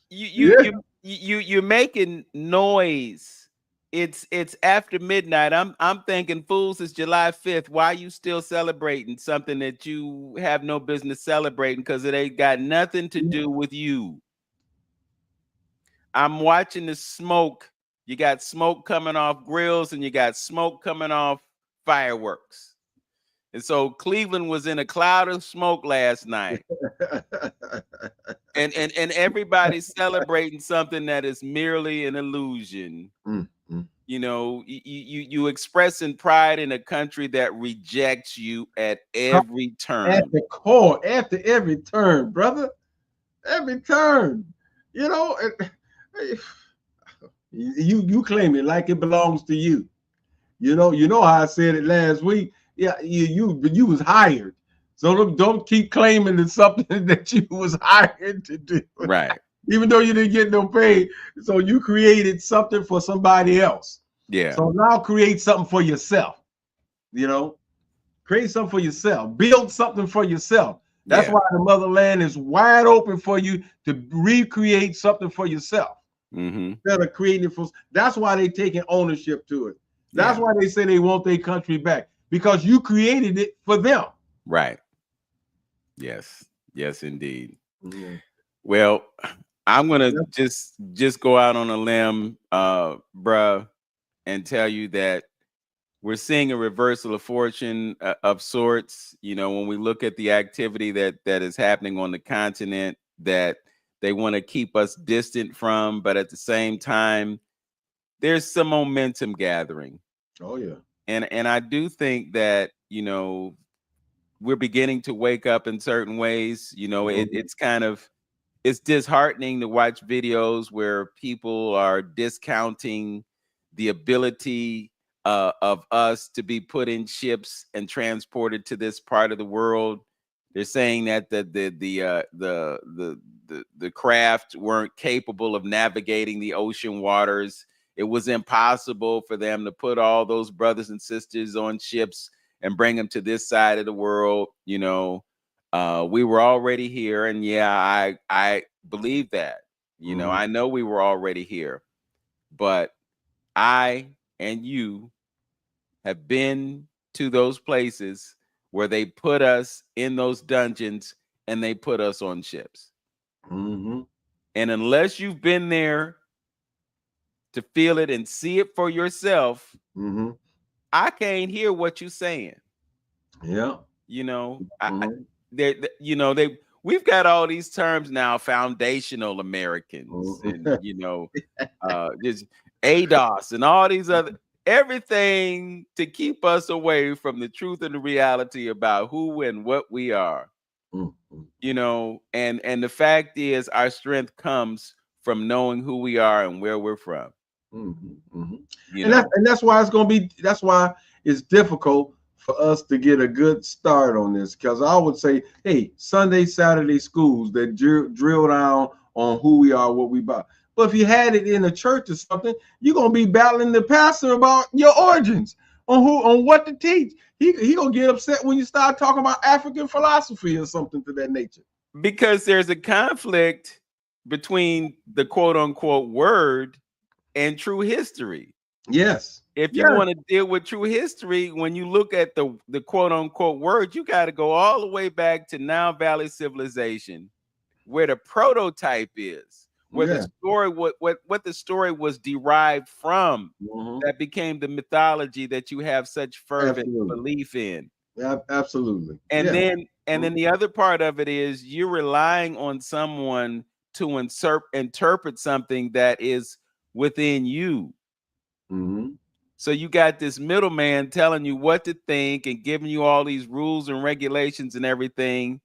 B: you're making noise. It's after midnight. I'm thinking, fools, it's July 5th. Why are you still celebrating something that you have no business celebrating? Because it ain't got nothing to do with you. I'm watching the smoke. You got smoke coming off grills, and you got smoke coming off fireworks. And so Cleveland was in a cloud of smoke last night. and everybody's celebrating something that is merely an illusion. You know, you expressing pride in a country that rejects you at every turn.
A: At the core, after every turn, brother. Every turn. You know, you claim it like it belongs to you. You know how I said it last week. Yeah, you was hired. So don't keep claiming it's something that you was hired to do.
B: Right.
A: Even though you didn't get no pay. So you created something for somebody else.
B: Yeah.
A: So now create something for yourself. You know, create something for yourself. Build something for yourself. That's why the motherland is wide open for you to recreate something for yourself. Instead of creating it for. That's why they're taking ownership to it. That's why they say they want their country back, because you created it for them.
B: Right. Yes, indeed. Well, I'm gonna just go out on a limb, bruh, and tell you that we're seeing a reversal of fortune of sorts. You know, when we look at the activity that is happening on the continent, that they want to keep us distant from, but at the same time, there's some momentum gathering.
A: Oh yeah.
B: And I do think that, you know, we're beginning to wake up in certain ways. You know, it's disheartening to watch videos where people are discounting the ability of us to be put in ships and transported to this part of the world. They're saying that the craft weren't capable of navigating the ocean waters. It was impossible for them to put all those brothers and sisters on ships and bring them to this side of the world. You know, we were already here, and I believe that. You know, I know we were already here, but I and you have been to those places where they put us in those dungeons and they put us on ships.
A: Mm-hmm.
B: And unless you've been there to feel it and see it for yourself,
A: mm-hmm.
B: I can't hear what you're saying.
A: Yeah.
B: You know,
A: Mm-hmm.
B: we've got all these terms now, foundational Americans,
A: Mm-hmm.
B: and there's ADOS and all these other, everything to keep us away from the truth and the reality about who and what we are.
A: Mm-hmm.
B: You know, and the fact is, our strength comes from knowing who we are and where we're from.
A: Mm-hmm. Mm-hmm.
B: You know,
A: that's why it's going to be. That's why it's difficult for us to get a good start on this, because I would say, hey, Sunday, Saturday schools that drill down on who we are, what we about. But if you had it in a church or something, you're gonna be battling the pastor about your origins, on what to teach. He gonna get upset when you start talking about African philosophy or something to that nature.
B: Because there's a conflict between the quote unquote word and true history.
A: Yes.
B: If you want to deal with true history, when you look at the quote unquote word, you got to go all the way back to Nile Valley civilization, where the prototype is, where the story, what the story was derived from, that became the mythology that you have such fervent belief in.
A: Yeah, absolutely.
B: And then the other part of it is you're relying on someone to interpret something that is within you.
A: Mm-hmm.
B: So you got this middleman telling you what to think and giving you all these rules and regulations and everything,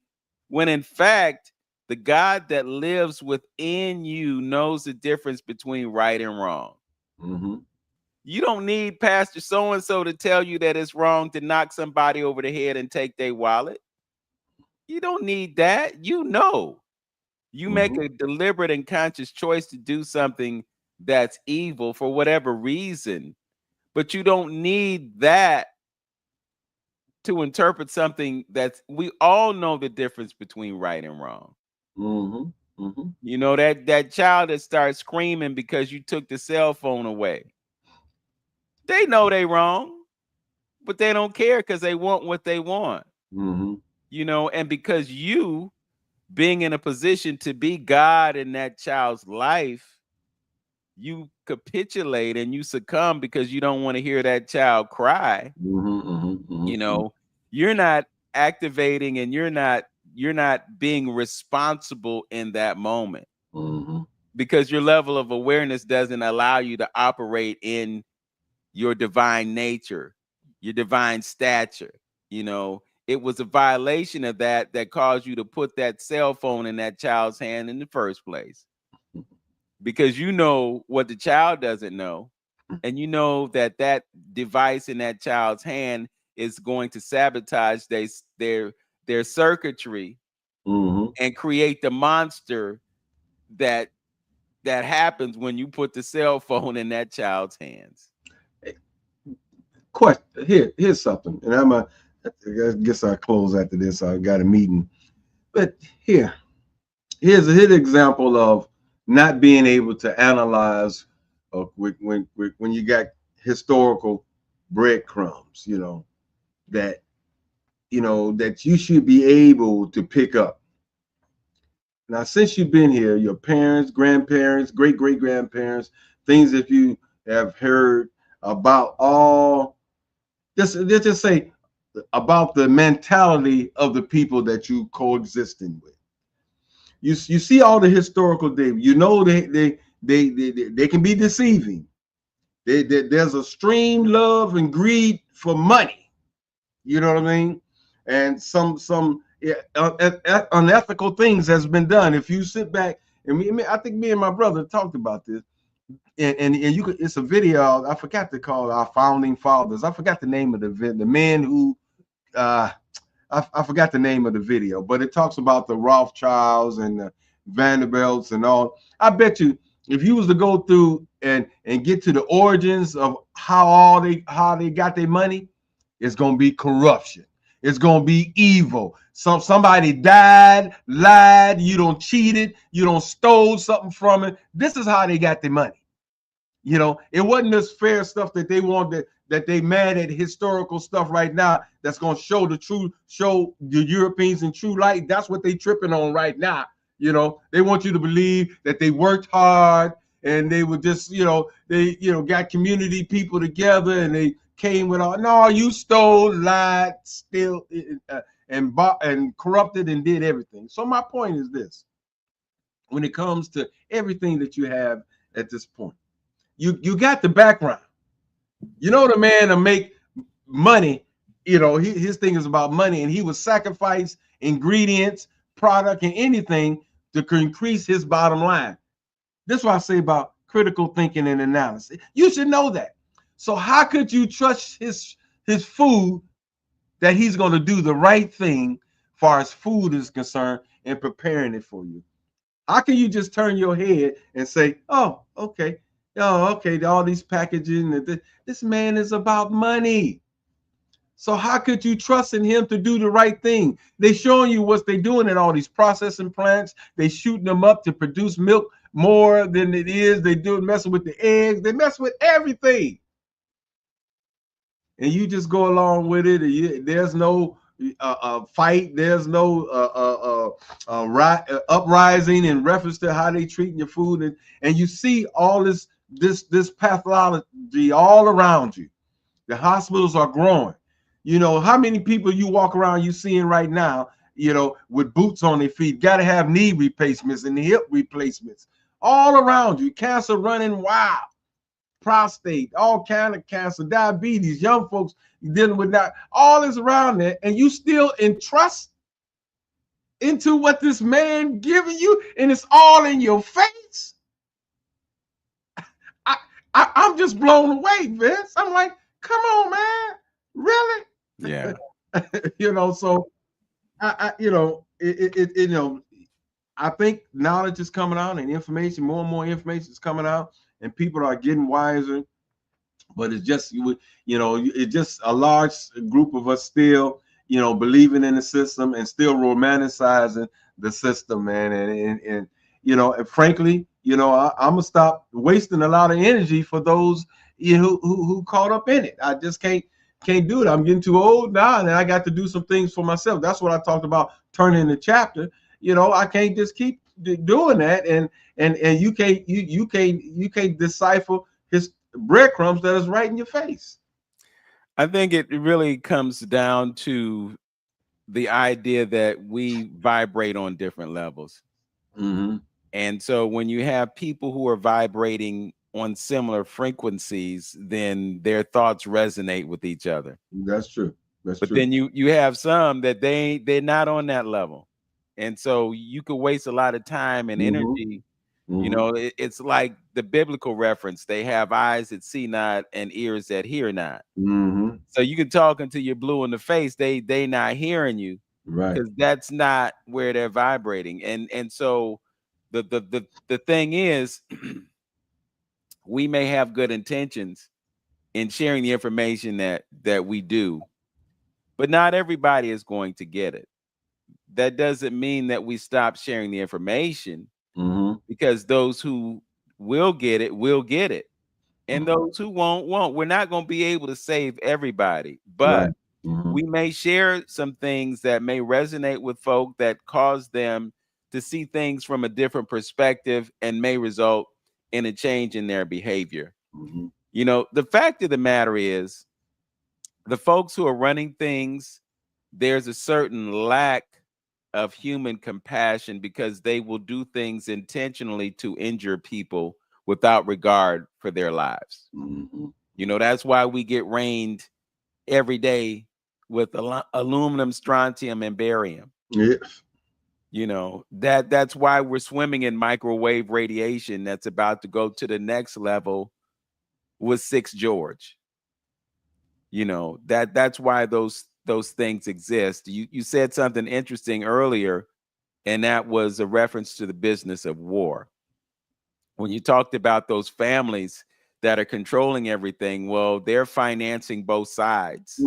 B: when in fact, the God that lives within you knows the difference between right and wrong.
A: Mm-hmm.
B: You don't need Pastor so-and-so to tell you that it's wrong to knock somebody over the head and take their wallet. You don't need that. You know, you make a deliberate and conscious choice to do something that's evil for whatever reason, but you don't need that to interpret something that's, we all know the difference between right and wrong.
A: Mm-hmm. Mm-hmm.
B: You know, that child that starts screaming because you took the cell phone away. They know they wrong, but they don't care because they want what they want.
A: Mm-hmm.
B: You know, and because you being in a position to be God in that child's life, you capitulate and you succumb because you don't want to hear that child cry.
A: Mm-hmm. Mm-hmm.
B: You know, you're not activating and you're not being responsible in that moment, because your level of awareness doesn't allow you to operate in your divine nature, your divine stature. You know, it was a violation of that caused you to put that cell phone in that child's hand in the first place, because you know what the child doesn't know, and you know that device in that child's hand is going to sabotage their circuitry and create the monster that happens when you put the cell phone in that child's hands.
A: Question here's something, and I guess I'll close after this. I got a meeting, but here's an example of not being able to analyze when you got historical breadcrumbs, that you should be able to pick up. Now, since you've been here, your parents, grandparents, great-great-grandparents, things that you have heard about, all let's just say about the mentality of the people that you coexisting with. You see all the historical data. You know they can be deceiving. There's extreme love and greed for money. You know what I mean? And some unethical things has been done. If you sit back and I think me and my brother talked about this, and you could. It's a video. I forgot to call our founding fathers. I forgot the name of the men who. I forgot the name of the video, but it talks about the Rothschilds and the Vanderbilts and all. I bet you if you was to go through and get to the origins of how they got their money, it's gonna be corruption. It's gonna be evil. Somebody died, lied, you don't cheated, you don't stole something from it. This is how they got their money. You know, it wasn't this fair stuff that they wanted, that they mad at historical stuff right now that's going to show the Europeans in true light. That's what they tripping on right now. You know, they want you to believe that they worked hard and they were just, they, got community people together and they came with all, no, you stole, lied, still, and bought and corrupted and did everything. So my point is this: when it comes to everything that you have at this point, you got the background. You know, the man to make money, his thing is about money, and he would sacrifice ingredients, product, and anything to increase his bottom line. That's what I say about critical thinking and analysis. You should know that. So how could you trust his food that he's going to do the right thing as far as food is concerned and preparing it for you? How can you just turn your head and say, oh, okay, all these packaging, this man is about money. So how could you trust in him to do the right thing? They showing you what they're doing in all these processing plants. They shooting them up to produce milk more than it is. They do messing with the eggs. They mess with everything. And you just go along with it. There's no fight. There's no uprising in reference to how they treating your food. And you see all this pathology all around you. The hospitals are growing. You know, how many people you walk around you seeing right now, with boots on their feet, got to have knee replacements and hip replacements all around you. Cancer running wild, prostate, all kind of cancer, diabetes, young folks dealing with that, all is around there, and you still entrust into what this man giving you, and it's all in your face. I'm just blown away, Vince. I'm like, come on, man, really?
B: Yeah.
A: So I think knowledge is coming out and information, more and more information is coming out, and people are getting wiser. But it's just it's just a large group of us still, believing in the system and still romanticizing the system, man. And frankly, I'm gonna stop wasting a lot of energy for those who caught up in it. I just can't do it. I'm getting too old now, and I got to do some things for myself. That's what I talked about turning the chapter. I can't just keep doing that, and you can't decipher his breadcrumbs that is right in your face.
B: I think it really comes down to the idea that we vibrate on different levels.
A: Mm-hmm.
B: And so when you have people who are vibrating on similar frequencies, then their thoughts resonate with each other.
A: That's true. But true.
B: Then you have some that they're not on that level. And so you could waste a lot of time and energy. Mm-hmm. It's like the biblical reference. They have eyes that see not and ears that hear not.
A: Mm-hmm. So
B: you can talk until you're blue in the face. They not hearing you.
A: Right.
B: Because that's not where they're vibrating. And so the thing is, we may have good intentions in sharing the information that we do, but not everybody is going to get it. That doesn't mean that we stop sharing the information, because those who will get it will get it, and those who won't. We're not going to be able to save everybody, but we may share some things that may resonate with folk, that cause them to see things from a different perspective and may result in a change in their behavior. The fact of the matter is, the folks who are running things, there's a certain lack of human compassion, because they will do things intentionally to injure people without regard for their lives. That's why we get rained every day with aluminum, strontium, and barium.
A: Yes.
B: That's why we're swimming in microwave radiation that's about to go to the next level with 6 George. That's why those things exist. You said something interesting earlier, and that was a reference to the business of war. When you talked about those families that are controlling everything, well, they're financing both sides.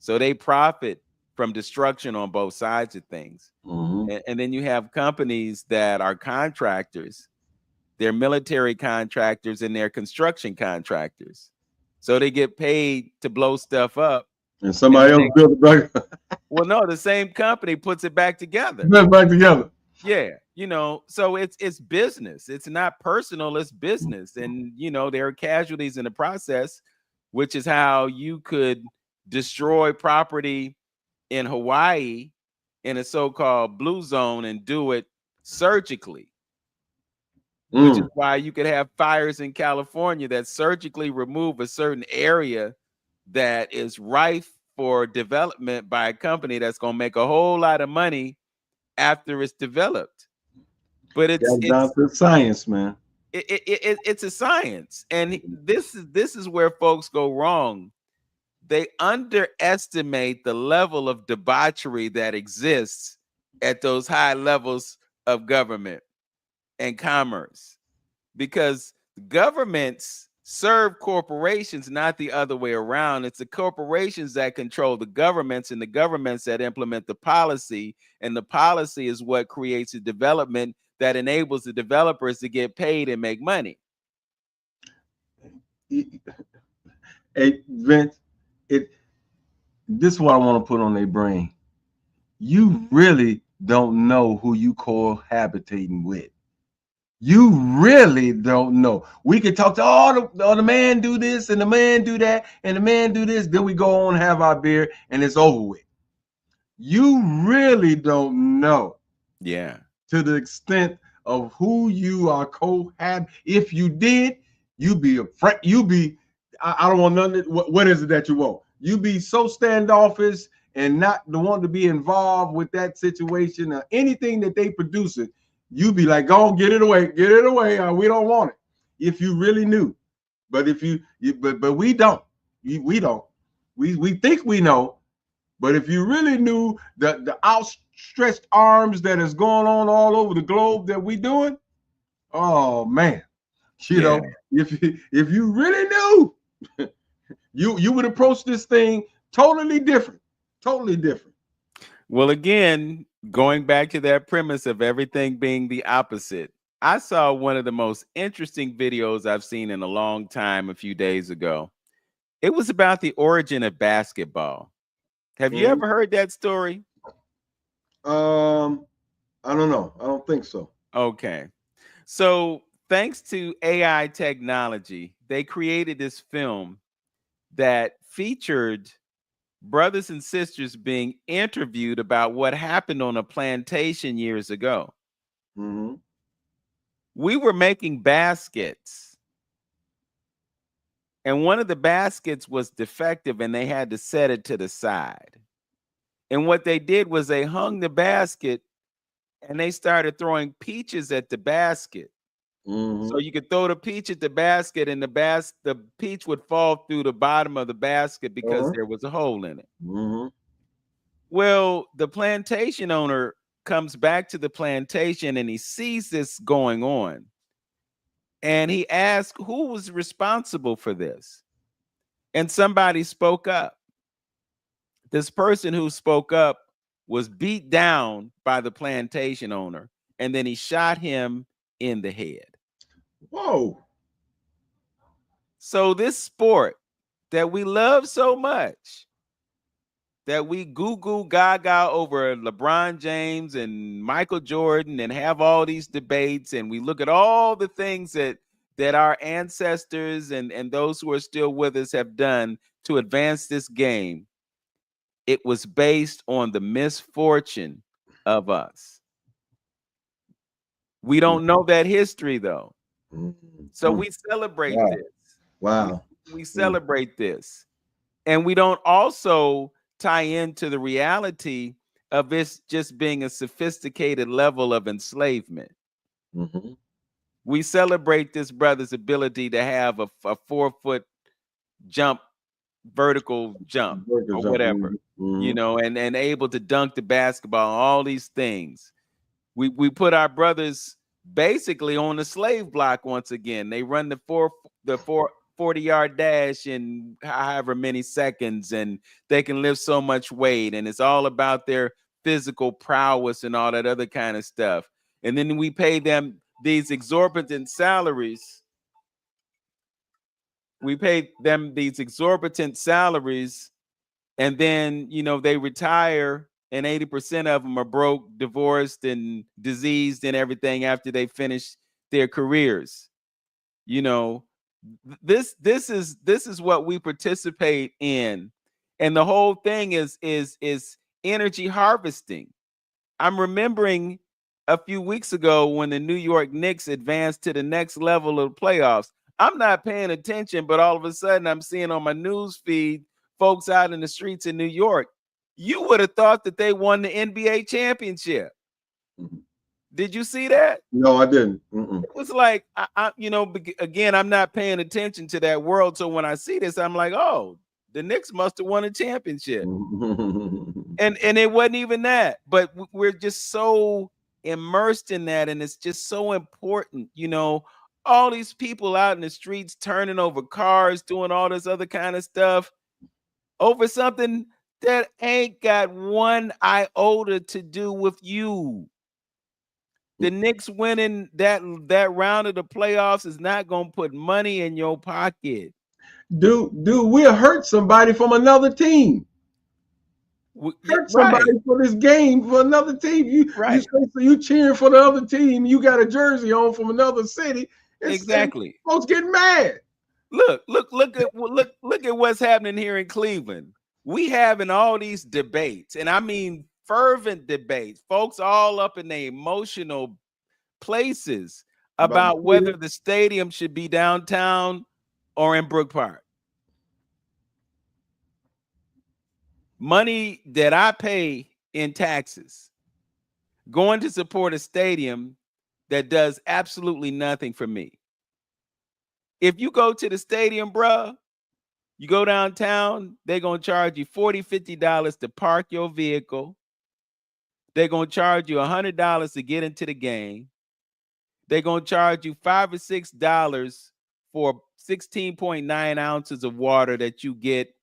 B: So they profit from destruction on both sides of things. And then you have companies that are contractors their military contractors, and their construction contractors. So they get paid to blow stuff up.
A: And somebody else built it back.
B: Well, no, the same company puts it back together.
A: Back together.
B: Yeah, you know, so it's business. It's not personal, it's business. And, you know, there are casualties in the process, which is how you could destroy property in Hawaii in a so-called blue zone and do it surgically. Which is why you could have fires in California that surgically remove a certain area that is rife for development by a company that's going to make a whole lot of money after it's developed. But it's
A: down to science, man.
B: It's a science, and this is where folks go wrong. They underestimate the level of debauchery that exists at those high levels of government and commerce, because governments serve corporations, not the other way around. It's the corporations that control the governments, and the governments that implement the policy, and the policy is what creates the development that enables the developers to get paid and make money.
A: Hey, Vince, this is what I want to put on their brain. You really don't know who you cohabitating with. You really don't know. We could talk to the man do this and the man do that and the man do this. Then we go on and have our beer and it's over with. You really don't know.
B: Yeah.
A: To the extent of who you are If you did, you'd be afraid. I don't want nothing. What is it that you want? You be so standoffish and not the one to be involved with that situation or anything that they producing. You be like, go on, get it away. We don't want it. If you really knew, but but we don't. We don't. We think we know, but if you really knew the outstretched arms that is going on all over the globe that we doing, oh man, you know, if you really knew, you would approach this thing totally different.
B: Well, again, going back to that premise of everything being the opposite, I saw one of the most interesting videos I've seen in a long time a few days ago. It was about the origin of basketball. Have you ever heard that story?
A: I don't know. I don't think so.
B: Okay. So thanks to AI technology, they created this film that featured brothers and sisters being interviewed about what happened on a plantation years ago.
A: Mm-hmm.
B: We were making baskets, and one of the baskets was defective and they had to set it to the side. And what they did was they hung the basket and they started throwing peaches at the basket.
A: Mm-hmm.
B: So you could throw the peach at the basket and the peach would fall through the bottom of the basket because there was a hole in it.
A: Mm-hmm.
B: Well, the plantation owner comes back to the plantation and he sees this going on. And he asked who was responsible for this. And somebody spoke up. This person who spoke up was beat down by the plantation owner, and then he shot him in the head.
A: Whoa.
B: So this sport that we love so much, that we goo gaga over LeBron James and Michael Jordan and have all these debates, and we look at all the things that our ancestors and those who are still with us have done to advance this game. It was based on the misfortune of us. We don't know that history though. So we celebrate this.
A: Wow.
B: We celebrate this. And we don't also tie into the reality of this just being a sophisticated level of enslavement.
A: Mm-hmm.
B: We celebrate this brother's ability to have a 4-foot jump, vertical jump or whatever, you know, and able to dunk the basketball, all these things. We put our brothers basically on the slave block once again. They run the 40-yard dash in however many seconds, and they can lift so much weight, and it's all about their physical prowess and all that other kind of stuff. And then we pay them these exorbitant salaries. We pay them these exorbitant salaries, and then, you know, they retire, and 80% of them are broke, divorced, and diseased and everything after they finish their careers. You know, this is what we participate in, and the whole thing is energy harvesting. I'm remembering a few weeks ago when the New York Knicks advanced to the next level of the playoffs. I'm not paying attention, but all of a sudden I'm seeing on my news feed folks out in the streets in New York. You would have thought that they won the NBA championship. Did you see that?
A: No, I didn't.
B: It was like, you know, again, I'm not paying attention to that world. So when I see this, I'm like, oh, the Knicks must have won a championship. And it wasn't even that, but we're just so immersed in that. And it's just so important, you know, all these people out in the streets turning over cars, doing all this other kind of stuff over something that ain't got one iota to do with you. The Knicks winning that round of the playoffs is not going to put money in your pocket.
A: Dude, we'll hurt somebody from another team. Hurt somebody for this game for another team. You cheering for the other team. You got a jersey on from another city.
B: Exactly.
A: Folks getting mad.
B: Look at what's happening here in Cleveland. We having all these debates, and I mean fervent debates. Folks all up in their emotional places about whether the stadium should be downtown or in Brook Park. Money that I pay in taxes going to support a stadium that does absolutely nothing for me. If you go to the stadium, bruh, you go downtown, they're going to charge you $40, $50 to park your vehicle. They're going to charge you $100 to get into the game. They're going to charge you $5 or $6 for 16.9 ounces of water that you get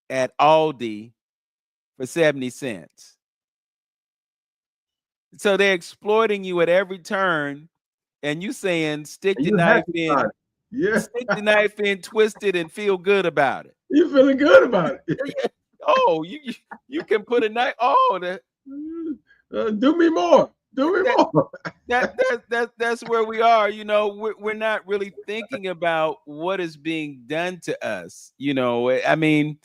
B: at Aldi for 70 cents. So they're exploiting you at every turn, and you saying stick the knife in.
A: Yeah.
B: Stick the knife in, twist it, and feel good about it.
A: You feeling good about it?
B: Oh, you can put a knife. Oh,
A: do me more. Do me more.
B: That's where we are. You know, we're not really thinking about what is being done to us. You know, I mean,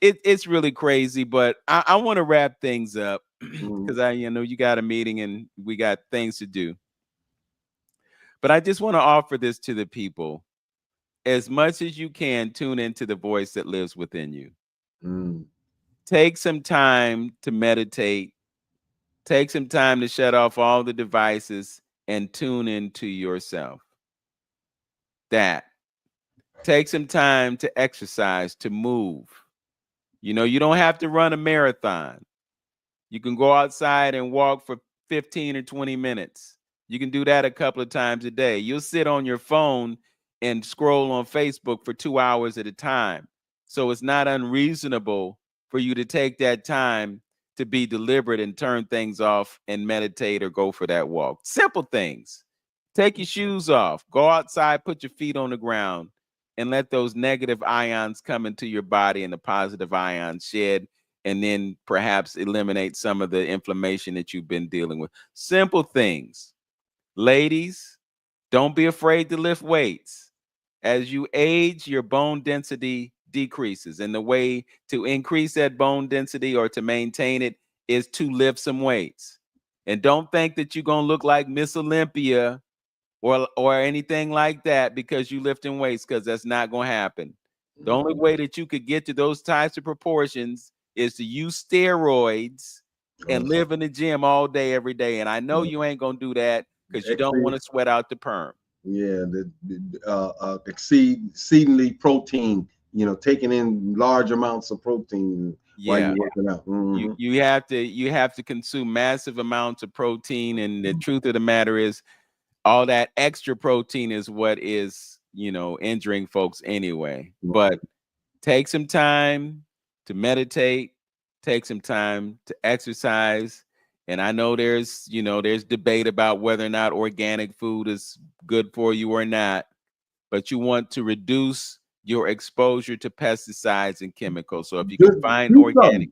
B: it's really crazy. But I want to wrap things up because you know you got a meeting and we got things to do. But I just want to offer this to the people. As much as you can, tune into the voice that lives within you. Take some time to meditate. Take some time to shut off all the devices and tune into yourself. Take some time to exercise, to move. You know, you don't have to run a marathon. You can go outside and walk for 15 or 20 minutes. You can do that a couple of times a day. You'll sit on your phone and scroll on Facebook for 2 hours at a time. So it's not unreasonable for you to take that time to be deliberate and turn things off and meditate or go for that walk. Simple things. Take your shoes off, go outside, put your feet on the ground, and let those negative ions come into your body and the positive ions shed, and then perhaps eliminate some of the inflammation that you've been dealing with. Simple things. Ladies, don't be afraid to lift weights. As you age, your bone density decreases, and the way to increase that bone density or to maintain it is to lift some weights. And don't think that you're going to look like Miss Olympia or anything like that because you're lifting weights, because that's not going to happen. The only way that you could get to those types of proportions is to use steroids and live in the gym all day, every day. And I know you ain't going to do that because you don't want to sweat out the perm.
A: Yeah, exceedingly protein, you know, taking in large amounts of protein while you're working out.
B: You have to consume massive amounts of protein, and the truth of the matter is all that extra protein is what is, you know, injuring folks anyway. But take some time to meditate, take some time to exercise, And I know there's debate about whether or not organic food is good for you or not, but you want to reduce your exposure to pesticides and chemicals. So if you can find organic,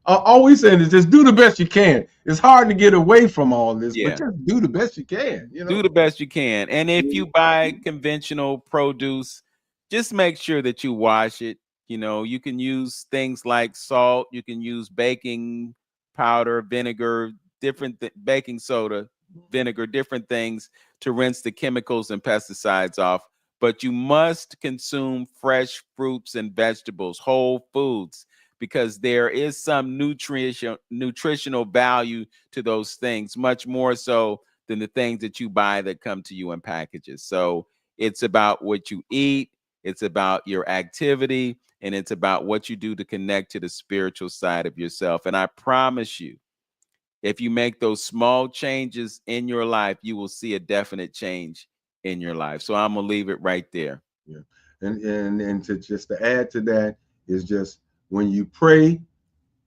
A: all we saying is just do the best you can. It's hard to get away from all this,
B: yeah,
A: but just do the best you can.
B: do the best you can. And if you buy conventional produce, just make sure that you wash it. You can use things like salt, you can use baking powder, vinegar, baking soda, vinegar, different things to rinse the chemicals and pesticides off. But you must consume fresh fruits and vegetables, whole foods, because there is some nutritional value to those things, much more so than the things that you buy that come to you in packages. So it's about what you eat, it's about your activity, and it's about what you do to connect to the spiritual side of yourself. And I promise you, if you make those small changes in your life, you will see a definite change in your life. So I'm gonna leave it right there.
A: Yeah. And to add to that is just when you pray,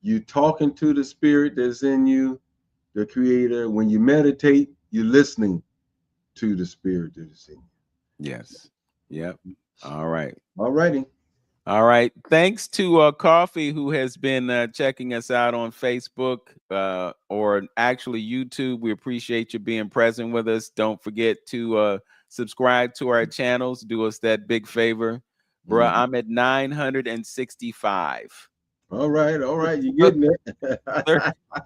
A: you talking to the spirit that's in you, the creator. When you meditate, you're listening to the spirit that is in you.
B: Yes. Yep. All right.
A: All righty.
B: All right. Thanks to Coffee, who has been checking us out on Facebook or actually YouTube. We appreciate you being present with us. Don't forget to subscribe to our channels. Do us that big favor. Bruh, I'm at 965.
A: All right. You're getting it.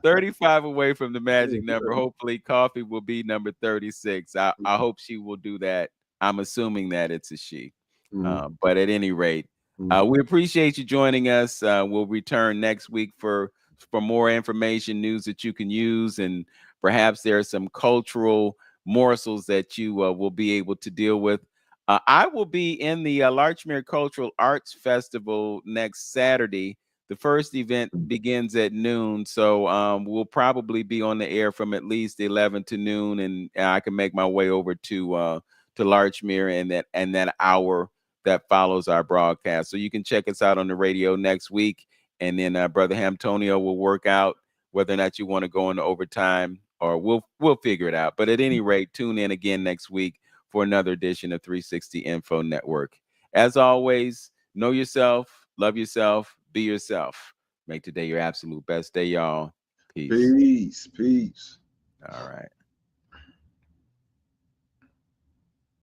B: 35 away from the magic number. Hopefully, Coffee will be number 36. I hope she will do that. I'm assuming that it's a she. But at any rate, we appreciate you joining us. We'll return next week for more information, news that you can use, and perhaps there are some cultural morsels that you will be able to deal with. I will be in the Larchmere Cultural Arts Festival next Saturday. The first event begins at noon, so we'll probably be on the air from at least 11 to noon, and I can make my way over to Larchmere and that hour that follows our broadcast. So you can check us out on the radio next week, and then Brother Hamtonio will work out whether or not you want to go into overtime, or we'll figure it out. But at any rate, tune in again next week for another edition of 360 Info Network. As always, know yourself, love yourself, be yourself. Make today your absolute best day, y'all. Peace.
A: Peace.
B: All right.